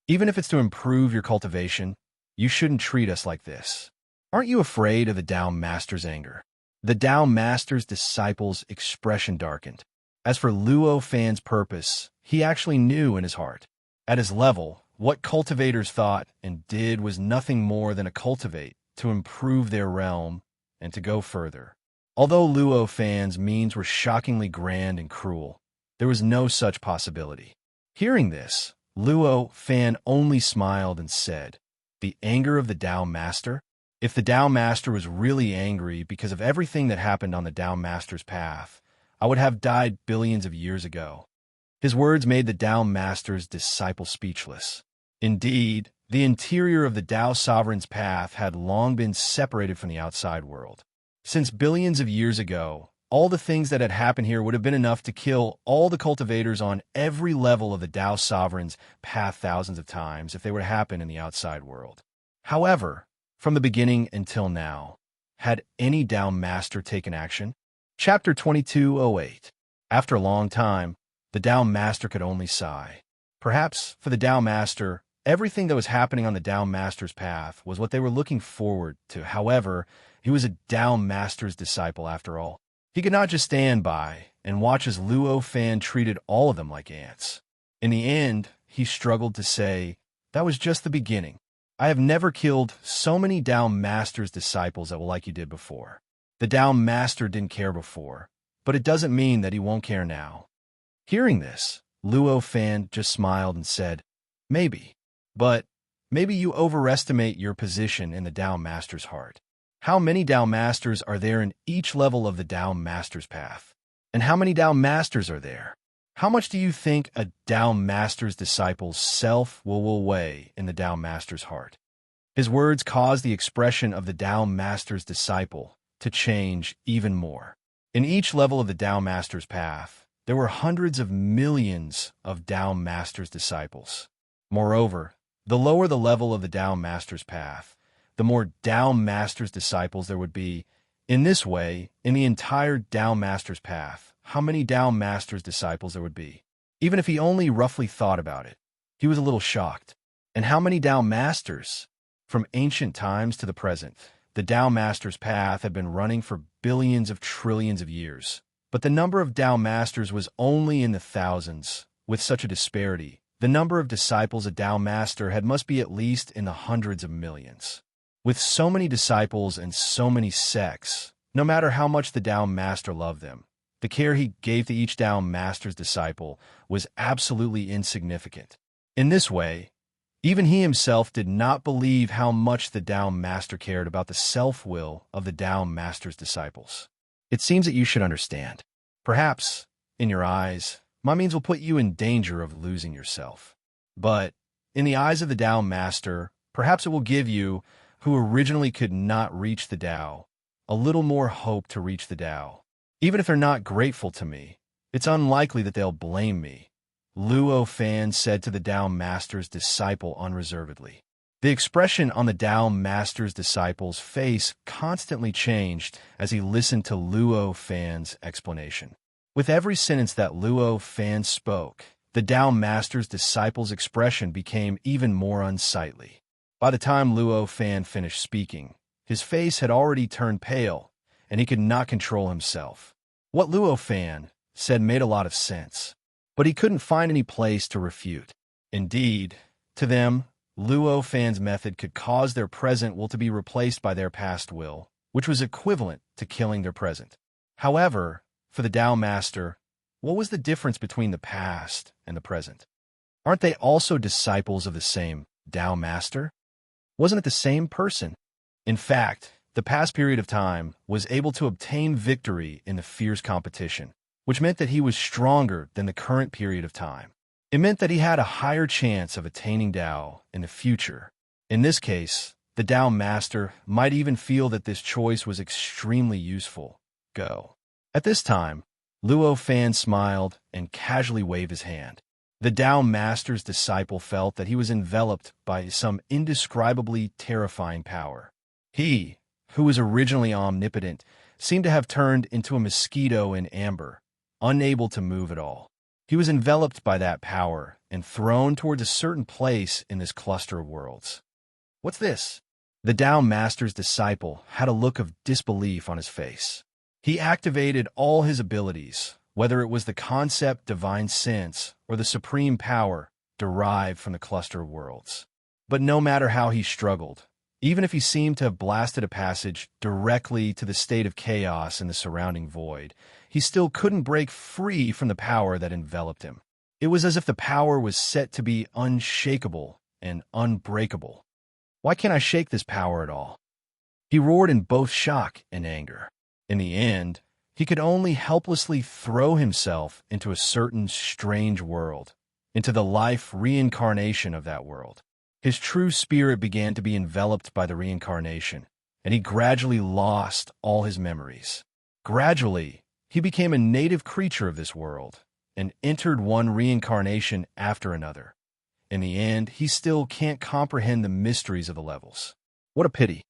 Even if it's to improve your cultivation, you shouldn't treat us like this. Aren't you afraid of the Tao Master's anger?" The Tao Master's disciple's expression darkened. As for Luo Fan's purpose, he actually knew in his heart. At his level, what cultivators thought and did was nothing more than a cultivate to improve their realm and to go further. Although Luo Fan's means were shockingly grand and cruel, there was no such possibility. Hearing this, Luo Fan only smiled and said, "The anger of the Tao Master? If the Tao Master was really angry because of everything that happened on the Tao Master's path, I would have died billions of years ago." His words made the Tao Master's disciple speechless. Indeed, the interior of the Tao Sovereign's path had long been separated from the outside world. Since billions of years ago, all the things that had happened here would have been enough to kill all the cultivators on every level of the Tao Sovereign's path thousands of times if they were to happen in the outside world. However, from the beginning until now, had any Tao Master taken action? Chapter 2208. After a long time, the Tao Master could only sigh. Perhaps, for the Tao Master, everything that was happening on the Tao Master's path was what they were looking forward to. However, he was a Tao Master's disciple after all. He could not just stand by and watch as Luo Fan treated all of them like ants. In the end, he struggled to say, "That was just the beginning. I have never killed so many Tao Master's disciples that will like you did before." The Tao Master didn't care before, but it doesn't mean that he won't care now. Hearing this, Luo Fan just smiled and said, "Maybe. But maybe you overestimate your position in the Tao Master's heart. How many Tao Masters are there in each level of the Tao Master's path? And how many Tao Masters are there? How much do you think a Tao Master's disciple's self will weigh in the Tao Master's heart?" His words caused the expression of the Tao Master's disciple to change even more. In each level of the Tao Master's path, there were hundreds of millions of Tao Master's disciples. Moreover, the lower the level of the Tao Master's path, the more Tao Master's disciples there would be. In this way, in the entire Tao Master's path, how many Tao Master's disciples there would be? Even if he only roughly thought about it, he was a little shocked. And how many Tao Masters? From ancient times to the present, the Tao Master's path had been running for billions of trillions of years. But the number of Tao Masters was only in the thousands. With such a disparity, the number of disciples a Tao Master had must be at least in the hundreds of millions. With so many disciples and so many sects, no matter how much the Tao Master loved them, the care he gave to each Tao Master's disciple was absolutely insignificant. In this way, even he himself did not believe how much the Tao Master cared about the self-will of the Tao Master's disciples. It seems that you should understand. Perhaps, in your eyes, my means will put you in danger of losing yourself. But, in the eyes of the Tao Master, perhaps it will give you, who originally could not reach the Tao, a little more hope to reach the Tao. Even if they're not grateful to me, it's unlikely that they'll blame me, Luo Fan said to the Tao Master's disciple unreservedly. The expression on the Tao Master's disciple's face constantly changed as he listened to Luo Fan's explanation. With every sentence that Luo Fan spoke, the Tao Master's disciple's expression became even more unsightly. By the time Luo Fan finished speaking, his face had already turned pale, and he could not control himself. What Luo Fan said made a lot of sense, but he couldn't find any place to refute. Indeed, to them, Luo Fan's method could cause their present will to be replaced by their past will, which was equivalent to killing their present. However, for the Tao Master, what was the difference between the past and the present? Aren't they also disciples of the same Tao Master? Wasn't it the same person? In fact, the past period of time was able to obtain victory in the fierce competition, which meant that he was stronger than the current period of time. It meant that he had a higher chance of attaining Tao in the future. In this case, the Tao Master might even feel that this choice was extremely useful. Go. At this time, Luo Fan smiled and casually waved his hand. The Tao Master's disciple felt that he was enveloped by some indescribably terrifying power. He, who was originally omnipotent, seemed to have turned into a mosquito in amber, unable to move at all. He was enveloped by that power and thrown towards a certain place in this cluster of worlds. What's this? The Tao Master's disciple had a look of disbelief on his face. He activated all his abilities, whether it was the concept divine sense or the supreme power derived from the cluster of worlds. But no matter how he struggled, Even if he seemed to have blasted a passage directly to the state of chaos in the surrounding void, he still couldn't break free from the power that enveloped him. It was as if the power was set to be unshakable and unbreakable. Why can't I shake this power at all? He roared in both shock and anger. In the end, he could only helplessly throw himself into a certain strange world, into the life reincarnation of that world. His true spirit began to be enveloped by the reincarnation, and he gradually lost all his memories. Gradually, he became a native creature of this world, and entered one reincarnation after another. In the end, he still can't comprehend the mysteries of the levels. What a pity.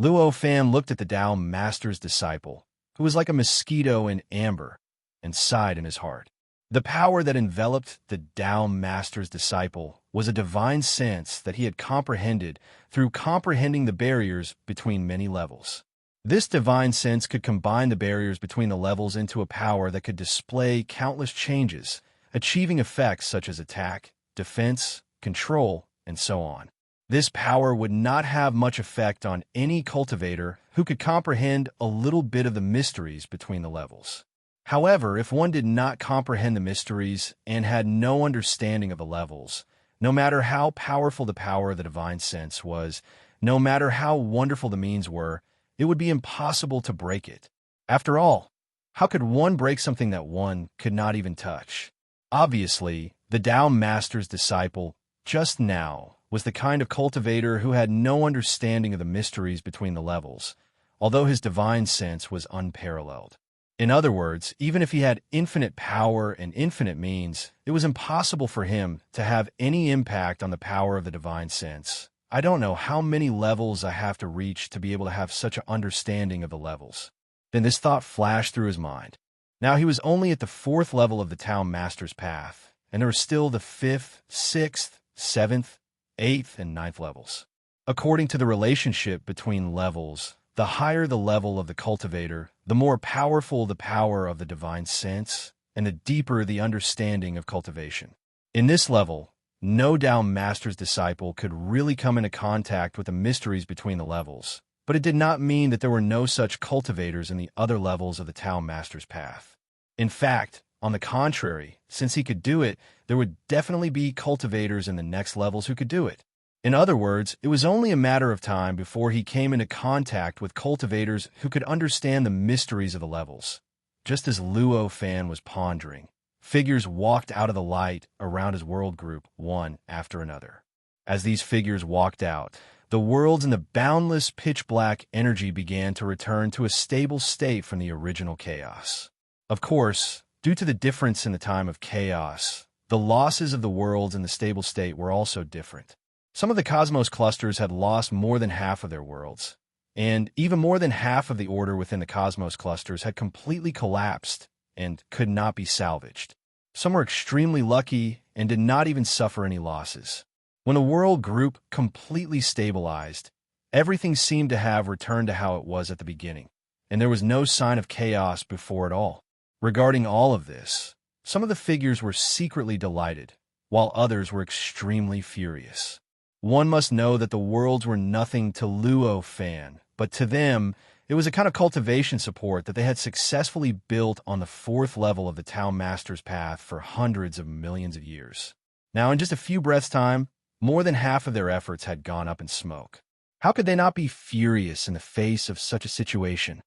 Luo Fan looked at the Tao Master's disciple, who was like a mosquito in amber, and sighed in his heart. The power that enveloped the Tao Master's disciple was a divine sense that he had comprehended through comprehending the barriers between many levels. This divine sense could combine the barriers between the levels into a power that could display countless changes, achieving effects such as attack, defense, control, and so on. This power would not have much effect on any cultivator who could comprehend a little bit of the mysteries between the levels. However, if one did not comprehend the mysteries and had no understanding of the levels, no matter how powerful the power of the divine sense was, no matter how wonderful the means were, it would be impossible to break it. After all, how could one break something that one could not even touch? Obviously, the Tao Master's disciple, just now, was the kind of cultivator who had no understanding of the mysteries between the levels, although his divine sense was unparalleled. In other words, even if he had infinite power and infinite means, it was impossible for him to have any impact on the power of the divine sense. I don't know how many levels I have to reach to be able to have such an understanding of the levels. Then this thought flashed through his mind. Now he was only at the 4th level of the Tao Master's path, and there were still the 5th, 6th, 7th, 8th, and 9th levels. According to the relationship between levels, the higher the level of the cultivator, the more powerful the power of the divine sense, and the deeper the understanding of cultivation. In this level, no Tao Master's disciple could really come into contact with the mysteries between the levels, but it did not mean that there were no such cultivators in the other levels of the Tao Master's path. In fact, on the contrary, since he could do it, there would definitely be cultivators in the next levels who could do it. In other words, it was only a matter of time before he came into contact with cultivators who could understand the mysteries of the levels. Just as Luo Fan was pondering, figures walked out of the light around his world group, one after another. As these figures walked out, the worlds in the boundless pitch-black energy began to return to a stable state from the original chaos. Of course, due to the difference in the time of chaos, the losses of the worlds in the stable state were also different. Some of the cosmos clusters had lost more than half of their worlds, and even more than half of the order within the cosmos clusters had completely collapsed and could not be salvaged. Some were extremely lucky and did not even suffer any losses. When the world group completely stabilized, everything seemed to have returned to how it was at the beginning, and there was no sign of chaos before it all. Regarding all of this, some of the figures were secretly delighted, while others were extremely furious. One must know that the worlds were nothing to Luo Fan, but to them, it was a kind of cultivation support that they had successfully built on the 4th level of the Tao Master's path for hundreds of millions of years. Now, in just a few breaths' time, more than half of their efforts had gone up in smoke. How could they not be furious in the face of such a situation?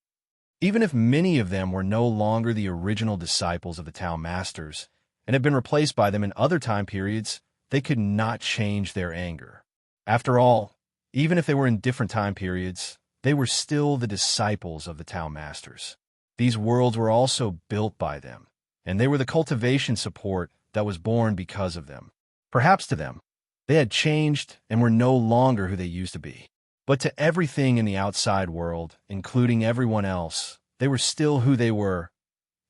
Even if many of them were no longer the original disciples of the Tao Masters and had been replaced by them in other time periods, they could not change their anger. After all, even if they were in different time periods, they were still the disciples of the Tao Masters. These worlds were also built by them, and they were the cultivation support that was born because of them. Perhaps to them, they had changed and were no longer who they used to be. But to everything in the outside world, including everyone else, they were still who they were.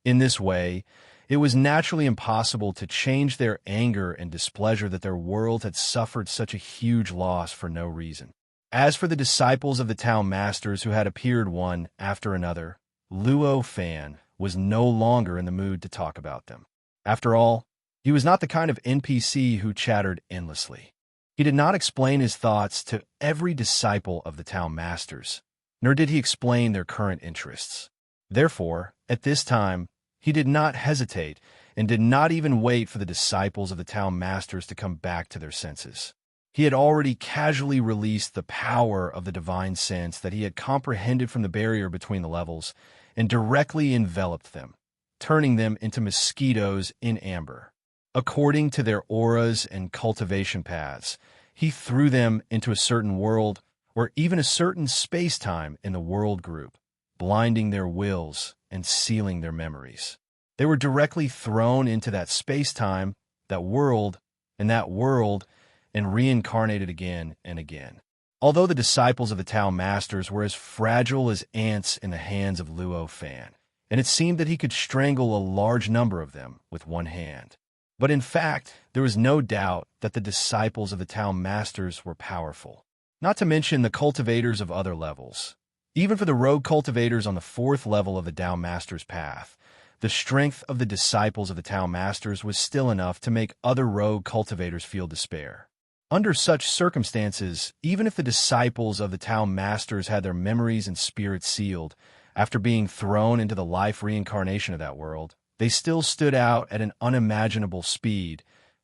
In this way, it was naturally impossible to change their anger and displeasure that their world had suffered such a huge loss for no reason. As for the disciples of the Tao Masters who had appeared one after another, Luo Fan was no longer in the mood to talk about them. After all, he was not the kind of NPC who chattered endlessly. He did not explain his thoughts to every disciple of the Tao Masters, nor did he explain their current interests. Therefore, at this time, he did not hesitate and did not even wait for the disciples of the Tao Masters to come back to their senses. He had already casually released the power of the divine sense that he had comprehended from the barrier between the levels and directly enveloped them, turning them into mosquitoes in amber. According to their auras and cultivation paths, he threw them into a certain world or even a certain space-time in the world group, blinding their wills and sealing their memories. They were directly thrown into that space-time, that world, and reincarnated again and again. Although the disciples of the Tao Masters were as fragile as ants in the hands of Luo Fan, and it seemed that he could strangle a large number of them with one hand. But in fact, there was no doubt that the disciples of the Tao Masters were powerful, not to mention the cultivators of other levels. Even for the rogue cultivators on the 4th level of the Tao Masters path, the strength of the disciples of the Tao Masters was still enough to make other rogue cultivators feel despair. Under such circumstances, even if the disciples of the Tao Masters had their memories and spirits sealed after being thrown into the life reincarnation of that world, they still stood out at an unimaginable speed,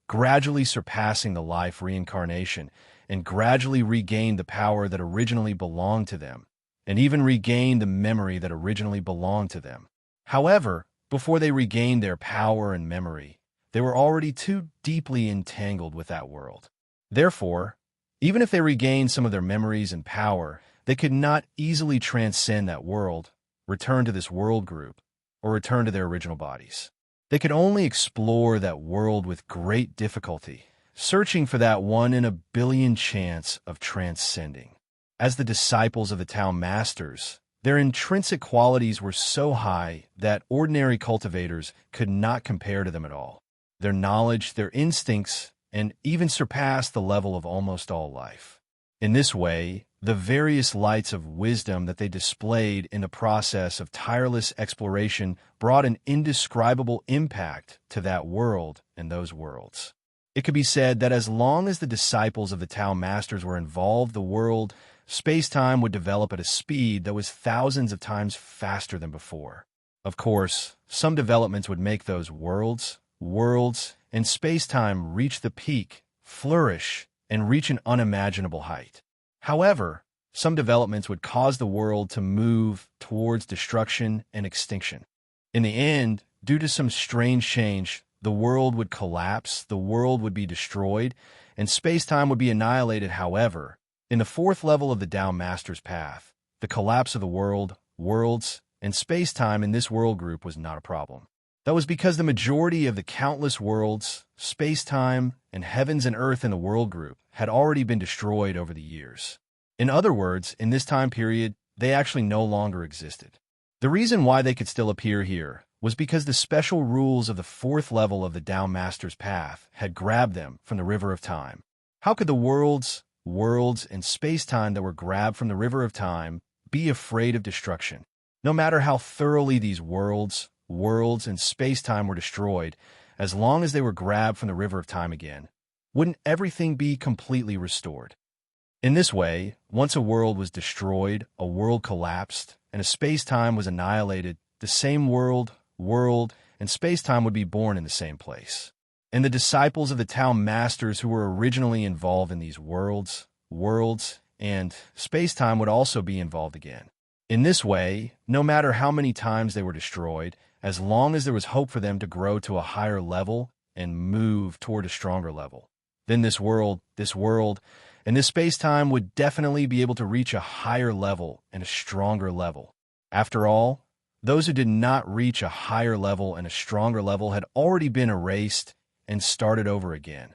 gradually surpassing the life reincarnation, and gradually regained the power that originally belonged to them, and even regained the memory that originally belonged to them. However, before they regained their power and memory, they were already too deeply entangled with that world. Therefore, even if they regained some of their memories and power, they could not easily transcend that world, return to this world group, or return to their original bodies. They could only explore that world with great difficulty, searching for that 1 in a billion chance of transcending. As the disciples of the Tao Masters, their intrinsic qualities were so high that ordinary cultivators could not compare to them at all. Their knowledge, their instincts, and even surpassed the level of almost all life. In this way, the various lights of wisdom that they displayed in the process of tireless exploration brought an indescribable impact to that world and those worlds. It could be said that as long as the disciples of the Tao Masters were involved, the world, space-time would develop at a speed that was thousands of times faster than before. Of course, some developments would make those worlds, and space-time reach the peak, flourish, and reach an unimaginable height. However, some developments would cause the world to move towards destruction and extinction. In the end, due to some strange change, the world would collapse, the world would be destroyed, and space-time would be annihilated. However, in the 4th level of the Tao Master's path, the collapse of the world, worlds, and space-time in this world group was not a problem. That was because the majority of the countless worlds, space-time, and heavens and earth in the world group had already been destroyed over the years. In other words, in this time period, they actually no longer existed. The reason why they could still appear here was because the special rules of the 4th level of the Tao Master's path had grabbed them from the river of time. How could the worlds, and space-time that were grabbed from the river of time be afraid of destruction? No matter how thoroughly these worlds, and space-time were destroyed, as long as they were grabbed from the river of time again, wouldn't everything be completely restored? In this way, once a world was destroyed, a world collapsed, and a space-time was annihilated, the same world, and space-time would be born in the same place. And the disciples of the Tao Masters who were originally involved in these worlds, and space-time would also be involved again. In this way, no matter how many times they were destroyed, as long as there was hope for them to grow to a higher level and move toward a stronger level, then this world, and this space-time would definitely be able to reach a higher level and a stronger level. After all, those who did not reach a higher level and a stronger level had already been erased and started over again.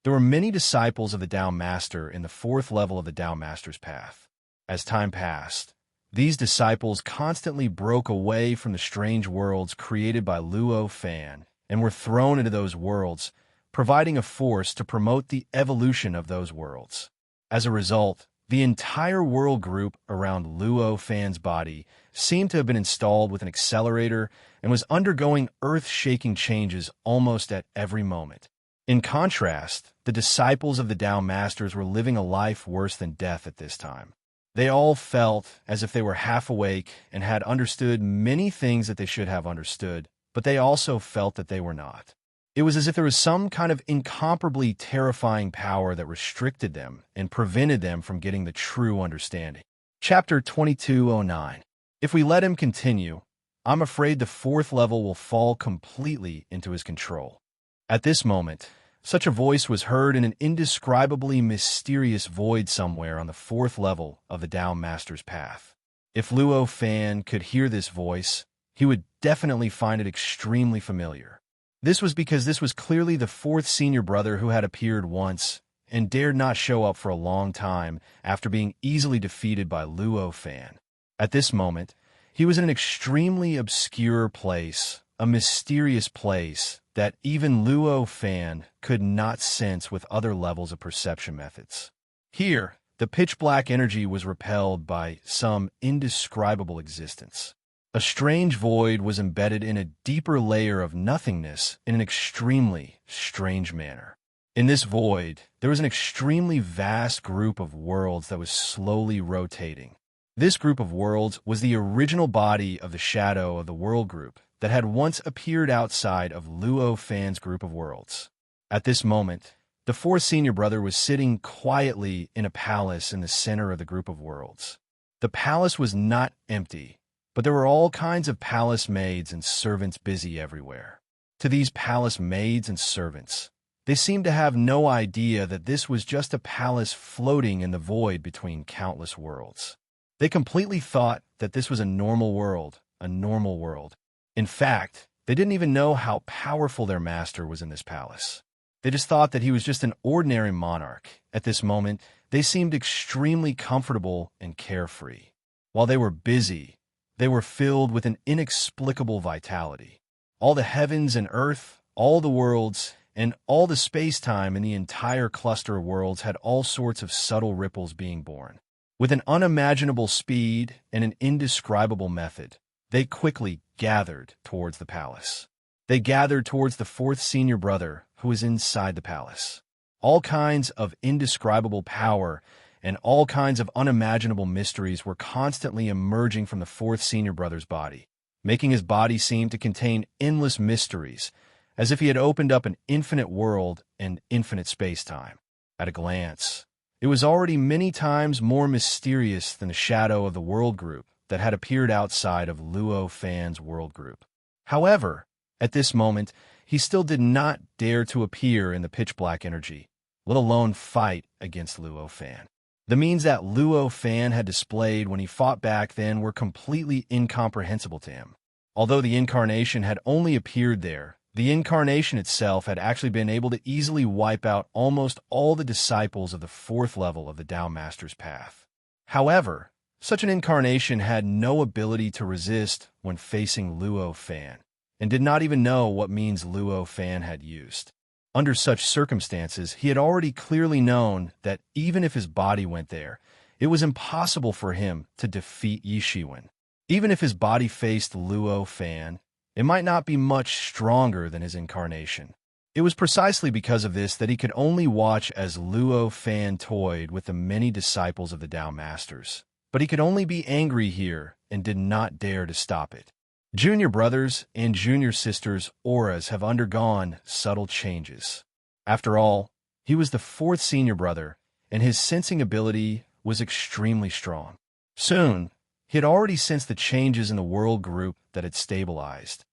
There were many disciples of the Tao Master in the 4th level of the Tao Master's path. As time passed, these disciples constantly broke away from the strange worlds created by Luo Fan and were thrown into those worlds, providing a force to promote the evolution of those worlds. As a result, the entire world group around Luo Fan's body seemed to have been installed with an accelerator and was undergoing earth-shaking changes almost at every moment. In contrast, the disciples of the Tao Masters were living a life worse than death at this time. They all felt as if they were half awake and had understood many things that they should have understood, but they also felt that they were not. It was as if there was some kind of incomparably terrifying power that restricted them and prevented them from getting the true understanding. Chapter 2209. If we let him continue, I'm afraid the fourth level will fall completely into his control. At this moment, such a voice was heard in an indescribably mysterious void somewhere on the fourth level of the Tao Master's path. If Luo Fan could hear this voice, he would definitely find it extremely familiar. This was because this was clearly the fourth senior brother who had appeared once and dared not show up for a long time after being easily defeated by Luo Fan. At this moment, he was in an extremely obscure place, a mysterious place that even Luo Fan could not sense with other levels of perception methods. Here, the pitch-black energy was repelled by some indescribable existence. A strange void was embedded in a deeper layer of nothingness in an extremely strange manner. In this void, there was an extremely vast group of worlds that was slowly rotating. This group of worlds was the original body of the shadow of the world group that had once appeared outside of Luo Fan's group of worlds. At this moment, the fourth senior brother was sitting quietly in a palace in the center of the group of worlds. The palace was not empty, but there were all kinds of palace maids and servants busy everywhere. To these palace maids and servants, they seemed to have no idea that this was just a palace floating in the void between countless worlds. They completely thought that this was a normal world, a normal world. In fact, they didn't even know how powerful their master was in this palace. They just thought that he was just an ordinary monarch. At this moment, they seemed extremely comfortable and carefree. While they were busy, they were filled with an inexplicable vitality. All the heavens and earth, all the worlds, and all the space-time in the entire cluster of worlds had all sorts of subtle ripples being born. With an unimaginable speed and an indescribable method, they quickly gathered towards the palace. They gathered towards the fourth senior brother who was inside the palace. All kinds of indescribable power and all kinds of unimaginable mysteries were constantly emerging from the fourth senior brother's body, making his body seem to contain endless mysteries, as if he had opened up an infinite world and infinite space-time. At a glance, it was already many times more mysterious than the shadow of the world group that had appeared outside of Luo Fan's world group. However, at this moment, he still did not dare to appear in the pitch-black energy, let alone fight against Luo Fan. The means that Luo Fan had displayed when he fought back then were completely incomprehensible to him. Although the incarnation had only appeared there, the incarnation itself had actually been able to easily wipe out almost all the disciples of the fourth level of the Tao Master's path. However, such an incarnation had no ability to resist when facing Luo Fan, and did not even know what means Luo Fan had used. Under such circumstances, he had already clearly known that even if his body went there, it was impossible for him to defeat Yi Shiwen. Even if his body faced Luo Fan, it might not be much stronger than his incarnation. It was precisely because of this that he could only watch as Luo Fan toyed with the many disciples of the Tao Masters. But he could only be angry here and did not dare to stop it. Junior brothers and junior sisters' auras have undergone subtle changes. After all, he was the fourth senior brother, and his sensing ability was extremely strong. Soon, he had already sensed the changes in the world group that had stabilized,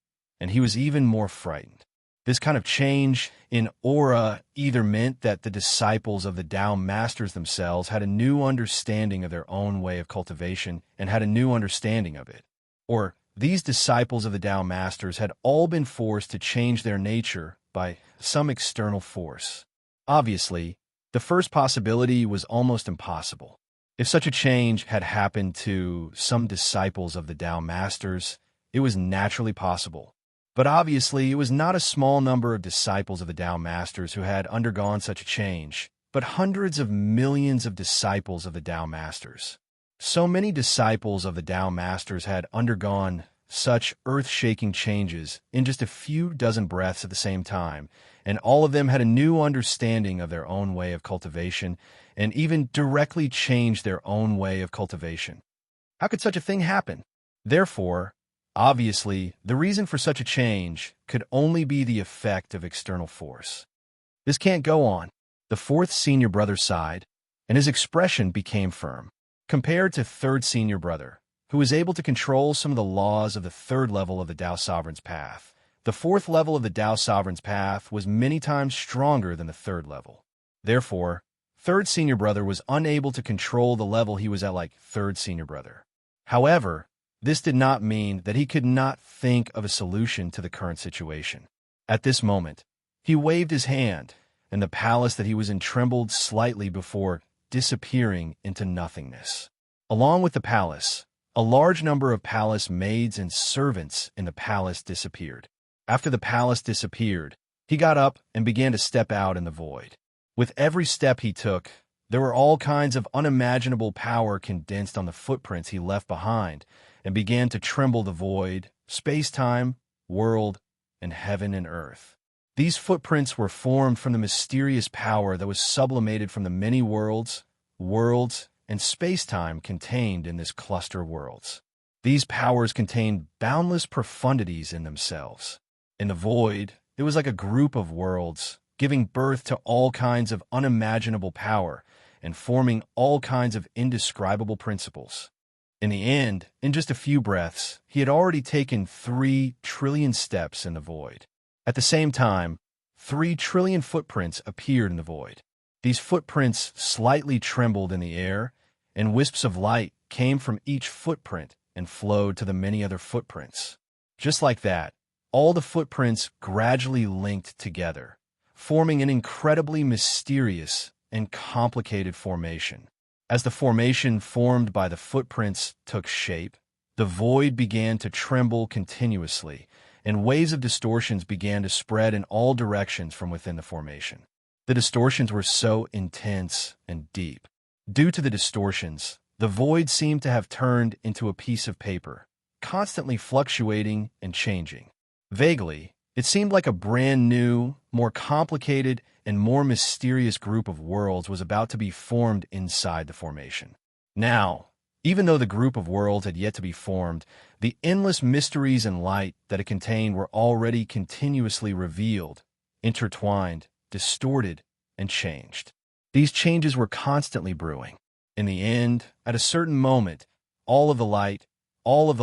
and he was even more frightened. This kind of change in aura either meant that the disciples of the Tao Masters themselves had a new understanding of their own way of cultivation and had a new understanding of it, or these disciples of the Tao Masters had all been forced to change their nature by some external force. Obviously, the first possibility was almost impossible. If such a change had happened to some disciples of the Tao Masters, it was naturally possible. But obviously, it was not a small number of disciples of the Tao Masters who had undergone such a change, but hundreds of millions of disciples of the Tao Masters. So many disciples of the Tao Masters had undergone such earth-shaking changes in just a few dozen breaths at the same time, and all of them had a new understanding of their own way of cultivation and even directly changed their own way of cultivation. How could such a thing happen? Therefore, obviously, the reason for such a change could only be the effect of external force. This can't go on. The fourth senior brother sighed, and his expression became firm. Compared to third senior brother, who was able to control some of the laws of the third level of the Tao Sovereign's path, the fourth level of the Tao Sovereign's path was many times stronger than the third level. Therefore, third senior brother was unable to control the level he was at like third senior brother. However, this did not mean that he could not think of a solution to the current situation. At this moment, he waved his hand, and the palace that he was in trembled slightly before disappearing into nothingness. Along with the palace, a large number of palace maids and servants in the palace disappeared. After the palace disappeared, he got up and began to step out in the void. With every step he took, there were all kinds of unimaginable power condensed on the footprints he left behind and began to tremble the void, space-time, world, and heaven and earth. These footprints were formed from the mysterious power that was sublimated from the many worlds, and space-time contained in this cluster of worlds. These powers contained boundless profundities in themselves. In the void, it was like a group of worlds, giving birth to all kinds of unimaginable power and forming all kinds of indescribable principles. In the end, in just a few breaths, he had already taken 3 trillion steps in the void. At the same time, 3 trillion footprints appeared in the void. These footprints slightly trembled in the air, and wisps of light came from each footprint and flowed to the many other footprints. Just like that, all the footprints gradually linked together, forming an incredibly mysterious and complicated formation. As the formation formed by the footprints took shape, the void began to tremble continuously, and waves of distortions began to spread in all directions from within the formation. The distortions were so intense and deep. Due to the distortions, the void seemed to have turned into a piece of paper, constantly fluctuating and changing. Vaguely, it seemed like a brand new, more complicated, and more mysterious group of worlds was about to be formed inside the formation. Now, even though the group of worlds had yet to be formed, the endless mysteries and light that it contained were already continuously revealed, intertwined, distorted, and changed. These changes were constantly brewing. In the end, at a certain moment, all of the light, all of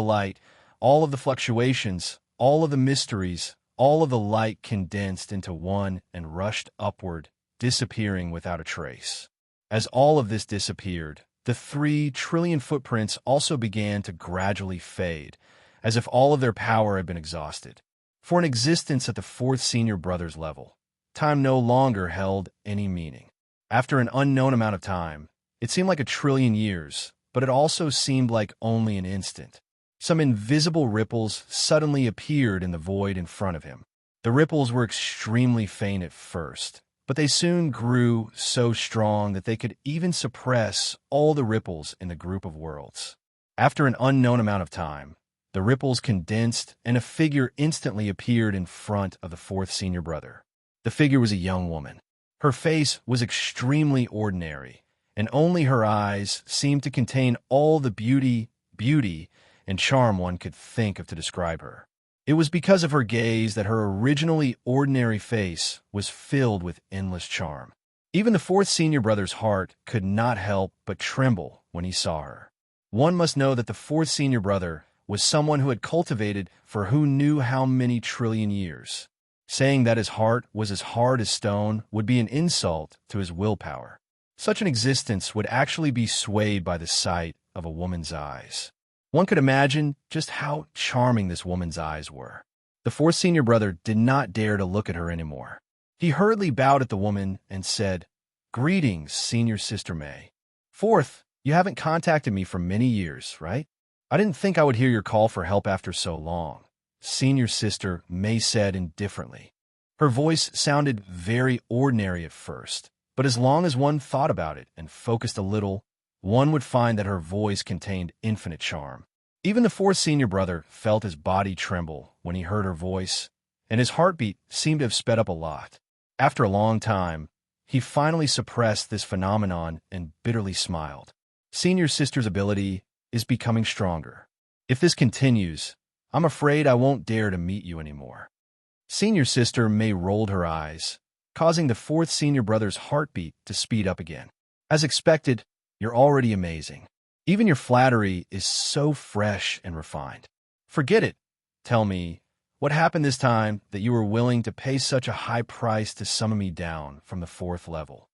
the fluctuations, all of the mysteries, all of the light condensed into one and rushed upward, disappearing without a trace. As all of this disappeared, the 3 trillion footprints also began to gradually fade, as if all of their power had been exhausted. For an existence at the fourth senior brother's level, time no longer held any meaning. After an unknown amount of time, it seemed like 1 trillion years, but it also seemed like only an instant. Some invisible ripples suddenly appeared in the void in front of him. The ripples were extremely faint at first, but they soon grew so strong that they could even suppress all the ripples in the group of worlds. After an unknown amount of time, the ripples condensed and a figure instantly appeared in front of the fourth senior brother. The figure was a young woman. Her face was extremely ordinary, and only her eyes seemed to contain all the beauty, and charm one could think of to describe her. It was because of her gaze that her originally ordinary face was filled with endless charm. Even the fourth senior brother's heart could not help but tremble when he saw her. One must know that the fourth senior brother was someone who had cultivated for who knew how many trillion years. Saying that his heart was as hard as stone would be an insult to his willpower. Such an existence would actually be swayed by the sight of a woman's eyes. One could imagine just how charming this woman's eyes were. The fourth senior brother did not dare to look at her anymore. He hurriedly bowed at the woman and said, "Greetings, senior sister May. Fourth, you haven't contacted me for many years, right? I didn't think I would hear your call for help after so long," senior sister May said indifferently. Her voice sounded very ordinary at first, but as long as one thought about it and focused a little, one would find that her voice contained infinite charm. Even the fourth senior brother felt his body tremble when he heard her voice, and his heartbeat seemed to have sped up a lot. After a long time, he finally suppressed this phenomenon and bitterly smiled. Senior sister's ability is becoming stronger. If this continues, I'm afraid I won't dare to meet you anymore. Senior sister May rolled her eyes, causing the fourth senior brother's heartbeat to speed up again. As expected, you're already amazing. Even your flattery is so fresh and refined. Forget it. Tell me, what happened this time that you were willing to pay such a high price to summon me down from the fourth level?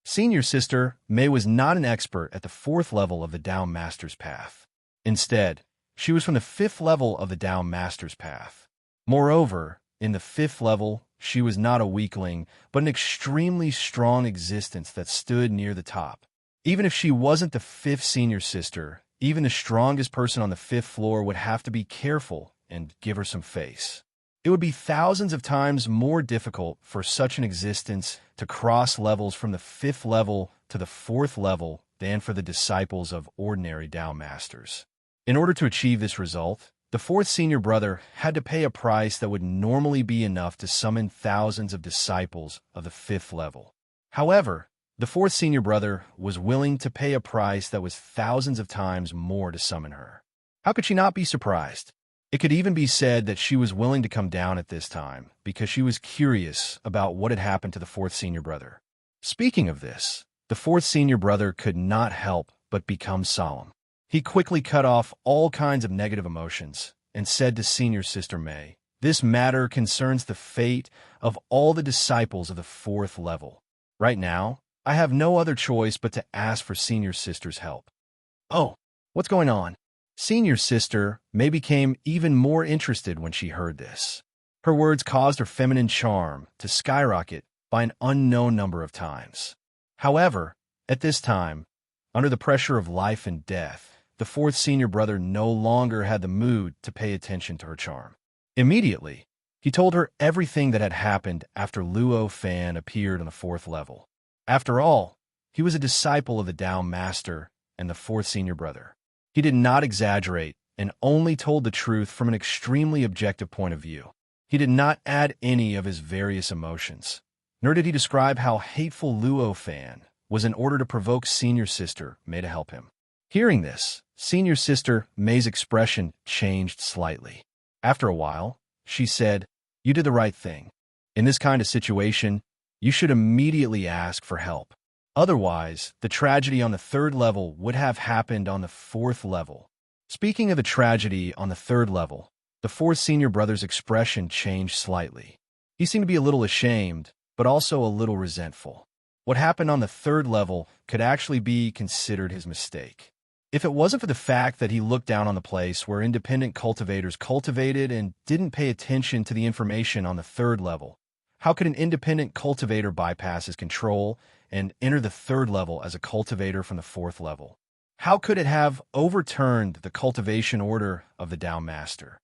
Senior sister May was not an expert at the fourth level of the Down Master's Path. Instead, she was from the fifth level of the Down Master's Path. Moreover, in the fifth level, she was not a weakling, but an extremely strong existence that stood near the top. Even if she wasn't the fifth senior sister, even the strongest person on the fifth floor would have to be careful and give her some face. It would be thousands of times more difficult for such an existence to cross levels from the fifth level to the fourth level than for the disciples of ordinary Down Masters. In order to achieve this result, the fourth senior brother had to pay a price that would normally be enough to summon thousands of disciples of the fifth level. However, the fourth senior brother was willing to pay a price that was thousands of times more to summon her. How could she not be surprised? It could even be said that she was willing to come down at this time because she was curious about what had happened to the fourth senior brother. Speaking of this, the fourth senior brother could not help but become solemn. He quickly cut off all kinds of negative emotions and said to senior sister May, "This matter concerns the fate of all the disciples of the fourth level. Right now, I have no other choice but to ask for senior sister's help." "Oh, what's going on?" Senior sister May became even more interested when she heard this. Her words caused her feminine charm to skyrocket by an unknown number of times. However, at this time, under the pressure of life and death, the fourth senior brother no longer had the mood to pay attention to her charm. Immediately, he told her everything that had happened after Luo Fan appeared on the fourth level. After all, he was a disciple of the Down Master and the fourth senior brother. He did not exaggerate and only told the truth from an extremely objective point of view. He did not add any of his various emotions, nor did he describe how hateful Luo Fan was in order to provoke senior sister May to help him. Hearing this, senior sister May's expression changed slightly. After a while, she said, "You did the right thing. In this kind of situation, you should immediately ask for help. Otherwise, the tragedy on the third level would have happened on the fourth level." Speaking of the tragedy on the third level, the fourth senior brother's expression changed slightly. He seemed to be a little ashamed, but also a little resentful. What happened on the third level could actually be considered his mistake. If it wasn't for the fact that he looked down on the place where independent cultivators cultivated and didn't pay attention to the information on the third level, how could an independent cultivator bypass his control and enter the third level as a cultivator from the fourth level? How could it have overturned the cultivation order of the Down Master?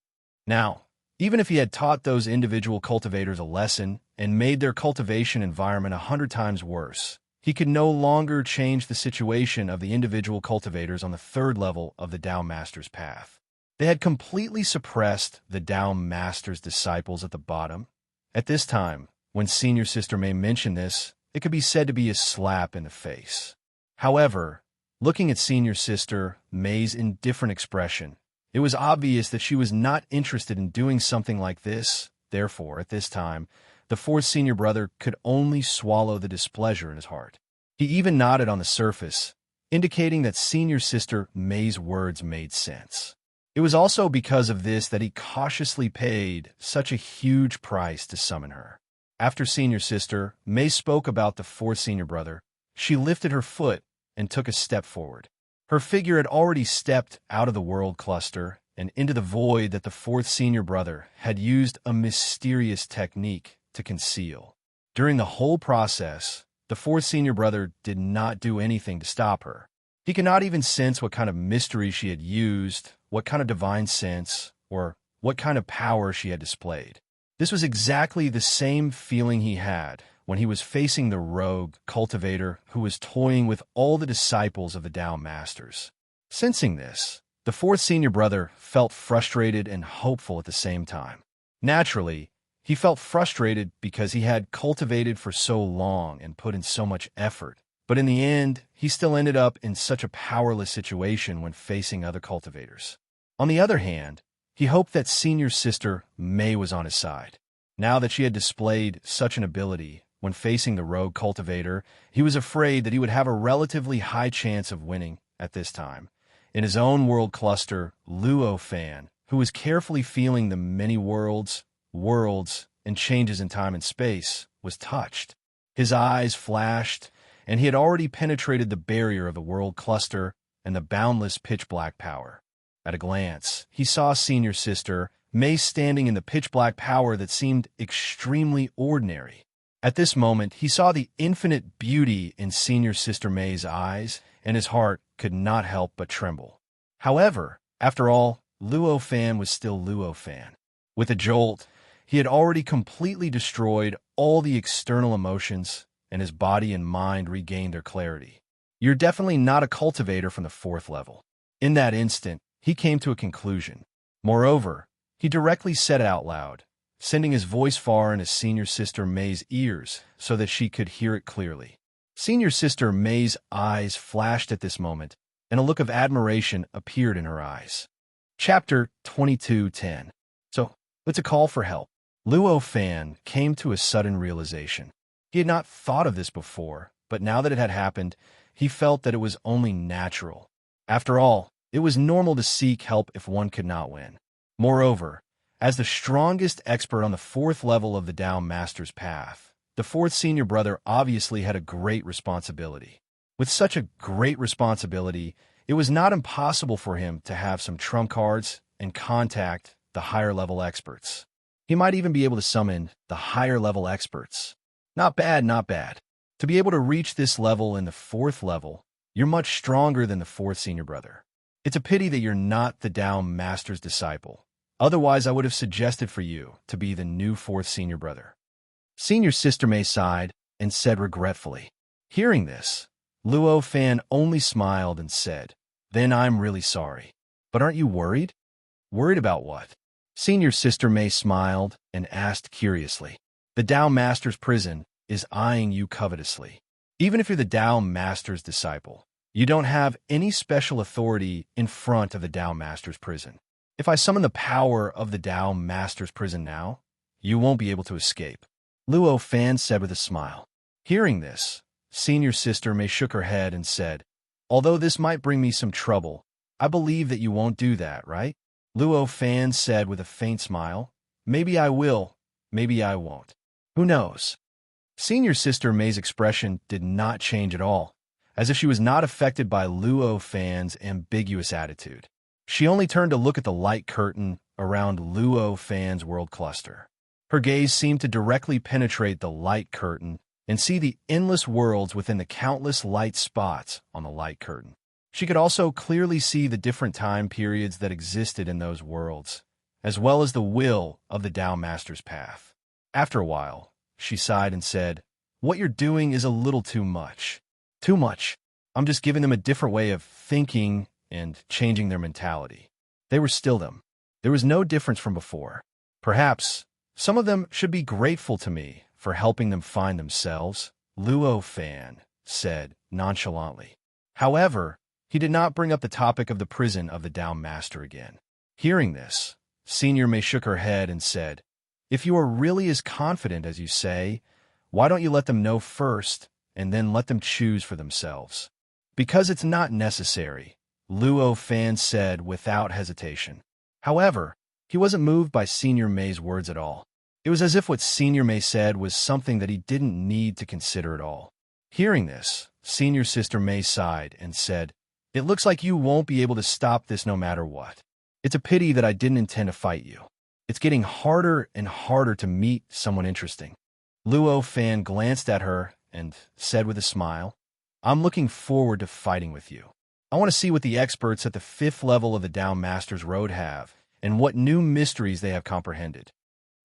Now, even if he had taught those individual cultivators a lesson and made their cultivation environment 100 times worse, he could no longer change the situation of the individual cultivators on the third level of the Down Master's path. They had completely suppressed the Down Master's disciples at the bottom. At this time, when senior sister May mentioned this, it could be said to be a slap in the face. However, looking at senior sister May's indifferent expression, it was obvious that she was not interested in doing something like this. Therefore, at this time, the fourth senior brother could only swallow the displeasure in his heart. He even nodded on the surface, indicating that senior sister May's words made sense. It was also because of this that he cautiously paid such a huge price to summon her. After senior sister May spoke about the fourth senior brother, she lifted her foot and took a step forward. Her figure had already stepped out of the world cluster and into the void that the fourth senior brother had used a mysterious technique to conceal. During the whole process, the fourth senior brother did not do anything to stop her. He could not even sense what kind of mystery she had used, what kind of divine sense, or what kind of power she had displayed. This was exactly the same feeling he had when he was facing the rogue cultivator who was toying with all the disciples of the Down Masters. Sensing this, The fourth senior brother felt frustrated and hopeful at the same time. Naturally, he felt frustrated because he had cultivated for so long and put in so much effort. But in the end, he still ended up in such a powerless situation when facing other cultivators. On the other hand, he hoped that senior sister May was on his side. Now that she had displayed such an ability, when facing the rogue cultivator, he was afraid that he would have a relatively high chance of winning at this time. In his own world cluster, Luo Fan, who was carefully feeling the many worlds, and changes in time and space, was touched. His eyes flashed, and he had already penetrated the barrier of the world cluster and the boundless pitch-black power. At a glance, he saw senior sister May standing in the pitch-black power that seemed extremely ordinary. At this moment, he saw the infinite beauty in senior sister May's eyes, and his heart could not help but tremble. However, after all, Luo Fan was still Luo Fan. With a jolt, he had already completely destroyed all the external emotions, and his body and mind regained their clarity. You're definitely not a cultivator from the fourth level. In that instant, he came to a conclusion. Moreover, he directly said it out loud, sending his voice far in his senior sister May's ears so that she could hear it clearly. Senior sister May's eyes flashed at this moment, and a look of admiration appeared in her eyes. Chapter 22:10. So, it's a call for help. Luo Fan came to a sudden realization. He had not thought of this before, but now that it had happened, he felt that it was only natural. After all, it was normal to seek help if one could not win. Moreover, as the strongest expert on the fourth level of the Tao Master's path, the fourth senior brother obviously had a great responsibility. With such a great responsibility, it was not impossible for him to have some trump cards and contact the higher-level experts. He might even be able to summon the higher-level experts. Not bad, not bad. To be able to reach this level in the fourth level, you're much stronger than the fourth senior brother. It's a pity that you're not the Tao Master's disciple. Otherwise, I would have suggested for you to be the new fourth senior brother. Senior sister May sighed and said regretfully. Hearing this, Luo Fan only smiled and said, Then I'm really sorry. But aren't you worried? Worried about what? Senior sister May smiled and asked curiously. The Tao Master's prison is eyeing you covetously. Even if you're the Tao Master's disciple, you don't have any special authority in front of the Tao Master's prison. If I summon the power of the Tao Master's prison now, you won't be able to escape. Luo Fan said with a smile. Hearing this, senior sister May shook her head and said, Although this might bring me some trouble, I believe that you won't do that, right? Luo Fan said with a faint smile, Maybe I will, maybe I won't. Who knows? Senior sister May's expression did not change at all, as if she was not affected by Luo Fan's ambiguous attitude. She only turned to look at the light curtain around Luo Fan's world cluster. Her gaze seemed to directly penetrate the light curtain and see the endless worlds within the countless light spots on the light curtain. She could also clearly see the different time periods that existed in those worlds, as well as the will of the Tao Master's path. After a while, she sighed and said, What you're doing is a little too much. Too much. I'm just giving them a different way of thinking and changing their mentality. They were still them. There was no difference from before. Perhaps some of them should be grateful to me for helping them find themselves, Luo Fan said nonchalantly. However, he did not bring up the topic of the prison of the Tao Master again. Hearing this, Senior May shook her head and said, If you are really as confident as you say, why don't you let them know first and then let them choose for themselves? Because it's not necessary, Luo Fan said without hesitation. However, he wasn't moved by Senior May's words at all. It was as if what Senior May said was something that he didn't need to consider at all. Hearing this, Senior Sister May sighed and said, It looks like you won't be able to stop this no matter what. It's a pity that I didn't intend to fight you. It's getting harder and harder to meet someone interesting. Luo Fan glanced at her and said with a smile, I'm looking forward to fighting with you. I want to see what the experts at the 5th level of the Tao Master's Road have, and what new mysteries they have comprehended.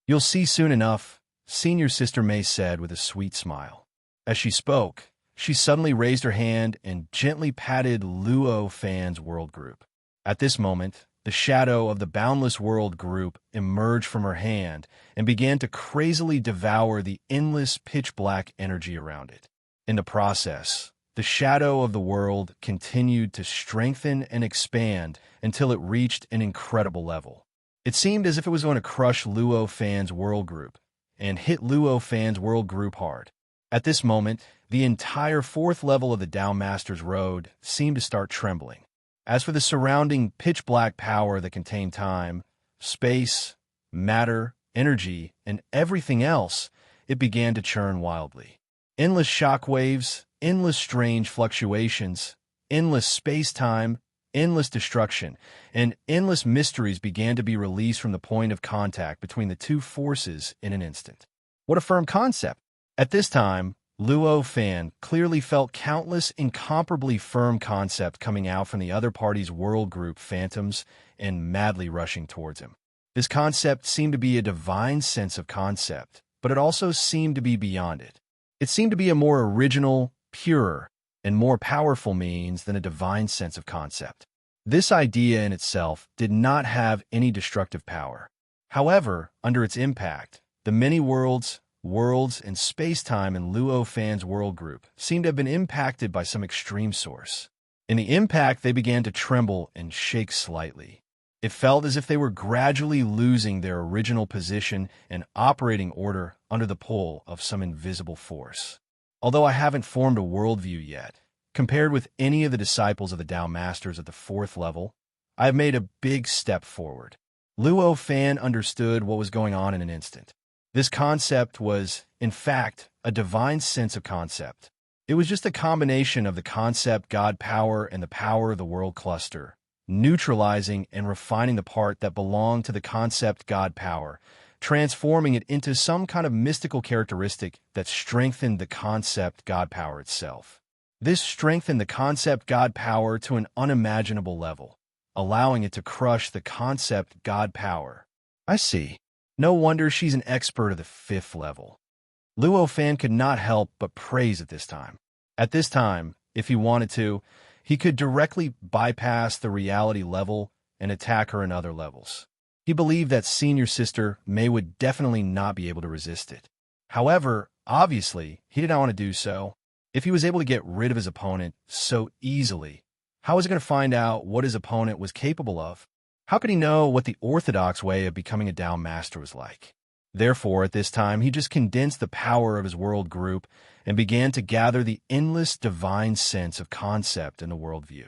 You'll see soon enough, Senior Sister May said with a sweet smile. As she spoke, she suddenly raised her hand and gently patted Luo Fan's world group. At this moment, the shadow of the Boundless World group emerged from her hand and began to crazily devour the endless pitch-black energy around it. In the process, the shadow of the world continued to strengthen and expand until it reached an incredible level. It seemed as if it was going to crush Luo Fan's world group and hit Luo Fan's world group hard. At this moment, the entire fourth level of the Tao Master's Road seemed to start trembling. As for the surrounding pitch-black power that contained time, space, matter, energy, and everything else, it began to churn wildly. Endless shockwaves, endless strange fluctuations, endless space-time, endless destruction, and endless mysteries began to be released from the point of contact between the two forces in an instant. What a firm concept! At this time, Luo Fan clearly felt countless incomparably firm concepts coming out from the other party's world group phantoms and madly rushing towards him. This concept seemed to be a divine sense of concept, but it also seemed to be beyond it. It seemed to be a more original, purer, and more powerful means than a divine sense of concept. This idea in itself did not have any destructive power. However, under its impact, the many worlds, and space-time in Luo Fan's world group seemed to have been impacted by some extreme source. In the impact, they began to tremble and shake slightly. It felt as if they were gradually losing their original position and operating order under the pull of some invisible force. Although I haven't formed a worldview yet, compared with any of the disciples of the Tao Masters at the fourth level, I have made a big step forward. Luo Fan understood what was going on in an instant. This concept was, in fact, a divine sense of concept. It was just a combination of the concept God power and the power of the world cluster, neutralizing and refining the part that belonged to the concept God power, transforming it into some kind of mystical characteristic that strengthened the concept God power itself. This strengthened the concept God power to an unimaginable level, allowing it to crush the concept God power. I see. No wonder she's an expert of the fifth level. Luo Fan could not help but praise at this time. At this time, if he wanted to, he could directly bypass the reality level and attack her in other levels. He believed that senior sister Mei would definitely not be able to resist it. However, obviously, he did not want to do so. If he was able to get rid of his opponent so easily, how was he going to find out what his opponent was capable of? How could he know what the orthodox way of becoming a Tao Master was like? Therefore, at this time, he just condensed the power of his world group and began to gather the endless divine sense of concept in the worldview.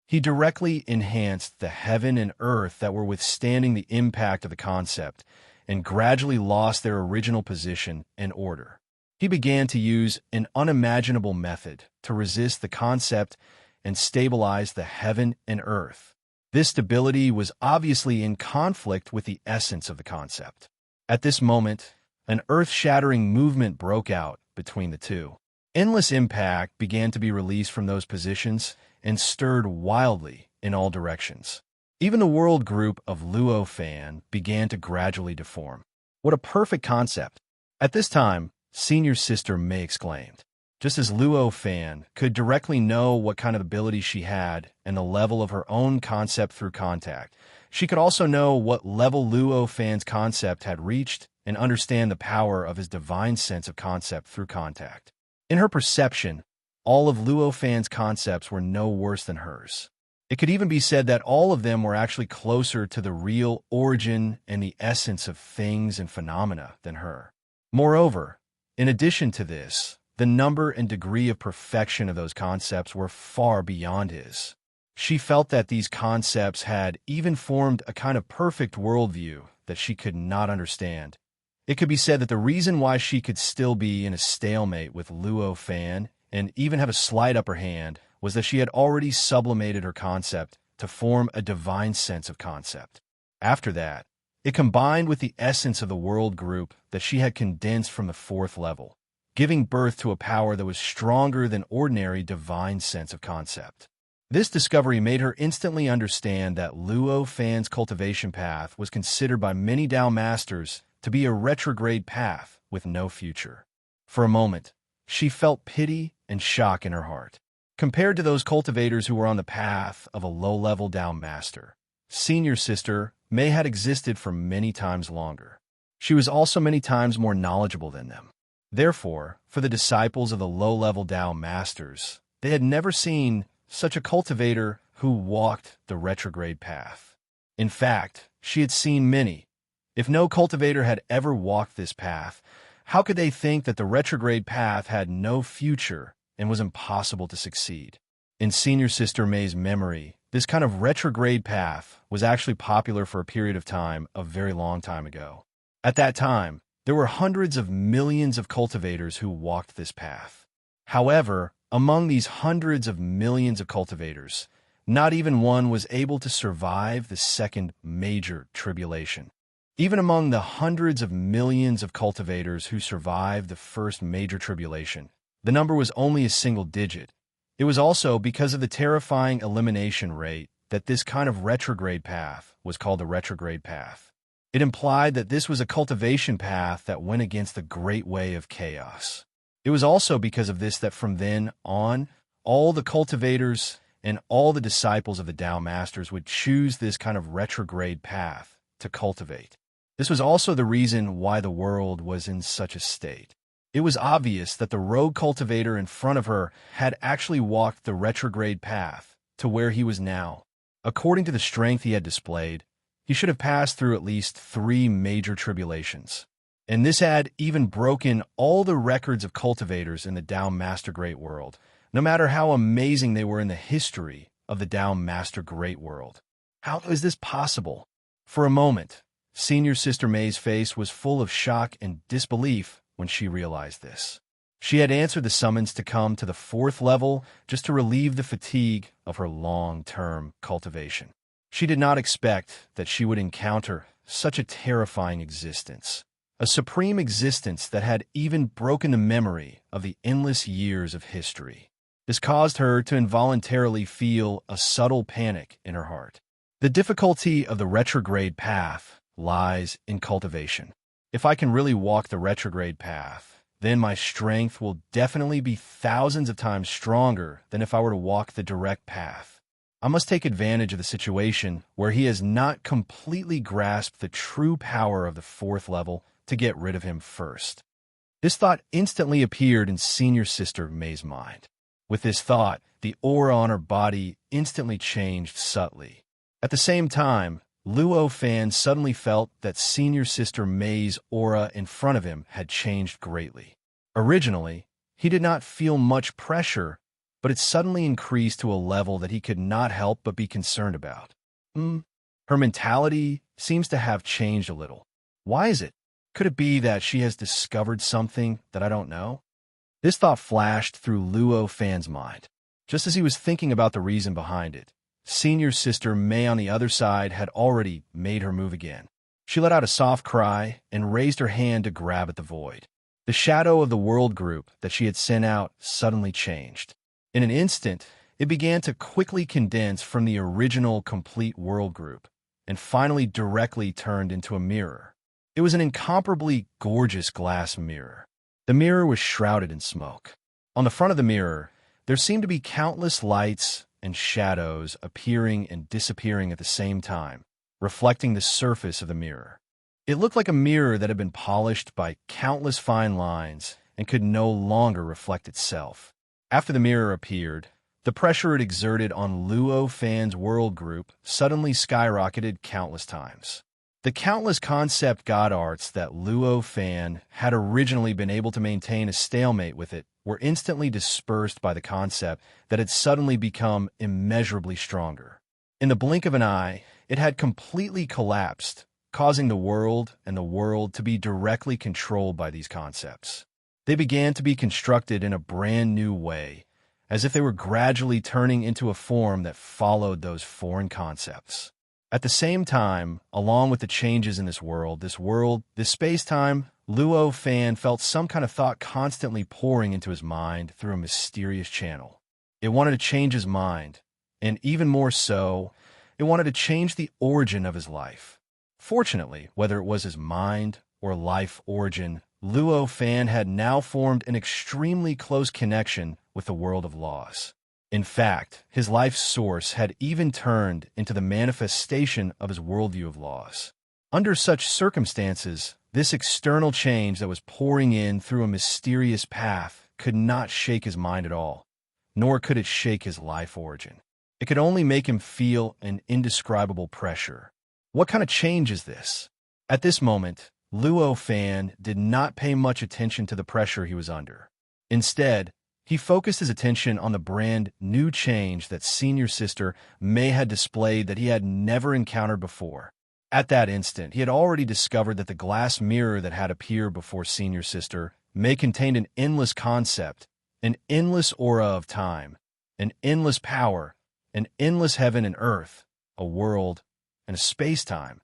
He directly enhanced the heaven and earth that were withstanding the impact of the concept and gradually lost their original position and order. He began to use an unimaginable method to resist the concept and stabilize the heaven and earth. This stability was obviously in conflict with the essence of the concept. At this moment, an earth-shattering movement broke out between the two. Endless impact began to be released from those positions and stirred wildly in all directions. Even the world group of Luo Fan began to gradually deform. What a perfect concept! At this time, senior sister Mei exclaimed. Just as Luo Fan could directly know what kind of ability she had and the level of her own concept through contact, she could also know what level Luo Fan's concept had reached and understand the power of his divine sense of concept through contact. In her perception, all of Luo Fan's concepts were no worse than hers. It could even be said that all of them were actually closer to the real origin and the essence of things and phenomena than her. Moreover, in addition to this, the number and degree of perfection of those concepts were far beyond his. She felt that these concepts had even formed a kind of perfect worldview that she could not understand. It could be said that the reason why she could still be in a stalemate with Luo Fan and even have a slight upper hand was that she had already sublimated her concept to form a divine sense of concept. After that, it combined with the essence of the world group that she had condensed from the fourth level, giving birth to a power that was stronger than ordinary divine sense of concept. This discovery made her instantly understand that Luo Fan's cultivation path was considered by many Tao Masters to be a retrograde path with no future. For a moment, she felt pity and shock in her heart. Compared to those cultivators who were on the path of a low-level down master, Senior Sister May had existed for many times longer. She was also many times more knowledgeable than them. Therefore, for the disciples of the low-level down masters, they had never seen such a cultivator who walked the retrograde path. In fact, she had seen many. If no cultivator had ever walked this path, how could they think that the retrograde path had no future and was impossible to succeed? In Senior Sister May's memory, this kind of retrograde path was actually popular for a period of time a very long time ago. At that time, there were hundreds of millions of cultivators who walked this path. However, among these hundreds of millions of cultivators, not even one was able to survive the second major tribulation. Even among the hundreds of millions of cultivators who survived the first major tribulation, the number was only a single digit. It was also because of the terrifying elimination rate that this kind of retrograde path was called the retrograde path. It implied that this was a cultivation path that went against the great way of chaos. It was also because of this that from then on, all the cultivators and all the disciples of the Tao Masters would choose this kind of retrograde path to cultivate. This was also the reason why the world was in such a state. It was obvious that the rogue cultivator in front of her had actually walked the retrograde path to where he was now. According to the strength he had displayed, he should have passed through at least 3 major tribulations. And this had even broken all the records of cultivators in the Tao Master Great World, no matter how amazing they were in the history of the Tao Master Great World. How is this possible? For a moment, Senior Sister May's face was full of shock and disbelief when she realized this. She had answered the summons to come to the 4th level just to relieve the fatigue of her long-term cultivation. She did not expect that she would encounter such a terrifying existence, a supreme existence that had even broken the memory of the endless years of history. This caused her to involuntarily feel a subtle panic in her heart. The difficulty of the retrograde path lies in cultivation. If I can really walk the retrograde path, then my strength will definitely be thousands of times stronger than if I were to walk the direct path. I must take advantage of the situation where he has not completely grasped the true power of the 4th level to get rid of him first. This thought instantly appeared in Senior Sister May's mind. With this thought, the aura on her body instantly changed subtly. At the same time, Luo Fan suddenly felt that Senior Sister May's aura in front of him had changed greatly. Originally, he did not feel much pressure, but it suddenly increased to a level that he could not help but be concerned about. Her mentality seems to have changed a little. Why is it? Could it be that she has discovered something that I don't know? This thought flashed through Luo Fan's mind. Just as he was thinking about the reason behind it, Senior Sister May on the other side had already made her move again. She let out a soft cry and raised her hand to grab at the void. The shadow of the world group that she had sent out suddenly changed. In an instant, it began to quickly condense from the original complete world group and finally directly turned into a mirror. It was an incomparably gorgeous glass mirror. The mirror was shrouded in smoke. On the front of the mirror, there seemed to be countless lights and shadows appearing and disappearing at the same time, reflecting the surface of the mirror. It looked like a mirror that had been polished by countless fine lines and could no longer reflect itself. After the mirror appeared, the pressure it exerted on Luo Fan's world group suddenly skyrocketed countless times. The countless concept god arts that Luo Fan had originally been able to maintain a stalemate with it were instantly dispersed by the concept that had suddenly become immeasurably stronger. In the blink of an eye, it had completely collapsed, causing the world and the world to be directly controlled by these concepts. They began to be constructed in a brand new way, as if they were gradually turning into a form that followed those foreign concepts. At the same time, along with the changes in this space-time, Luo Fan felt some kind of thought constantly pouring into his mind through a mysterious channel. It wanted to change his mind, and even more so, it wanted to change the origin of his life. Fortunately, whether it was his mind or life origin, Luo Fan had now formed an extremely close connection with the world of laws. In fact, his life's source had even turned into the manifestation of his worldview of laws. Under such circumstances, this external change that was pouring in through a mysterious path could not shake his mind at all, nor could it shake his life origin. It could only make him feel an indescribable pressure. What kind of change is this? At this moment, Luo Fan did not pay much attention to the pressure he was under. Instead, he focused his attention on the brand new change that Senior Sister May had displayed that he had never encountered before. At that instant, he had already discovered that the glass mirror that had appeared before Senior Sister May contained an endless concept, an endless aura of time, an endless power, an endless heaven and earth, a world, and a space-time.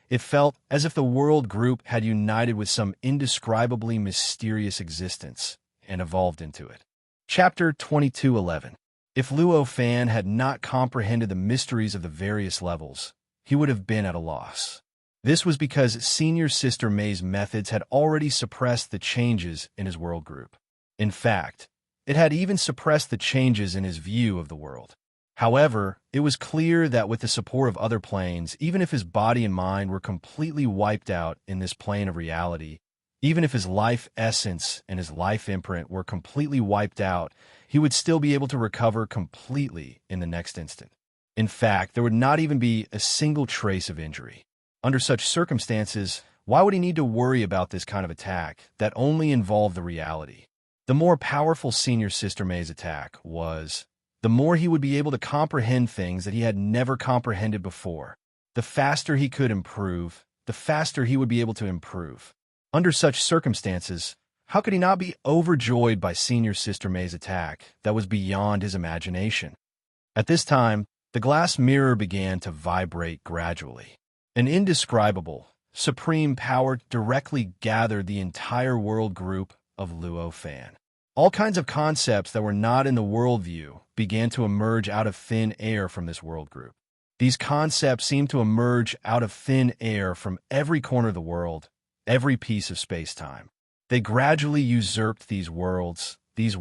It felt as if the world group had united with some indescribably mysterious existence and evolved into it. Chapter 22:11. If Luo Fan had not comprehended the mysteries of the various levels, he would have been at a loss. This was because Senior Sister May's methods had already suppressed the changes in his world group. In fact, it had even suppressed the changes in his view of the world. However, it was clear that with the support of other planes, even if his body and mind were completely wiped out in this plane of reality, even if his life essence and his life imprint were completely wiped out, he would still be able to recover completely in the next instant. In fact, there would not even be a single trace of injury. Under such circumstances, why would he need to worry about this kind of attack that only involved the reality? The more powerful Senior Sister May's attack was, the more he would be able to comprehend things that he had never comprehended before. The faster he could improve, the faster he would be able to improve. Under such circumstances, how could he not be overjoyed by Senior Sister May's attack that was beyond his imagination? At this time, the glass mirror began to vibrate gradually. An indescribable, supreme power directly gathered the entire world group of Luo Fan. All kinds of concepts that were not in the worldview began to emerge out of thin air from this world group. These concepts seemed to emerge out of thin air from every corner of the world, every piece of space-time. They gradually usurped these worlds, these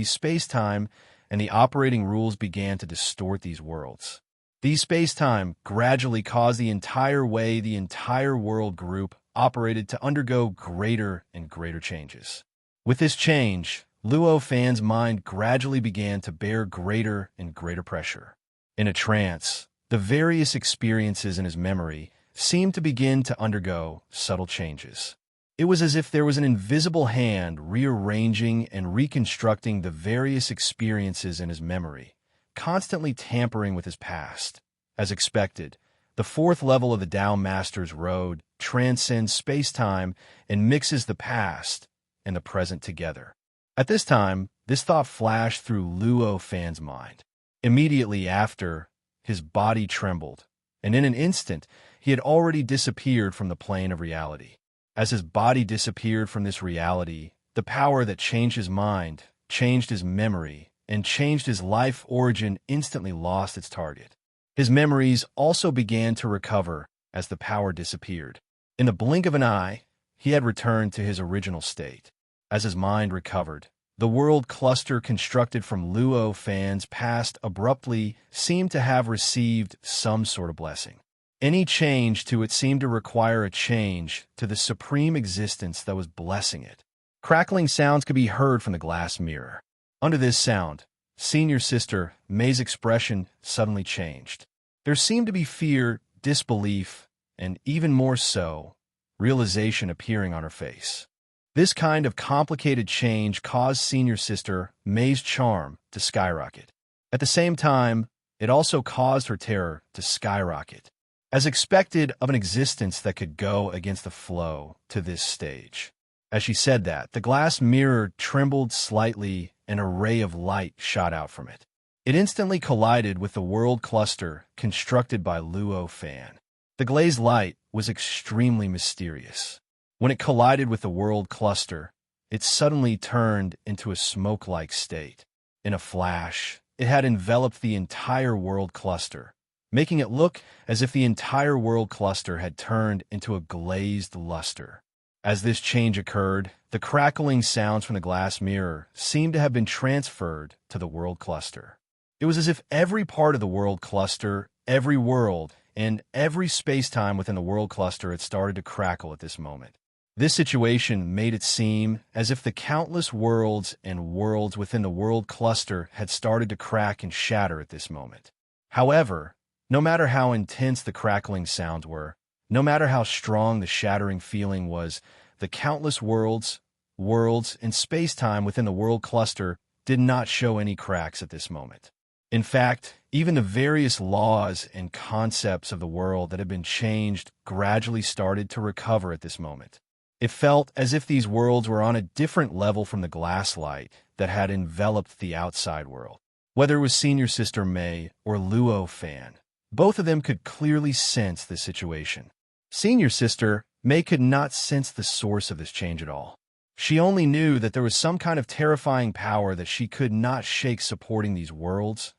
space-time, and the operating rules began to distort these worlds. These space-time gradually caused the entire way the entire world group operated to undergo greater and greater changes. With this change, Luo Fan's mind gradually began to bear greater and greater pressure. In a trance, the various experiences in his memory seemed to begin to undergo subtle changes. It was as if there was an invisible hand rearranging and reconstructing the various experiences in his memory, constantly tampering with his past. As expected, the fourth level of the Tao Master's Road transcends space-time and mixes the past and the present together. At this time, this thought flashed through Luo Fan's mind. Immediately after, his body trembled, and in an instant, he had already disappeared from the plane of reality. As his body disappeared from this reality, the power that changed his mind, changed his memory, and changed his life origin instantly lost its target. His memories also began to recover as the power disappeared. In the blink of an eye, he had returned to his original state. As his mind recovered, the world cluster constructed from Luo Fan's past abruptly seemed to have received some sort of blessing. Any change to it seemed to require a change to the supreme existence that was blessing it. Crackling sounds could be heard from the glass mirror. Under this sound, Senior Sister May's expression suddenly changed. There seemed to be fear, disbelief, and even more so, realization appearing on her face. This kind of complicated change caused Senior Sister May's charm to skyrocket. At the same time, it also caused her terror to skyrocket. As expected of an existence that could go against the flow to this stage. As she said that, the glass mirror trembled slightly and a ray of light shot out from it. It instantly collided with the world cluster constructed by Luo Fan. The glazed light was extremely mysterious. When it collided with the world cluster, it suddenly turned into a smoke-like state. In a flash, it had enveloped the entire world cluster, making it look as if the entire world cluster had turned into a glazed luster. As this change occurred, the crackling sounds from the glass mirror seemed to have been transferred to the world cluster. It was as if every part of the world cluster, every world, and every space-time within the world cluster had started to crackle at this moment. This situation made it seem as if the countless worlds and worlds within the world cluster had started to crack and shatter at this moment. However, no matter how intense the crackling sounds were, no matter how strong the shattering feeling was, the countless worlds, and space-time within the world cluster did not show any cracks at this moment. In fact, even the various laws and concepts of the world that had been changed gradually started to recover at this moment. It felt as if these worlds were on a different level from the glass light that had enveloped the outside world. Whether it was Senior Sister May or Luo Fan, both of them could clearly sense the situation. Senior Sister May could not sense the source of this change at all. She only knew that there was some kind of terrifying power that she could not shake supporting these worlds,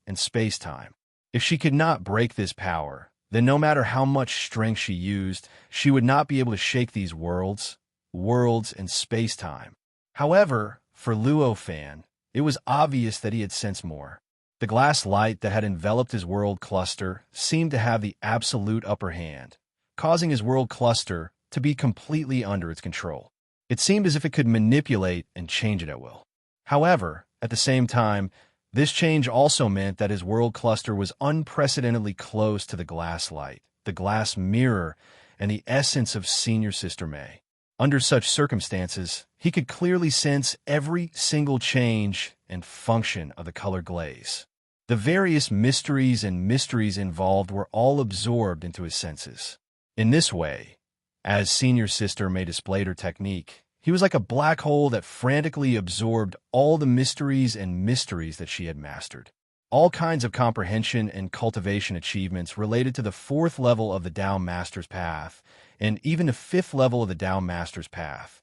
and space-time. If she could not break this power, then no matter how much strength she used, she would not be able to shake these worlds, and space-time. However, for Luo Fan, it was obvious that he had sensed more. The glass light that had enveloped his world cluster seemed to have the absolute upper hand, causing his world cluster to be completely under its control. It seemed as if it could manipulate and change it at will. However, at the same time, this change also meant that his world cluster was unprecedentedly close to the glass light, the glass mirror, and the essence of Senior Sister May. Under such circumstances, he could clearly sense every single change and function of the color glaze. The various mysteries involved were all absorbed into his senses. In this way, as Senior Sister May displayed her technique, he was like a black hole that frantically absorbed all the mysteries that she had mastered. All kinds of comprehension and cultivation achievements related to the 4th level of the Tao Master's Path, and even the 5th level of the Tao Master's Path.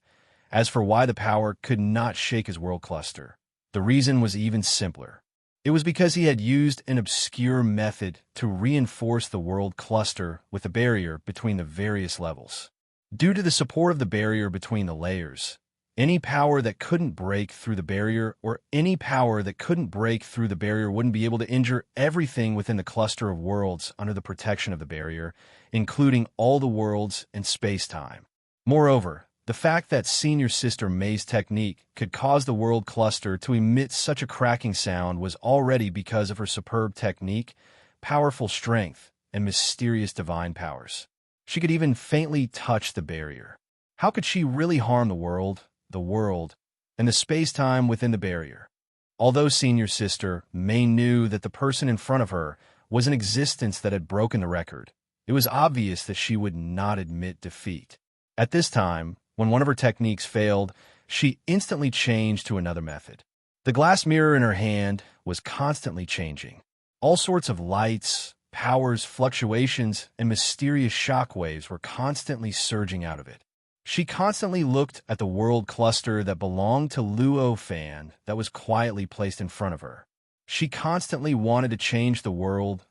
As for why the power could not shake his world cluster, the reason was even simpler. It was because he had used an obscure method to reinforce the world cluster with a barrier between the various levels. Due to the support of the barrier between the layers, any power that couldn't break through the barrier wouldn't be able to injure everything within the cluster of worlds under the protection of the barrier, including all the worlds and space-time. Moreover, the fact that Senior Sister May's technique could cause the world cluster to emit such a cracking sound was already because of her superb technique, powerful strength, and mysterious divine powers. She could even faintly touch the barrier. How could she really harm the world, and the space-time within the barrier? Although Senior Sister May knew that the person in front of her was an existence that had broken the record, it was obvious that she would not admit defeat. At this time, when one of her techniques failed, she instantly changed to another method. The glass mirror in her hand was constantly changing. All sorts of lights, powers, fluctuations, and mysterious shockwaves were constantly surging out of it. She constantly looked at the world cluster that belonged to Luo Fan that was quietly placed in front of her. She constantly wanted to change the world,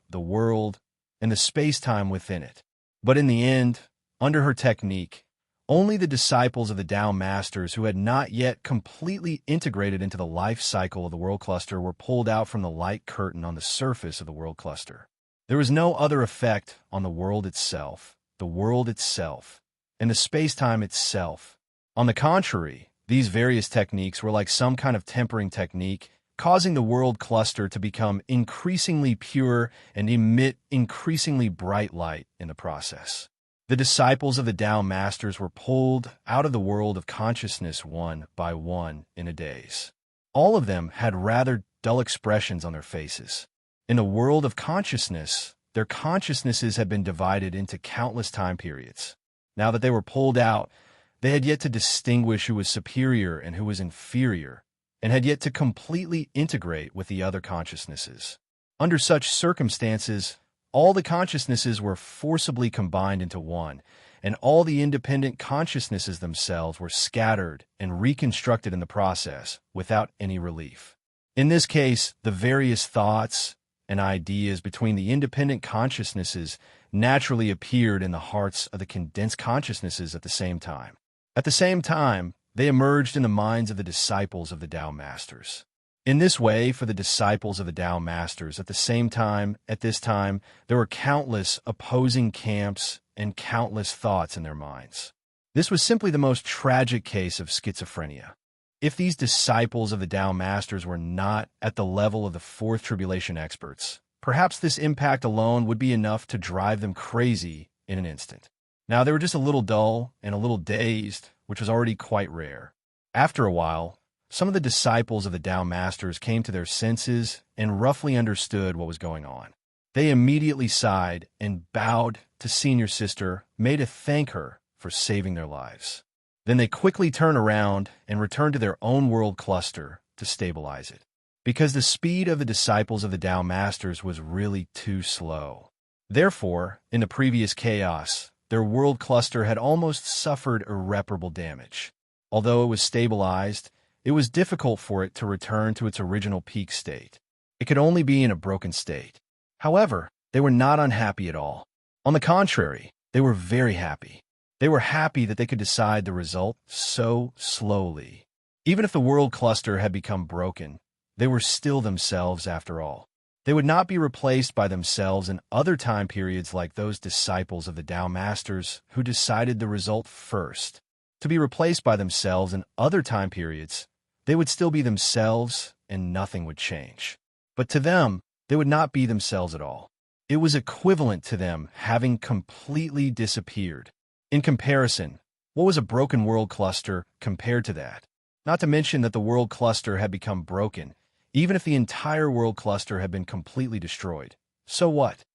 and the space-time within it. But in the end, under her technique, only the disciples of the Tao Masters who had not yet completely integrated into the life cycle of the world cluster were pulled out from the light curtain on the surface of the world cluster. There was no other effect on the world itself, and the space-time itself. On the contrary, these various techniques were like some kind of tempering technique, causing the world cluster to become increasingly pure and emit increasingly bright light in the process. The disciples of the Tao Masters were pulled out of the world of consciousness one by one in a daze. All of them had rather dull expressions on their faces. In the world of consciousness, their consciousnesses had been divided into countless time periods. Now that they were pulled out, they had yet to distinguish who was superior and who was inferior, and had yet to completely integrate with the other consciousnesses. Under such circumstances, all the consciousnesses were forcibly combined into one, and all the independent consciousnesses themselves were scattered and reconstructed in the process without any relief. In this case, the various thoughts and ideas between the independent consciousnesses naturally appeared in the hearts of the condensed consciousnesses at the same time. At the same time, they emerged in the minds of the disciples of the Tao Masters. In this way, for the disciples of the Tao Masters, at this time, there were countless opposing camps and countless thoughts in their minds. This was simply the most tragic case of schizophrenia. If these disciples of the Tao Masters were not at the level of the fourth tribulation experts, perhaps this impact alone would be enough to drive them crazy in an instant. Now, they were just a little dull and a little dazed, which was already quite rare. After a while, some of the disciples of the Tao Masters came to their senses and roughly understood what was going on. They immediately sighed and bowed to Senior Sister May to thank her for saving their lives. Then they quickly turned around and returned to their own world cluster to stabilize it, because the speed of the disciples of the Tao Masters was really too slow. Therefore, in the previous chaos, their world cluster had almost suffered irreparable damage. Although it was stabilized, it was difficult for it to return to its original peak state. It could only be in a broken state. However, they were not unhappy at all. On the contrary, they were very happy. They were happy that they could decide the result so slowly. Even if the world cluster had become broken, they were still themselves after all. They would not be replaced by themselves in other time periods like those disciples of the Tao Masters who decided the result first. To be replaced by themselves in other time periods, they would still be themselves and nothing would change. But to them, they would not be themselves at all. It was equivalent to them having completely disappeared. In comparison, what was a broken world cluster compared to that? Not to mention that the world cluster had become broken, even if the entire world cluster had been completely destroyed. So what?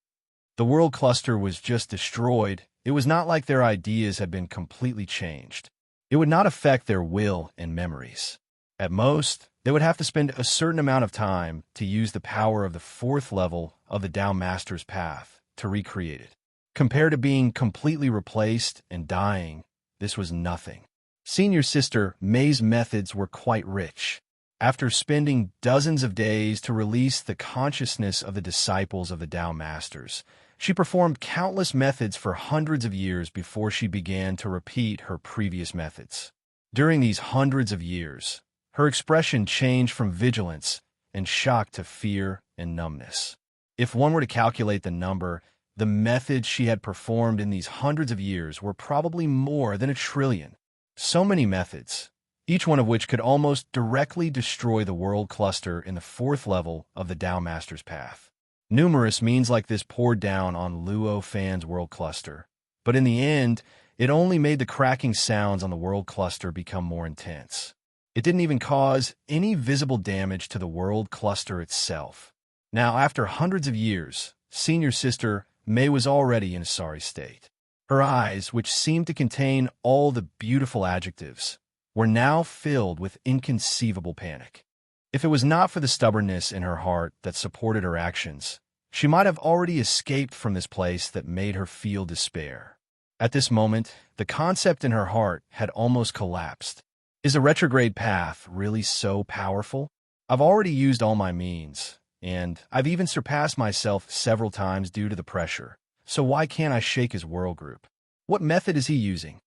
The world cluster was just destroyed. It was not like their ideas had been completely changed. It would not affect their will and memories. At most, they would have to spend a certain amount of time to use the power of the fourth level of the Tao Master's path to recreate it. Compared to being completely replaced and dying, this was nothing. Senior Sister May's methods were quite rich. After spending dozens of days to release the consciousness of the disciples of the Tao Masters, she performed countless methods for hundreds of years before she began to repeat her previous methods. During these hundreds of years, her expression changed from vigilance and shock to fear and numbness. If one were to calculate the number, the methods she had performed in these hundreds of years were probably more than 1 trillion. So many methods, each one of which could almost directly destroy the world cluster in the fourth level of the Tao Master's path. Numerous means like this poured down on Luo Fan's world cluster, but in the end, it only made the cracking sounds on the world cluster become more intense. It didn't even cause any visible damage to the world cluster itself. Now, after hundreds of years, Senior Sister May was already in a sorry state. Her eyes, which seemed to contain all the beautiful adjectives, were now filled with inconceivable panic. If it was not for the stubbornness in her heart that supported her actions, she might have already escaped from this place that made her feel despair. At this moment, the concept in her heart had almost collapsed. Is a retrograde path really so powerful? I've already used all my means, and I've even surpassed myself several times due to the pressure. So why can't I shake his world group? What method is he using?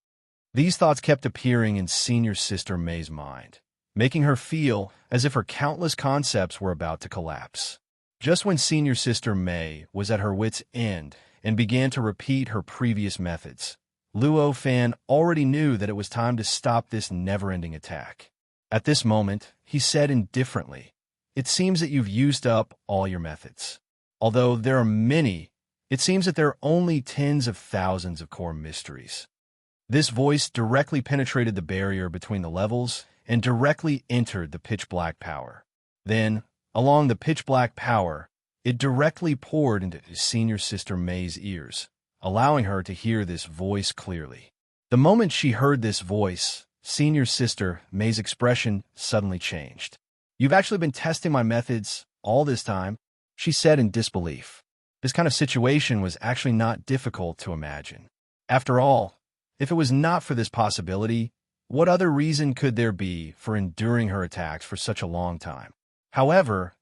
These thoughts kept appearing in Senior Sister May's mind, making her feel as if her countless concepts were about to collapse. Just when Senior Sister May was at her wit's end and began to repeat her previous methods, Luo Fan already knew that it was time to stop this never-ending attack. At this moment, he said indifferently, "It seems that you've used up all your methods. Although there are many, it seems that there are only tens of thousands of core mysteries." This voice directly penetrated the barrier between the levels and directly entered the pitch-black power. Then, along the pitch-black power, it directly poured into Senior Sister May's ears, allowing her to hear this voice clearly. The moment she heard this voice, Senior Sister May's expression suddenly changed. "You've actually been testing my methods all this time," she said in disbelief. This kind of situation was actually not difficult to imagine. After all, if it was not for this possibility, what other reason could there be for enduring her attacks for such a long time? However,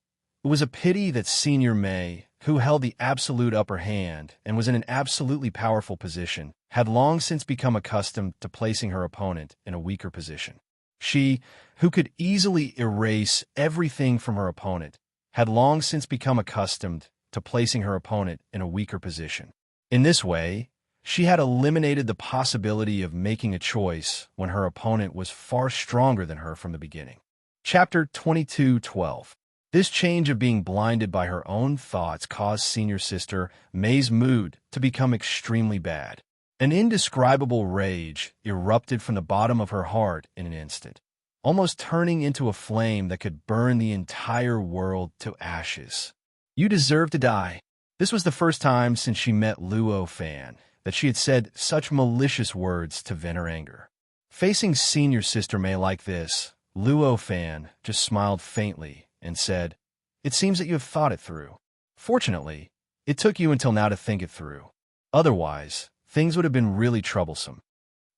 it was a pity that Senior May, who held the absolute upper hand and was in an absolutely powerful position, had long since become accustomed to placing her opponent in a weaker position. She, who could easily erase everything from her opponent, had long since become accustomed to placing her opponent in a weaker position. In this way, she had eliminated the possibility of making a choice when her opponent was far stronger than her from the beginning. Chapter 22:12. This change of being blinded by her own thoughts caused senior sister May's mood to become extremely bad. An indescribable rage erupted from the bottom of her heart in an instant, almost turning into a flame that could burn the entire world to ashes. "You deserve to die." This was the first time since she met Luo Fan that she had said such malicious words to vent her anger. Facing senior sister May like this, Luo Fan just smiled faintly and said, "It seems that you have thought it through. Fortunately, it took you until now to think it through. Otherwise, things would have been really troublesome."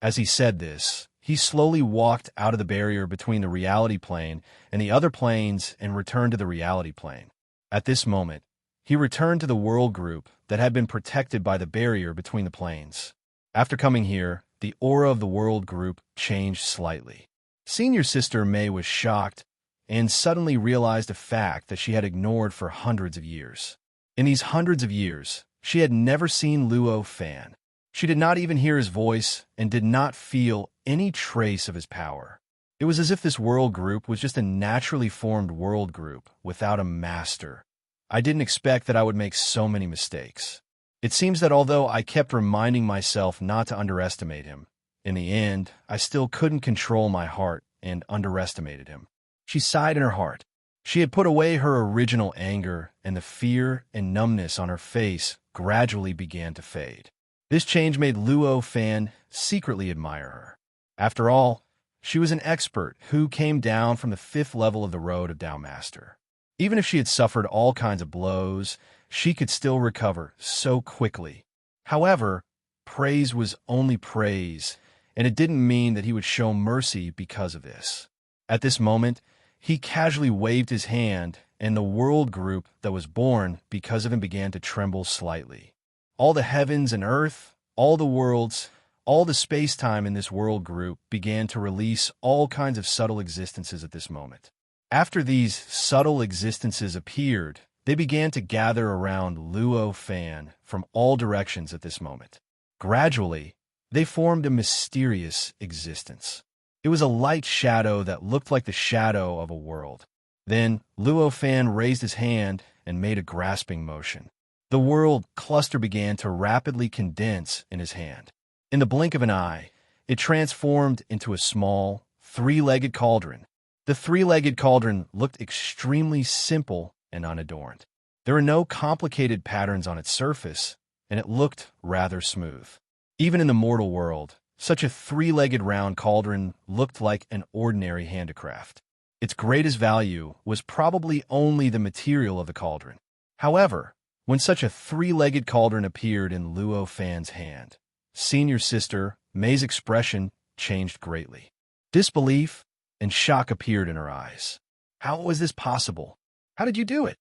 As he said this, he slowly walked out of the barrier between the reality plane and the other planes and returned to the reality plane. At this moment, he returned to the world group that had been protected by the barrier between the planes. After coming here, the aura of the world group changed slightly. Senior sister May was shocked and suddenly realized a fact that she had ignored for hundreds of years. In these hundreds of years, she had never seen Luo Fan. She did not even hear his voice and did not feel any trace of his power. It was as if this world group was just a naturally formed world group without a master. "I didn't expect that I would make so many mistakes. It seems that although I kept reminding myself not to underestimate him, in the end, I still couldn't control my heart and underestimated him." She sighed in her heart. She had put away her original anger, and the fear and numbness on her face gradually began to fade. This change made Luo Fan secretly admire her. After all, she was an expert who came down from the 5th level of the road of Tao Master. Even if she had suffered all kinds of blows, she could still recover so quickly. However, praise was only praise, and it didn't mean that he would show mercy because of this. At this moment, he casually waved his hand, and the world group that was born because of him began to tremble slightly. All the heavens and earth, all the worlds, all the space-time in this world group began to release all kinds of subtle existences at this moment. After these subtle existences appeared, they began to gather around Luo Fan from all directions at this moment. Gradually, they formed a mysterious existence. It was a light shadow that looked like the shadow of a world. Then, Luo Fan raised his hand and made a grasping motion. The world cluster began to rapidly condense in his hand. In the blink of an eye, it transformed into a small, three-legged cauldron. The three-legged cauldron looked extremely simple and unadorned. There were no complicated patterns on its surface, and it looked rather smooth. Even in the mortal world, such a three-legged round cauldron looked like an ordinary handicraft. Its greatest value was probably only the material of the cauldron. However, when such a three-legged cauldron appeared in Luo Fan's hand, senior sister May's expression changed greatly. Disbelief and shock appeared in her eyes. How was this possible? How did you do it?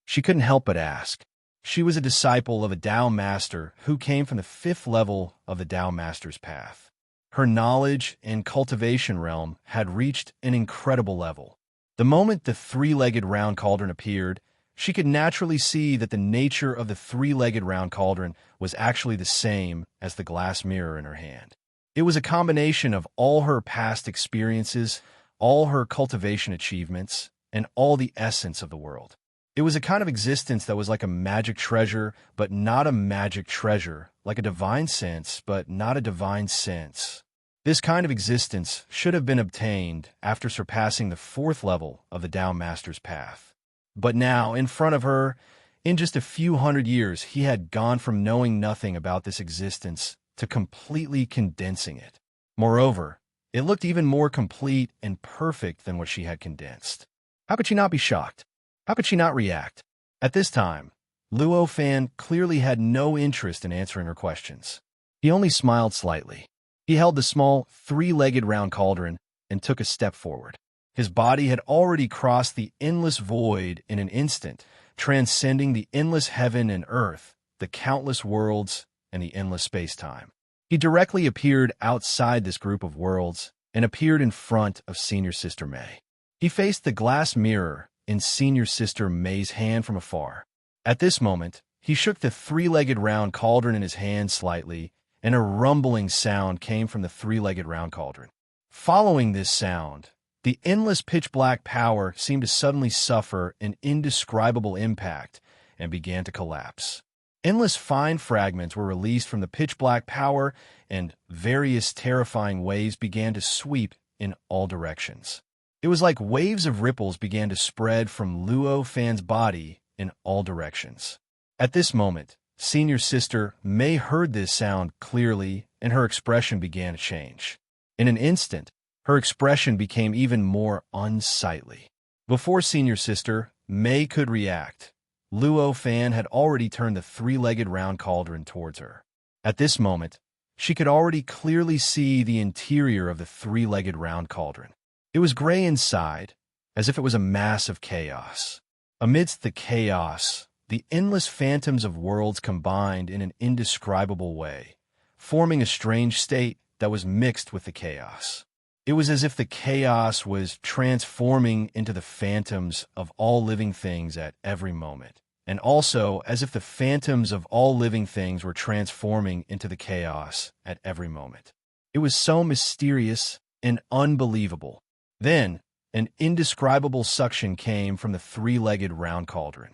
She couldn't help but ask. She was a disciple of a Tao Master who came from the 5th level of the Tao Master's path. Her knowledge and cultivation realm had reached an incredible level. The moment the three-legged round cauldron appeared, she could naturally see that the nature of the three-legged round cauldron was actually the same as the glass mirror in her hand. It was a combination of all her past experiences, all her cultivation achievements, and all the essence of the world. It was a kind of existence that was like a magic treasure, but not a magic treasure, like a divine sense, but not a divine sense. This kind of existence should have been obtained after surpassing the 4th level of the Tao Master's path. But now, in front of her, in just a few hundred years, he had gone from knowing nothing about this existence to completely condensing it. Moreover, it looked even more complete and perfect than what she had condensed. How could she not be shocked? How could she not react? At this time, Luo Fan clearly had no interest in answering her questions. He only smiled slightly. He held the small, three-legged round cauldron and took a step forward. His body had already crossed the endless void in an instant, transcending the endless heaven and earth, the countless worlds, and the endless space-time. He directly appeared outside this group of worlds and appeared in front of Senior Sister May. He faced the glass mirror in Senior Sister May's hand from afar. At this moment, he shook the three-legged round cauldron in his hand slightly, and a rumbling sound came from the three-legged round cauldron. Following this sound, the endless pitch-black power seemed to suddenly suffer an indescribable impact and began to collapse. Endless fine fragments were released from the pitch-black power, and various terrifying waves began to sweep in all directions. It was like waves of ripples began to spread from Luo Fan's body in all directions. At this moment, Senior Sister May heard this sound clearly, and her expression began to change. In an instant, her expression became even more unsightly. Before Senior Sister May could react, Luo Fan had already turned the three-legged round cauldron towards her. At this moment, she could already clearly see the interior of the three-legged round cauldron. It was gray inside, as if it was a mass of chaos. Amidst the chaos, the endless phantoms of worlds combined in an indescribable way, forming a strange state that was mixed with the chaos. It was as if the chaos was transforming into the phantoms of all living things at every moment, and also as if the phantoms of all living things were transforming into the chaos at every moment. It was so mysterious and unbelievable. Then, an indescribable suction came from the three-legged round cauldron.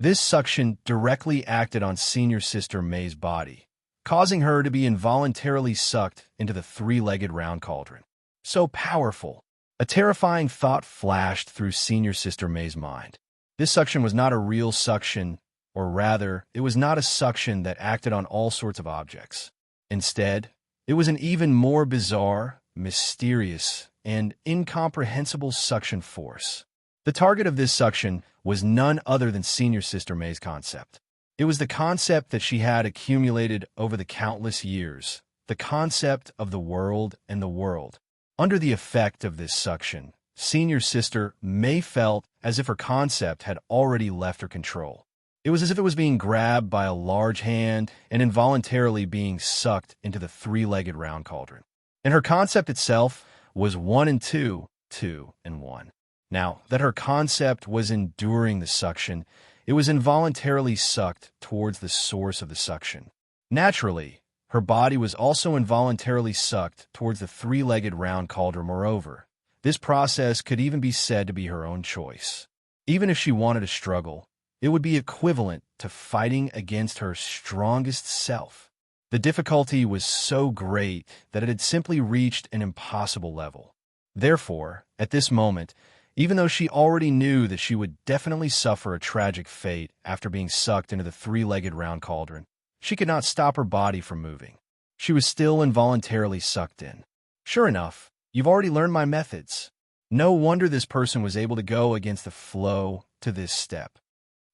This suction directly acted on Senior Sister May's body, causing her to be involuntarily sucked into the three-legged round cauldron. So powerful. A terrifying thought flashed through Senior Sister May's mind. This suction was not a real suction, or rather, it was not a suction that acted on all sorts of objects. Instead, it was an even more bizarre, mysterious, and incomprehensible suction force. The target of this suction was none other than Senior Sister May's concept. It was the concept that she had accumulated over the countless years, the concept of the world and the world. Under the effect of this suction, Senior Sister May felt as if her concept had already left her control. It was as if it was being grabbed by a large hand and involuntarily being sucked into the three-legged round cauldron. And her concept itself was 1 and 2, 2 and 1. Now, that her concept was enduring the suction, it was involuntarily sucked towards the source of the suction. Naturally, her body was also involuntarily sucked towards the three-legged round cauldron. Moreover, this process could even be said to be her own choice. Even if she wanted to struggle, it would be equivalent to fighting against her strongest self. The difficulty was so great that it had simply reached an impossible level. Therefore, at this moment, even though she already knew that she would definitely suffer a tragic fate after being sucked into the three-legged round cauldron, she could not stop her body from moving. She was still involuntarily sucked in. Sure enough, you've already learned my methods. No wonder this person was able to go against the flow to this step.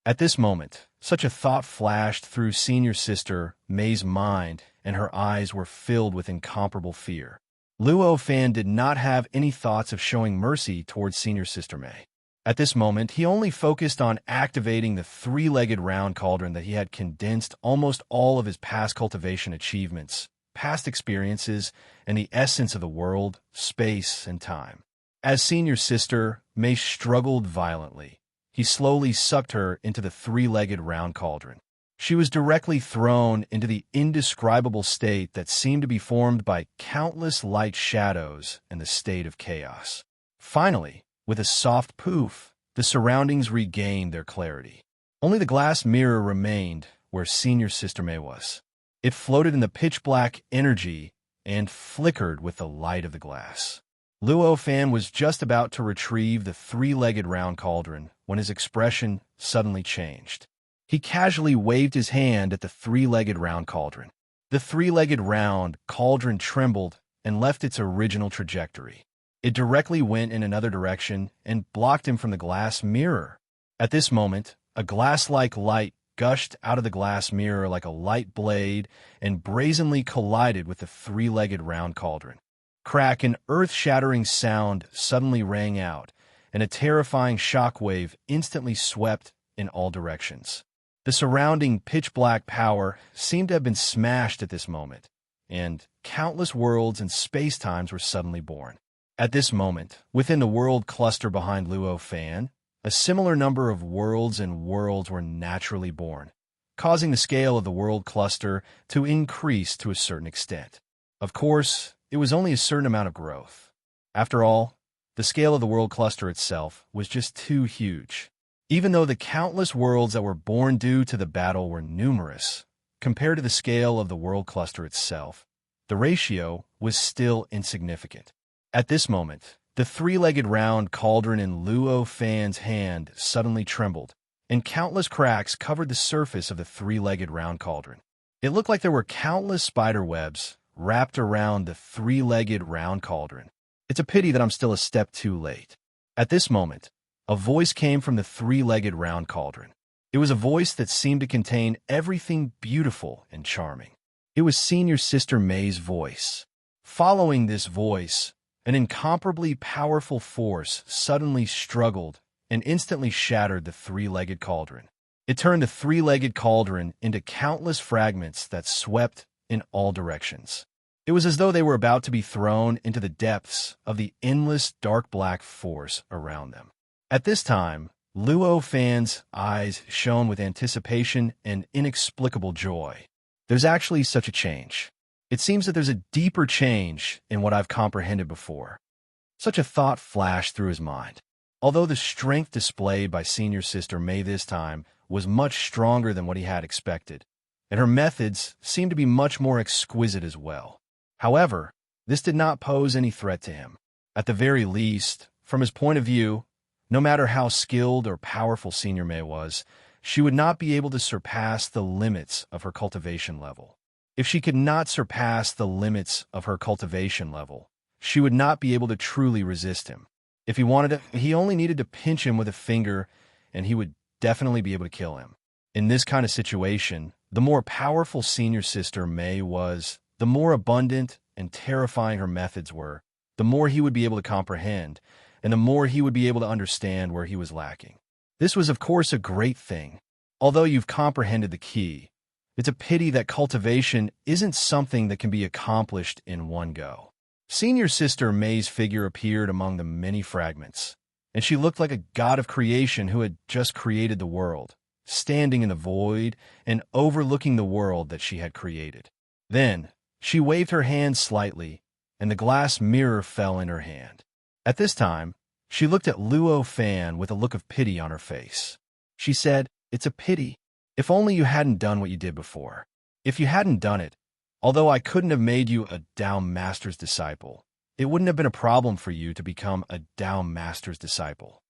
At this moment, such a thought flashed through Senior Sister May's mind, and her eyes were filled with incomparable fear. Luo Fan did not have any thoughts of showing mercy towards Senior Sister May. At this moment, he only focused on activating the three-legged round cauldron that he had condensed almost all of his past cultivation achievements, past experiences, and the essence of the world, space, and time. As Senior Sister May struggled violently, he slowly sucked her into the three-legged round cauldron. She was directly thrown into the indescribable state that seemed to be formed by countless light shadows and the state of chaos. Finally, with a soft poof, the surroundings regained their clarity. Only the glass mirror remained where Senior Sister May was. It floated in the pitch-black energy and flickered with the light of the glass. Luo Fan was just about to retrieve the three-legged round cauldron when his expression suddenly changed. He casually waved his hand at the three-legged round cauldron. The three-legged round cauldron trembled and left its original trajectory. It directly went in another direction and blocked him from the glass mirror. At this moment, a glass-like light gushed out of the glass mirror like a light blade and brazenly collided with the three-legged round cauldron. Crack, an earth-shattering sound suddenly rang out, and a terrifying shockwave instantly swept in all directions. The surrounding pitch-black power seemed to have been smashed at this moment, and countless worlds and space-times were suddenly born. At this moment, within the world cluster behind Luo Fan, a similar number of worlds and worlds were naturally born, causing the scale of the world cluster to increase to a certain extent. Of course, it was only a certain amount of growth. After all, the scale of the world cluster itself was just too huge. Even though the countless worlds that were born due to the battle were numerous, compared to the scale of the world cluster itself, the ratio was still insignificant. At this moment, the three-legged round cauldron in Luo Fan's hand suddenly trembled, and countless cracks covered the surface of the three-legged round cauldron. It looked like there were countless spider webs wrapped around the three-legged round cauldron. It's a pity that I'm still a step too late. At this moment, a voice came from the three-legged round cauldron. It was a voice that seemed to contain everything beautiful and charming. It was Senior Sister May's voice. Following this voice, an incomparably powerful force suddenly struggled and instantly shattered the three-legged cauldron. It turned the three-legged cauldron into countless fragments that swept in all directions. It was as though they were about to be thrown into the depths of the endless dark black force around them. At this time, Luo Fan's eyes shone with anticipation and inexplicable joy. There's actually such a change. It seems that there's a deeper change in what I've comprehended before. Such a thought flashed through his mind. Although the strength displayed by Senior Sister May this time was much stronger than what he had expected, and her methods seemed to be much more exquisite as well. However, this did not pose any threat to him. At the very least, from his point of view, no matter how skilled or powerful Senior May was, she would not be able to surpass the limits of her cultivation level. If she could not surpass the limits of her cultivation level, she would not be able to truly resist him. If he wanted to, he only needed to pinch him with a finger, and he would definitely be able to kill him. In this kind of situation, the more powerful Senior Sister May was, the more abundant and terrifying her methods were, the more he would be able to comprehend, and the more he would be able to understand where he was lacking. This was, of course, a great thing. Although you've comprehended the key, it's a pity that cultivation isn't something that can be accomplished in one go. Senior Sister May's figure appeared among the many fragments, and she looked like a god of creation who had just created the world, standing in the void and overlooking the world that she had created. Then, she waved her hand slightly, and the glass mirror fell in her hand. At this time, she looked at Luo Fan with a look of pity on her face. She said, "It's a pity. If only you hadn't done what you did before. If you hadn't done it, although I couldn't have made you a Tao Master's disciple, it wouldn't have been a problem for you to become a Tao Master's disciple."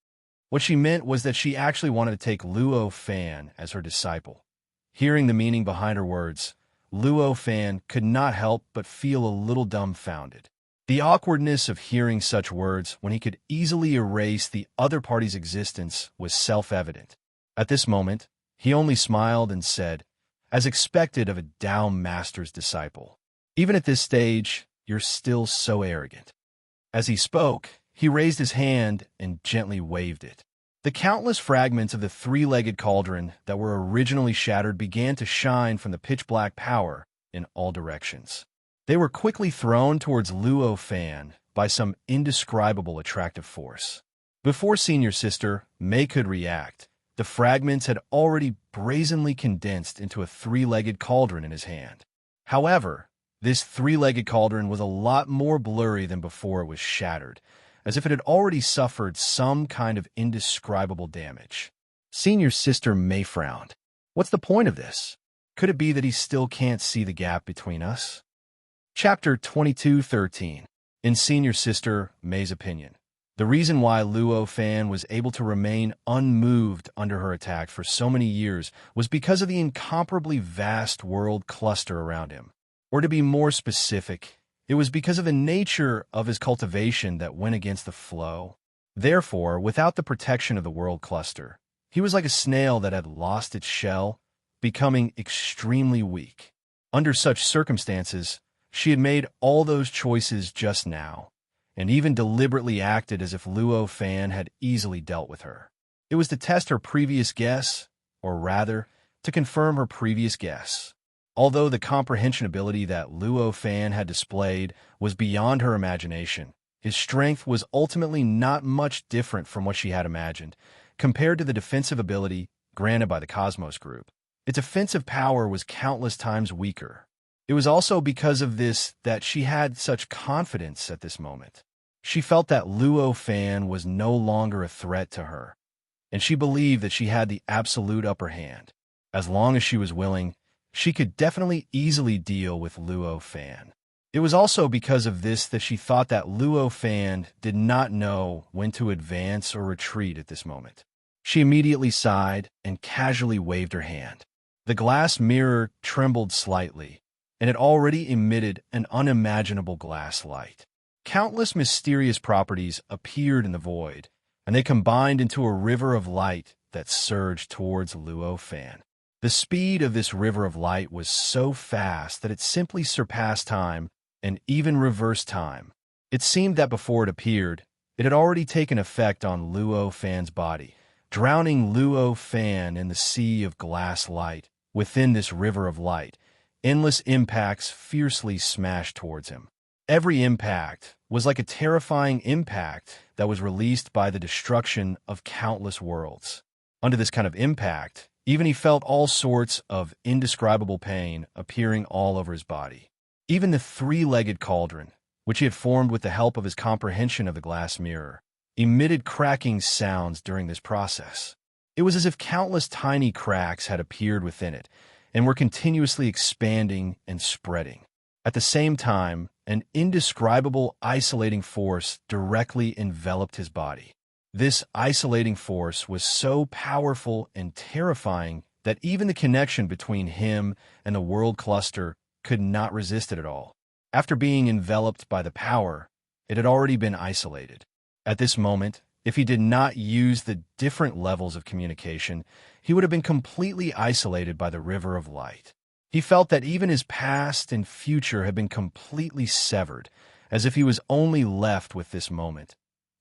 What she meant was that she actually wanted to take Luo Fan as her disciple. Hearing the meaning behind her words, Luo Fan could not help but feel a little dumbfounded. The awkwardness of hearing such words when he could easily erase the other party's existence was self-evident. At this moment, he only smiled and said, "As expected of a Tao Master's disciple. Even at this stage, you're still so arrogant." As he spoke, he raised his hand and gently waved it. The countless fragments of the three-legged cauldron that were originally shattered began to shine from the pitch-black power in all directions. They were quickly thrown towards Luo Fan by some indescribable attractive force. Before Senior Sister May could react, the fragments had already brazenly condensed into a three-legged cauldron in his hand. However, this three-legged cauldron was a lot more blurry than before it was shattered, as if it had already suffered some kind of indescribable damage. Senior Sister May frowned. What's the point of this? Could it be that he still can't see the gap between us? Chapter 22:13. In Senior Sister May's opinion, the reason why Luo Fan was able to remain unmoved under her attack for so many years was because of the incomparably vast world cluster around him. Or to be more specific, it was because of the nature of his cultivation that went against the flow. Therefore, without the protection of the world cluster, he was like a snail that had lost its shell, becoming extremely weak. Under such circumstances, she had made all those choices just now, and even deliberately acted as if Luo Fan had easily dealt with her. It was to test her previous guess, or rather, to confirm her previous guess. Although the comprehension ability that Luo Fan had displayed was beyond her imagination, his strength was ultimately not much different from what she had imagined, compared to the defensive ability granted by the Cosmos Group. Its offensive power was countless times weaker. It was also because of this that she had such confidence at this moment. She felt that Luo Fan was no longer a threat to her, and she believed that she had the absolute upper hand. As long as she was willing, she could definitely easily deal with Luo Fan. It was also because of this that she thought that Luo Fan did not know when to advance or retreat at this moment. She immediately sighed and casually waved her hand. The glass mirror trembled slightly, and it already emitted an unimaginable glass light. Countless mysterious properties appeared in the void, and they combined into a river of light that surged towards Luo Fan. The speed of this river of light was so fast that it simply surpassed time and even reversed time. It seemed that before it appeared, it had already taken effect on Luo Fan's body, drowning Luo Fan in the sea of glass light. Within this river of light, endless impacts fiercely smashed towards him. Every impact was like a terrifying impact that was released by the destruction of countless worlds. Under this kind of impact, even he felt all sorts of indescribable pain appearing all over his body. Even the three-legged cauldron, which he had formed with the help of his comprehension of the glass mirror, emitted cracking sounds during this process. It was as if countless tiny cracks had appeared within it and were continuously expanding and spreading. At the same time, an indescribable isolating force directly enveloped his body. This isolating force was so powerful and terrifying that even the connection between him and the world cluster could not resist it at all. After being enveloped by the power, it had already been isolated. At this moment, if he did not use the different levels of communication, he would have been completely isolated by the river of light. He felt that even his past and future had been completely severed, as if he was only left with this moment,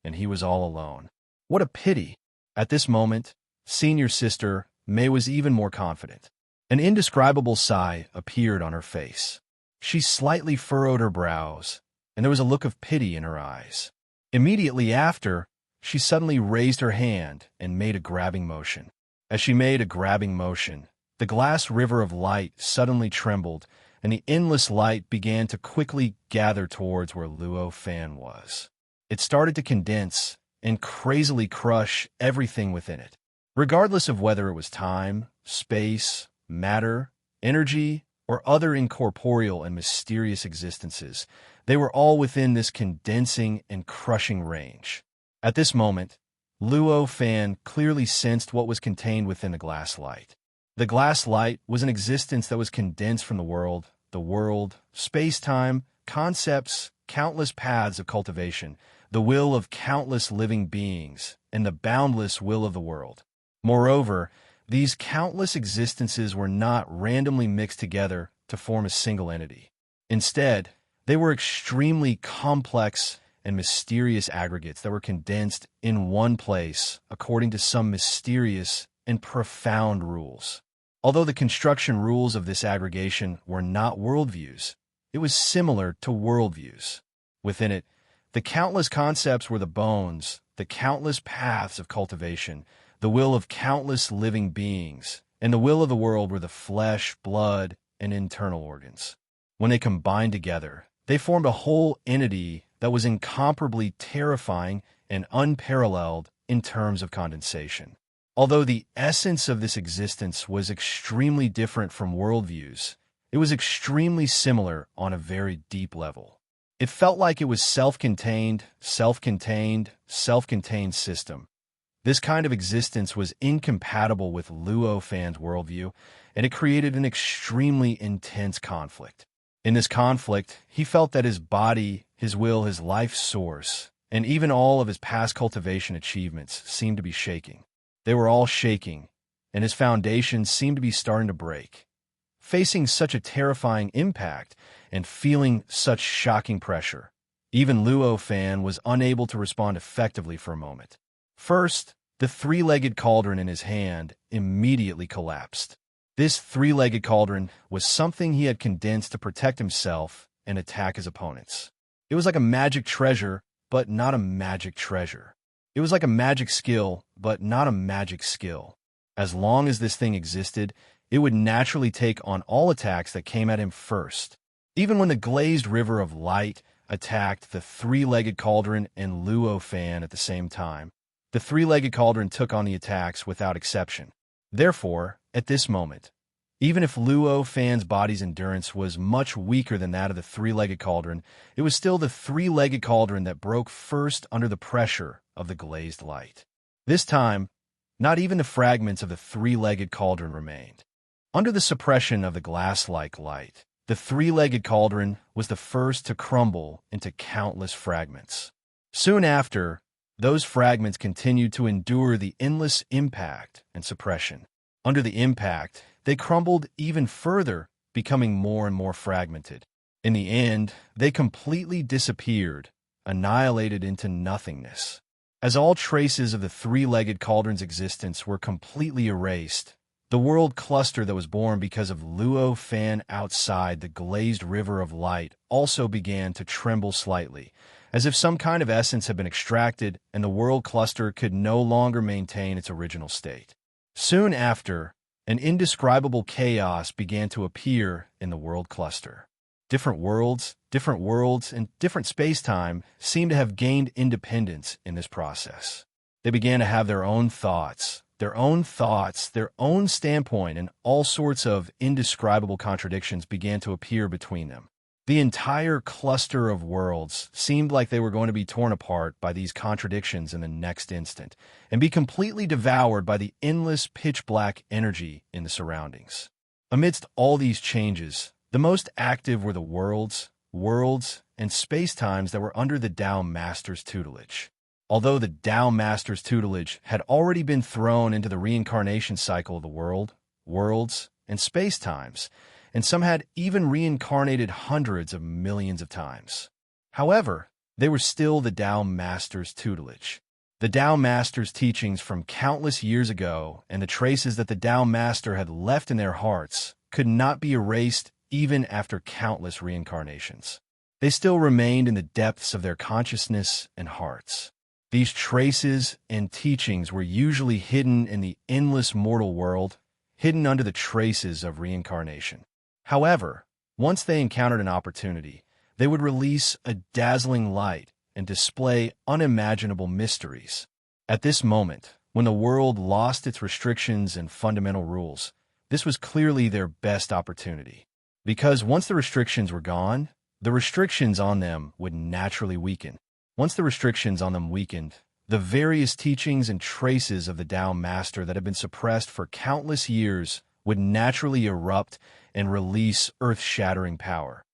and he was all alone. What a pity! At this moment, senior sister May was even more confident. An indescribable sigh appeared on her face. She slightly furrowed her brows, and there was a look of pity in her eyes. Immediately after, she suddenly raised her hand and made a grabbing motion. As she made a grabbing motion, the glass river of light suddenly trembled, and the endless light began to quickly gather towards where Luo Fan was. It started to condense and crazily crush everything within it. Regardless of whether it was time, space, matter, energy, or other incorporeal and mysterious existences, they were all within this condensing and crushing range. At this moment, Luo Fan clearly sensed what was contained within the glass light. The glass light was an existence that was condensed from the world, space-time, concepts, countless paths of cultivation, the will of countless living beings, and the boundless will of the world. Moreover, these countless existences were not randomly mixed together to form a single entity. Instead, they were extremely complex and mysterious aggregates that were condensed in one place according to some mysterious and profound rules. Although the construction rules of this aggregation were not worldviews, it was similar to worldviews. Within it, the countless concepts were the bones, the countless paths of cultivation, the will of countless living beings, and the will of the world were the flesh, blood, and internal organs. When they combined together, they formed a whole entity that was incomparably terrifying and unparalleled in terms of condensation. Although the essence of this existence was extremely different from worldviews, it was extremely similar on a very deep level. It felt like it was self-contained system. This kind of existence was incompatible with Luo Fan's worldview, and it created an extremely intense conflict. In this conflict, he felt that his body, his will, his life source, and even all of his past cultivation achievements seemed to be shaking. They were all shaking, and his foundations seemed to be starting to break. Facing such a terrifying impact and feeling such shocking pressure, even Luo Fan was unable to respond effectively for a moment. First, the three-legged cauldron in his hand immediately collapsed. This three-legged cauldron was something he had condensed to protect himself and attack his opponents. It was like a magic treasure, but not a magic treasure. It was like a magic skill, but not a magic skill. As long as this thing existed, it would naturally take on all attacks that came at him first. Even when the glazed river of light attacked the three-legged cauldron and Luo Fan at the same time, the three-legged cauldron took on the attacks without exception. Therefore, at this moment, even if Luo Fan's body's endurance was much weaker than that of the three-legged cauldron, it was still the three-legged cauldron that broke first under the pressure of the glazed light. This time, not even the fragments of the three-legged cauldron remained. Under the suppression of the glass-like light, the three-legged cauldron was the first to crumble into countless fragments. Soon after, those fragments continued to endure the endless impact and suppression. Under the impact, they crumbled even further, becoming more and more fragmented. In the end, they completely disappeared, annihilated into nothingness. As all traces of the three-legged cauldron's existence were completely erased, the world cluster that was born because of Luo Fan outside the glazed river of light also began to tremble slightly, as if some kind of essence had been extracted and the world cluster could no longer maintain its original state. Soon after, an indescribable chaos began to appear in the world cluster. Different worlds, and different space-time seemed to have gained independence in this process. They began to have their own thoughts, their own standpoint, and all sorts of indescribable contradictions began to appear between them. The entire cluster of worlds seemed like they were going to be torn apart by these contradictions in the next instant, and be completely devoured by the endless pitch-black energy in the surroundings. Amidst all these changes, the most active were the worlds, and space-times that were under the Tao Master's tutelage. Although the Tao Master's tutelage had already been thrown into the reincarnation cycle of the worlds, and space-times, and some had even reincarnated hundreds of millions of times. However, they were still the Tao Master's tutelage. The Tao Master's teachings from countless years ago and the traces that the Tao Master had left in their hearts could not be erased even after countless reincarnations. They still remained in the depths of their consciousness and hearts. These traces and teachings were usually hidden in the endless mortal world, hidden under the traces of reincarnation. However, once they encountered an opportunity, they would release a dazzling light and display unimaginable mysteries. At this moment, when the world lost its restrictions and fundamental rules, this was clearly their best opportunity. Because once the restrictions were gone, the restrictions on them would naturally weaken. Once the restrictions on them weakened, the various teachings and traces of the Tao Master that had been suppressed for countless years would naturally erupt and release earth-shattering power,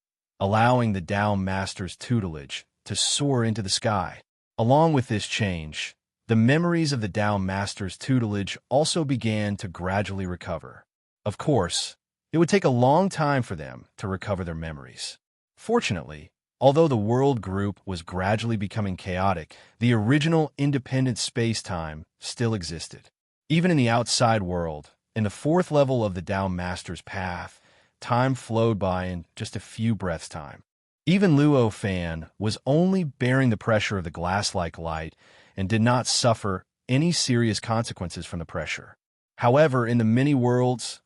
allowing the Tao Master's tutelage to soar into the sky. Along with this change, the memories of the Tao Master's tutelage also began to gradually recover. Of course, it would take a long time for them to recover their memories. Fortunately, although the world group was gradually becoming chaotic, the original independent space-time still existed. Even in the outside world, in the fourth level of the Tao Master's path, time flowed by in just a few breaths' time. Even Luo Fan was only bearing the pressure of the glass-like light and did not suffer any serious consequences from the pressure. However, in the many worlds,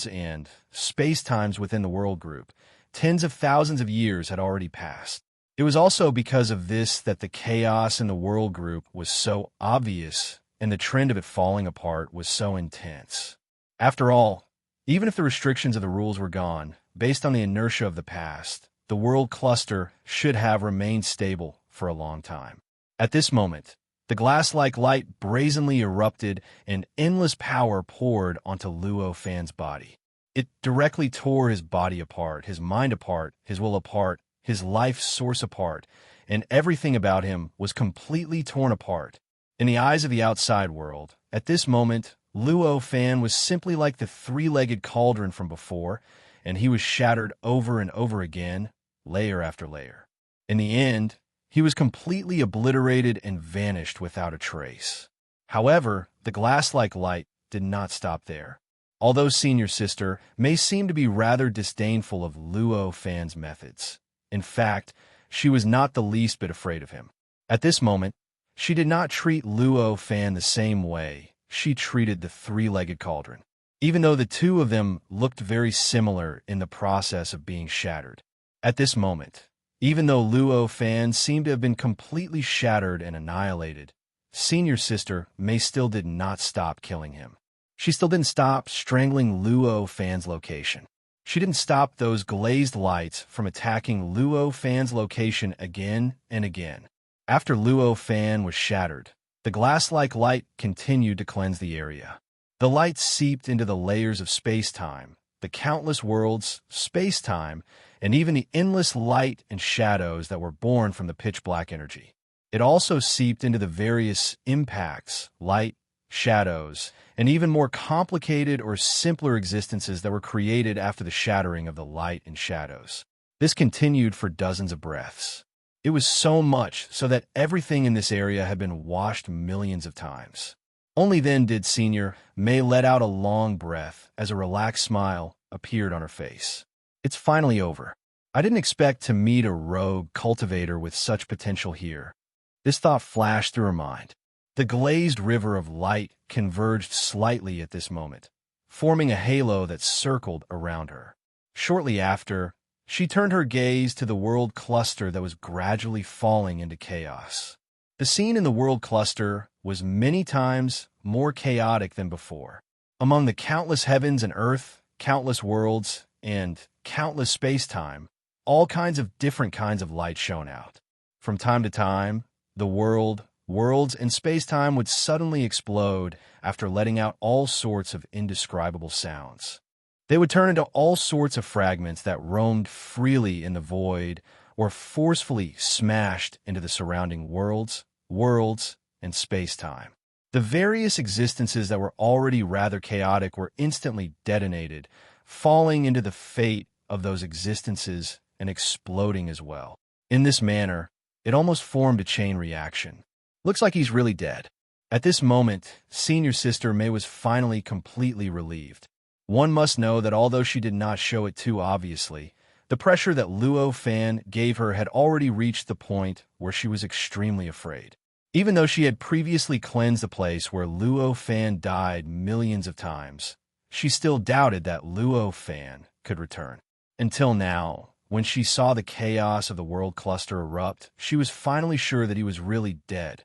and space-times within the world group, tens of thousands of years had already passed. It was also because of this that the chaos in the world group was so obvious and the trend of it falling apart was so intense. After all, even if the restrictions of the rules were gone, based on the inertia of the past, the world cluster should have remained stable for a long time. At this moment, the glass-like light brazenly erupted and endless power poured onto Luo Fan's body. It directly tore his body apart, his mind apart, his will apart, his life source apart, and everything about him was completely torn apart. In the eyes of the outside world, at this moment, Luo Fan was simply like the three-legged cauldron from before, and he was shattered over and over again, layer after layer. In the end, he was completely obliterated and vanished without a trace. However, the glass-like light did not stop there. Although Senior Sister may seem to be rather disdainful of Luo Fan's methods, in fact, she was not the least bit afraid of him. At this moment, she did not treat Luo Fan the same way she treated the three-legged cauldron, even though the two of them looked very similar in the process of being shattered. At this moment, even though Luo Fan seemed to have been completely shattered and annihilated, Senior Sister May still did not stop killing him. She still didn't stop strangling Luo Fan's location. She didn't stop those glazed lights from attacking Luo Fan's location again and again. After Luo Fan was shattered, the glass-like light continued to cleanse the area. The light seeped into the layers of space-time, the countless worlds, space-time, and even the endless light and shadows that were born from the pitch-black energy. It also seeped into the various impacts, light, shadows, and even more complicated or simpler existences that were created after the shattering of the light and shadows. This continued for dozens of breaths. It was so much so that everything in this area had been washed millions of times. Only then did Senior May let out a long breath as a relaxed smile appeared on her face. It's finally over. I didn't expect to meet a rogue cultivator with such potential here. This thought flashed through her mind. The glazed river of light converged slightly at this moment, forming a halo that circled around her. Shortly after, she turned her gaze to the world cluster that was gradually falling into chaos. The scene in the world cluster was many times more chaotic than before. Among the countless heavens and earth, countless worlds, and countless space-time, all kinds of different kinds of light shone out. From time to time, the worlds, and space-time would suddenly explode after letting out all sorts of indescribable sounds. They would turn into all sorts of fragments that roamed freely in the void or forcefully smashed into the surrounding worlds, and space-time. The various existences that were already rather chaotic were instantly detonated, falling into the fate of those existences and exploding as well. In this manner, it almost formed a chain reaction. Looks like he's really dead. At this moment, Senior Sister May was finally completely relieved. One must know that although she did not show it too obviously, the pressure that Luo Fan gave her had already reached the point where she was extremely afraid. Even though she had previously cleansed the place where Luo Fan died millions of times, she still doubted that Luo Fan could return. Until now, when she saw the chaos of the world cluster erupt, she was finally sure that he was really dead.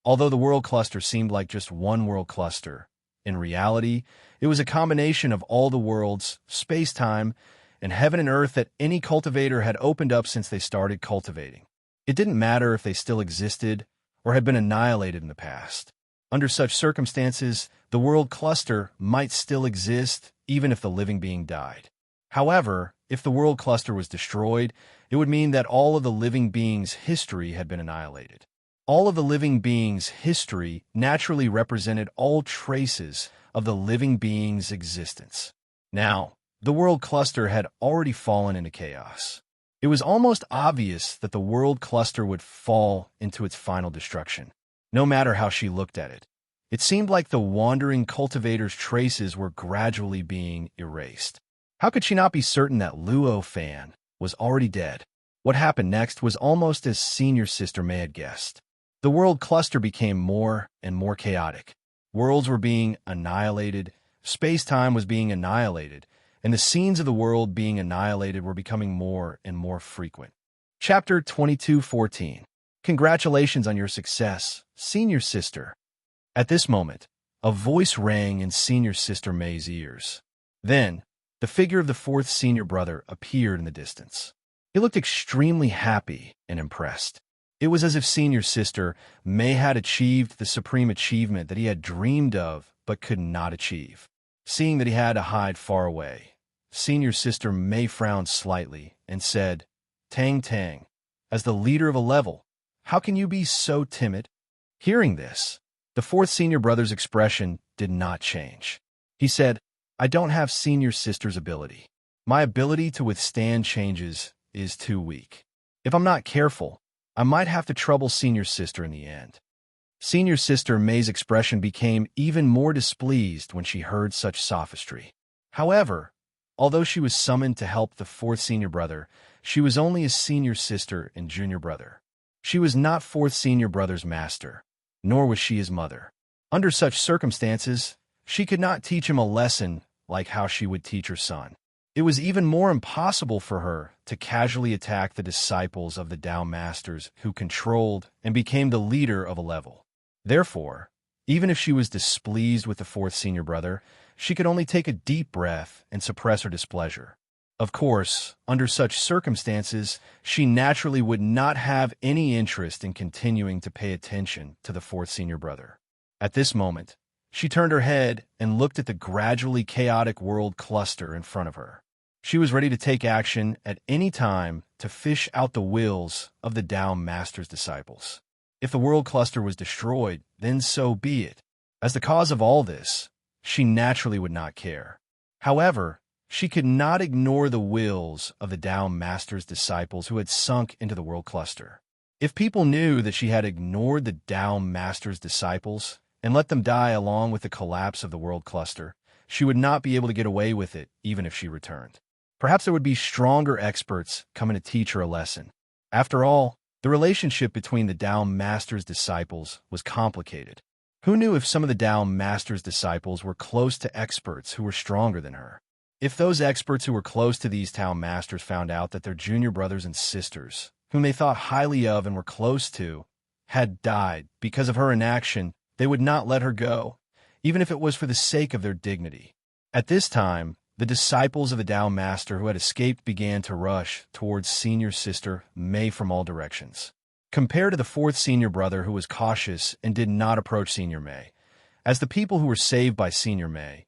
Although the world cluster seemed like just one world cluster, in reality, it was a combination of all the worlds, space-time, and heaven and earth that any cultivator had opened up since they started cultivating. It didn't matter if they still existed or had been annihilated in the past. Under such circumstances, the world cluster might still exist even if the living being died. However, if the world cluster was destroyed, it would mean that all of the living beings' history had been annihilated. All of the living beings' history naturally represented all traces of the living being's existence. Now, the world cluster had already fallen into chaos. It was almost obvious that the world cluster would fall into its final destruction, no matter how she looked at it. It seemed like the wandering cultivator's traces were gradually being erased. How could she not be certain that Luo Fan was already dead? What happened next was almost as Senior Sister May had guessed. The world cluster became more and more chaotic. Worlds were being annihilated, space-time was being annihilated, and the scenes of the world being annihilated were becoming more and more frequent. Chapter 22:14. Congratulations on your success, Senior Sister. At this moment, a voice rang in Senior Sister May's ears. Then, the figure of the fourth senior brother appeared in the distance. He looked extremely happy and impressed. It was as if Senior Sister May had achieved the supreme achievement that he had dreamed of but could not achieve. Seeing that he had to hide far away, Senior Sister May frowned slightly and said, "Tang Tang, as the leader of a level, how can you be so timid?" Hearing this, the fourth senior brother's expression did not change. He said, "I don't have Senior Sister's ability. My ability to withstand changes is too weak. If I'm not careful, I might have to trouble Senior Sister in the end." Senior Sister May's expression became even more displeased when she heard such sophistry. However, although she was summoned to help the fourth senior brother, she was only a senior sister and junior brother. She was not fourth senior brother's master, nor was she his mother. Under such circumstances, she could not teach him a lesson like how she would teach her son. It was even more impossible for her to casually attack the disciples of the Tao Masters who controlled and became the leader of a level. Therefore, even if she was displeased with the fourth senior brother, she could only take a deep breath and suppress her displeasure. Of course, under such circumstances, she naturally would not have any interest in continuing to pay attention to the fourth senior brother. At this moment, she turned her head and looked at the gradually chaotic world cluster in front of her. She was ready to take action at any time to fish out the wills of the Tao Master's disciples. If the world cluster was destroyed, then so be it. As the cause of all this, she naturally would not care. However, she could not ignore the wills of the Tao Master's disciples who had sunk into the world cluster. If people knew that she had ignored the Tao Master's disciples and let them die along with the collapse of the world cluster, she would not be able to get away with it even if she returned. Perhaps there would be stronger experts coming to teach her a lesson. After all, the relationship between the Tao Master's disciples was complicated. Who knew if some of the Tao Master's disciples were close to experts who were stronger than her? If those experts who were close to these Tao Masters found out that their junior brothers and sisters, whom they thought highly of and were close to, had died because of her inaction, they would not let her go, even if it was for the sake of their dignity. At this time, the disciples of the Tao Master who had escaped began to rush towards senior sister Mei from all directions. Compared to the fourth senior brother who was cautious and did not approach senior Mei, as the people who were saved by senior Mei,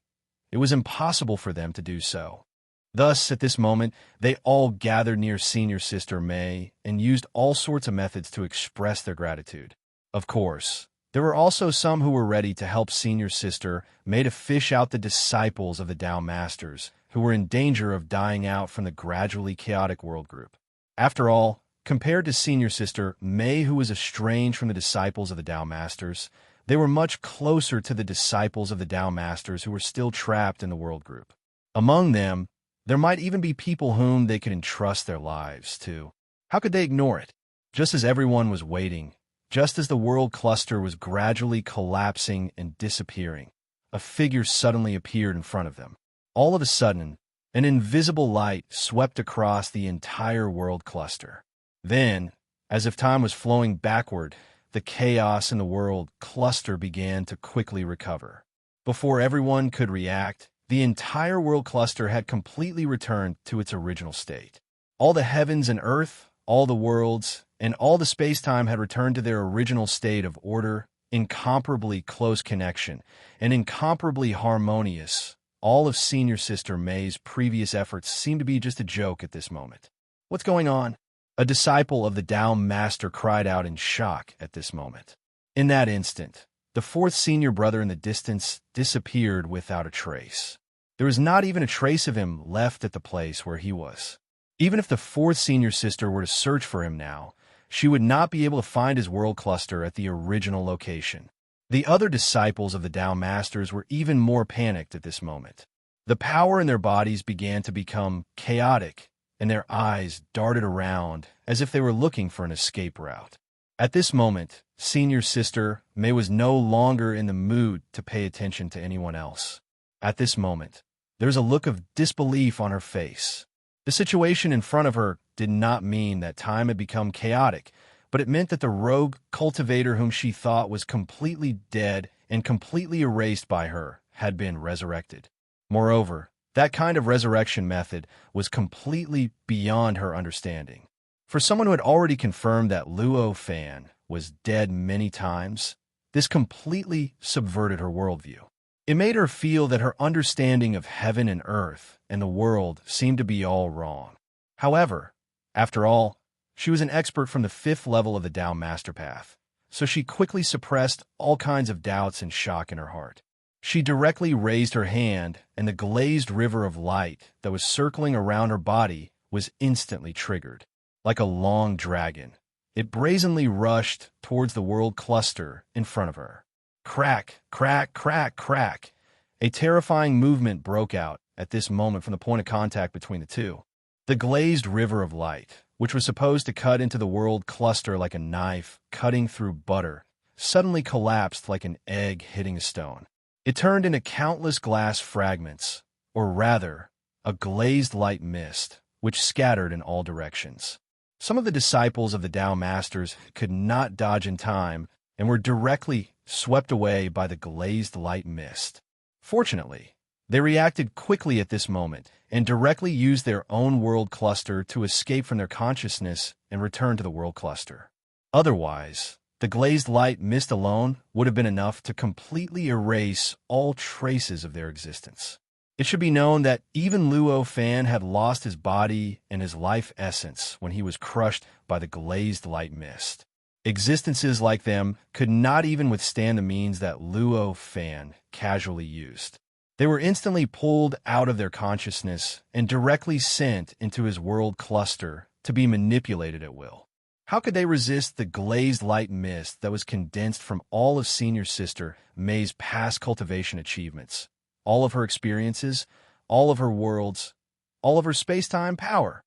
it was impossible for them to do so. Thus, at this moment, they all gathered near senior sister Mei and used all sorts of methods to express their gratitude. Of course, there were also some who were ready to help senior sister Mei to fish out the disciples of the Tao Masters who were in danger of dying out from the gradually chaotic world group. After all, compared to senior sister Mei, who was estranged from the disciples of the Tao Masters, they were much closer to the disciples of the Tao Masters who were still trapped in the world group. Among them, there might even be people whom they could entrust their lives to. How could they ignore it? Just as everyone was waiting, just as the world cluster was gradually collapsing and disappearing, a figure suddenly appeared in front of them. All of a sudden, an invisible light swept across the entire world cluster. Then, as if time was flowing backward, the chaos in the world cluster began to quickly recover. Before everyone could react, the entire world cluster had completely returned to its original state. All the heavens and earth, all the worlds, and all the space-time had returned to their original state of order, incomparably close connection, and incomparably harmonious. All of senior sister Mei's previous efforts seemed to be just a joke at this moment. What's going on? A disciple of the Tao Master cried out in shock at this moment. In that instant, the fourth senior brother in the distance disappeared without a trace. There was not even a trace of him left at the place where he was. Even if the fourth senior sister were to search for him now, she would not be able to find his world cluster at the original location. The other disciples of the Tao Masters were even more panicked at this moment. The power in their bodies began to become chaotic, and their eyes darted around as if they were looking for an escape route. At this moment, senior sister Mei was no longer in the mood to pay attention to anyone else. At this moment, there was a look of disbelief on her face. The situation in front of her did not mean that time had become chaotic, but it meant that the rogue cultivator whom she thought was completely dead and completely erased by her had been resurrected. Moreover, that kind of resurrection method was completely beyond her understanding. For someone who had already confirmed that Luo Fan was dead many times, this completely subverted her worldview. It made her feel that her understanding of heaven and earth and the world seemed to be all wrong. However, after all, she was an expert from the 5th level of the Tao Master Path, so she quickly suppressed all kinds of doubts and shock in her heart. She directly raised her hand, and the glazed river of light that was circling around her body was instantly triggered. Like a long dragon, it brazenly rushed towards the world cluster in front of her. Crack, crack, crack, crack. A terrifying movement broke out at this moment from the point of contact between the two. The glazed river of light, which was supposed to cut into the world cluster like a knife cutting through butter, suddenly collapsed like an egg hitting a stone. It turned into countless glass fragments, or rather, a glazed light mist, which scattered in all directions. Some of the disciples of the Tao Masters could not dodge in time and were directly swept away by the glazed light mist. Fortunately, they reacted quickly at this moment and directly used their own world cluster to escape from their consciousness and return to the world cluster. Otherwise, the glazed light mist alone would have been enough to completely erase all traces of their existence. It should be known that even Luo Fan had lost his body and his life essence when he was crushed by the glazed light mist. Existences like them could not even withstand the means that Luo Fan casually used. They were instantly pulled out of their consciousness and directly sent into his world cluster to be manipulated at will. How could they resist the glazed light mist that was condensed from all of Senior Sister May's past cultivation achievements, all of her experiences, all of her worlds, all of her space-time power?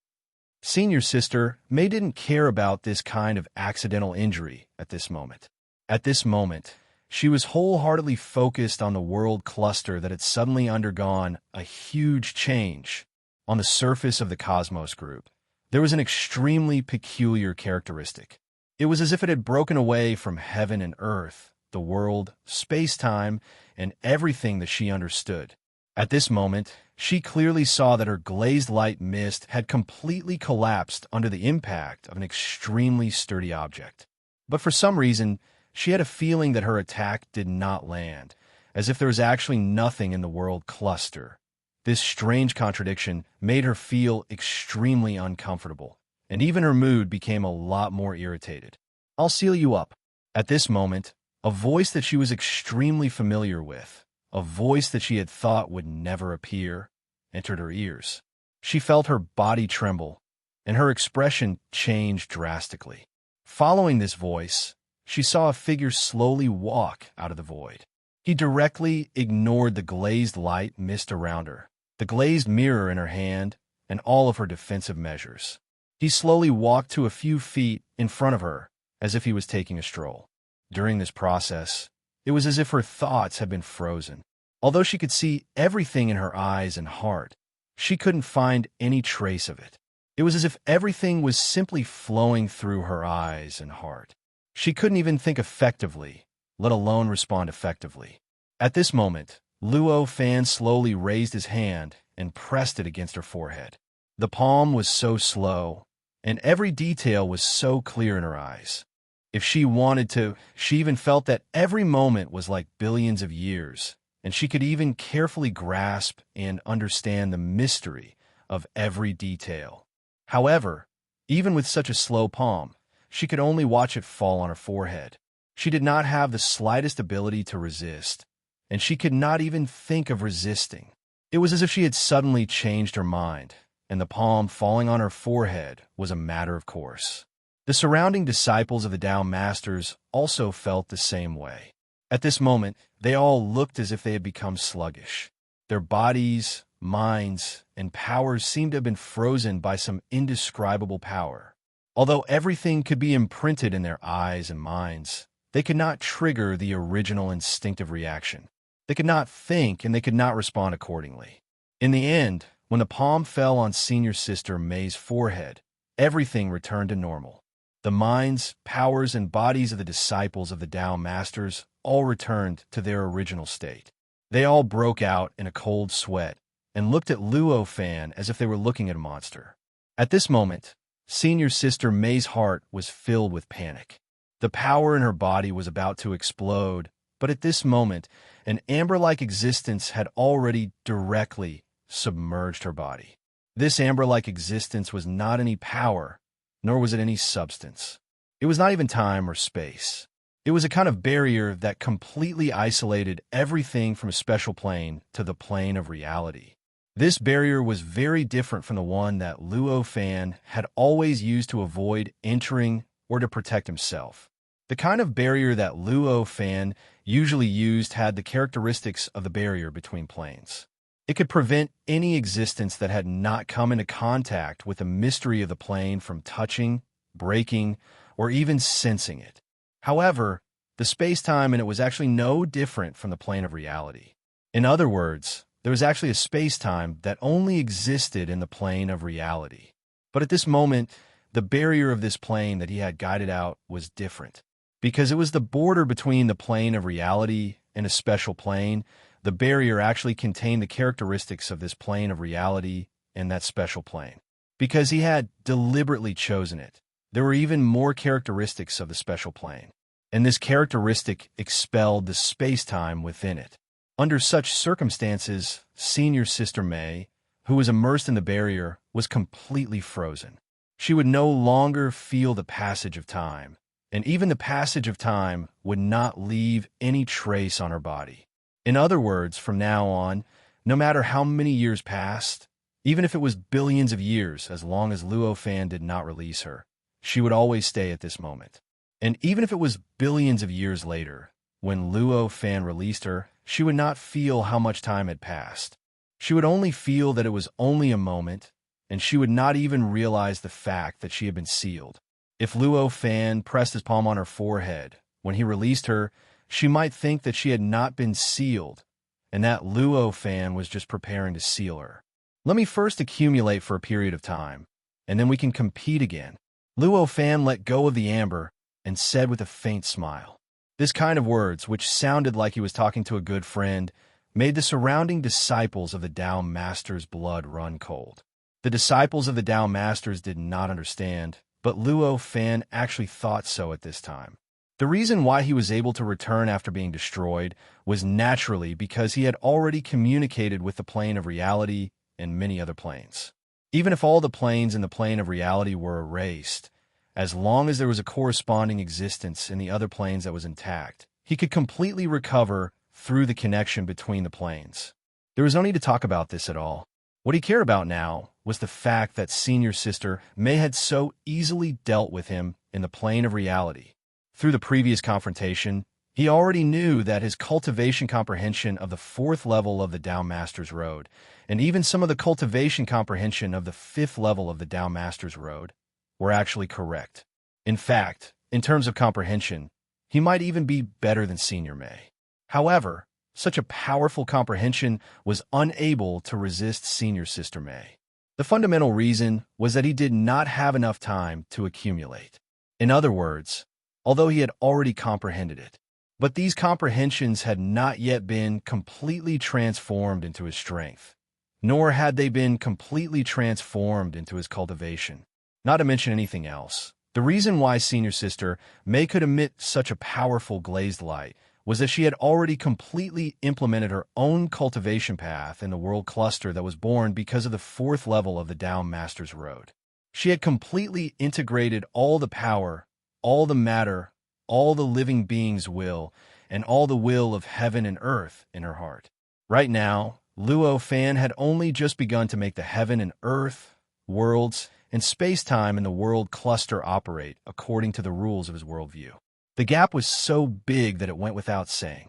Senior Sister May didn't care about this kind of accidental injury at this moment. At this moment, she was wholeheartedly focused on the world cluster that had suddenly undergone a huge change. On the surface of the Cosmos Group, there was an extremely peculiar characteristic. It was as if it had broken away from heaven and earth, the world, space-time, and everything that she understood. At this moment, she clearly saw that her glazed light mist had completely collapsed under the impact of an extremely sturdy object. But for some reason, she had a feeling that her attack did not land, as if there was actually nothing in the world cluster. This strange contradiction made her feel extremely uncomfortable, and even her mood became a lot more irritated. "I'll seal you up." At this moment, a voice that she was extremely familiar with, a voice that she had thought would never appear, entered her ears. She felt her body tremble, and her expression changed drastically. Following this voice, she saw a figure slowly walk out of the void. He directly ignored the glazed light mist around her, the glazed mirror in her hand, and all of her defensive measures. He slowly walked to a few feet in front of her, as if he was taking a stroll. During this process, it was as if her thoughts had been frozen. Although she could see everything in her eyes and heart, she couldn't find any trace of it. It was as if everything was simply flowing through her eyes and heart. She couldn't even think effectively, let alone respond effectively. At this moment, Luo Fan slowly raised his hand and pressed it against her forehead. The palm was so slow, and every detail was so clear in her eyes. If she wanted to, she even felt that every moment was like billions of years, and she could even carefully grasp and understand the mystery of every detail. However, even with such a slow palm, she could only watch it fall on her forehead. She did not have the slightest ability to resist, and she could not even think of resisting. It was as if she had suddenly changed her mind, and the palm falling on her forehead was a matter of course. The surrounding disciples of the Tao Masters also felt the same way. At this moment, they all looked as if they had become sluggish. Their bodies, minds, and powers seemed to have been frozen by some indescribable power. Although everything could be imprinted in their eyes and minds, they could not trigger the original instinctive reaction. They could not think, and they could not respond accordingly. In the end, when the palm fell on Senior Sister May's forehead, everything returned to normal. The minds, powers, and bodies of the disciples of the Tao Masters all returned to their original state. They all broke out in a cold sweat and looked at Luo Fan as if they were looking at a monster. At this moment, Senior Sister May's heart was filled with panic. The power in her body was about to explode, but at this moment, an amber-like existence had already directly submerged her body. This amber-like existence was not any power, nor was it any substance. It was not even time or space. It was a kind of barrier that completely isolated everything from a special plane to the plane of reality. This barrier was very different from the one that Luo Fan had always used to avoid entering or to protect himself. The kind of barrier that Luo Fan usually used had the characteristics of the barrier between planes. It could prevent any existence that had not come into contact with the mystery of the plane from touching, breaking, or even sensing it. However, the space-time in it was actually no different from the plane of reality. In other words, there was actually a space-time that only existed in the plane of reality. But at this moment, the barrier of this plane that he had guided out was different. Because it was the border between the plane of reality and a special plane, the barrier actually contained the characteristics of this plane of reality and that special plane. Because he had deliberately chosen it, there were even more characteristics of the special plane, and this characteristic expelled the space-time within it. Under such circumstances, Senior Sister May, who was immersed in the barrier, was completely frozen. She would no longer feel the passage of time, and even the passage of time would not leave any trace on her body. In other words, from now on, no matter how many years passed, even if it was billions of years, as long as Luo Fan did not release her, she would always stay at this moment. And even if it was billions of years later, when Luo Fan released her, she would not feel how much time had passed. She would only feel that it was only a moment, and she would not even realize the fact that she had been sealed. If Luo Fan pressed his palm on her forehead when he released her, she might think that she had not been sealed, and that Luo Fan was just preparing to seal her. Let me first accumulate for a period of time, and then we can compete again. Luo Fan let go of the amber and said with a faint smile. This kind of words, which sounded like he was talking to a good friend, made the surrounding disciples of the Tao Master's blood run cold. The disciples of the Tao Masters did not understand, but Luo Fan actually thought so at this time. The reason why he was able to return after being destroyed was naturally because he had already communicated with the plane of reality and many other planes. Even if all the planes in the plane of reality were erased, as long as there was a corresponding existence in the other planes that was intact, he could completely recover through the connection between the planes. There was no need to talk about this at all. What he cared about now was the fact that Senior Sister May had so easily dealt with him in the plane of reality. Through the previous confrontation, he already knew that his cultivation comprehension of the 4th level of the Tao Master's Road, and even some of the cultivation comprehension of the 5th level of the Tao Master's Road, were actually correct. In fact, in terms of comprehension, he might even be better than Senior May. However, such a powerful comprehension was unable to resist Senior Sister May. The fundamental reason was that he did not have enough time to accumulate. In other words, although he had already comprehended it, but these comprehensions had not yet been completely transformed into his strength, nor had they been completely transformed into his cultivation. Not to mention anything else, the reason why Senior Sister May could emit such a powerful glazed light was that she had already completely implemented her own cultivation path in the world cluster that was born because of the 4th level of the Tao Master's Road. She had completely integrated all the power, all the matter, all the living beings' will, and all the will of heaven and earth in her heart. Right now, Luo Fan had only just begun to make the heaven and earth, worlds, and space-time in the world cluster operate according to the rules of his worldview. The gap was so big that it went without saying.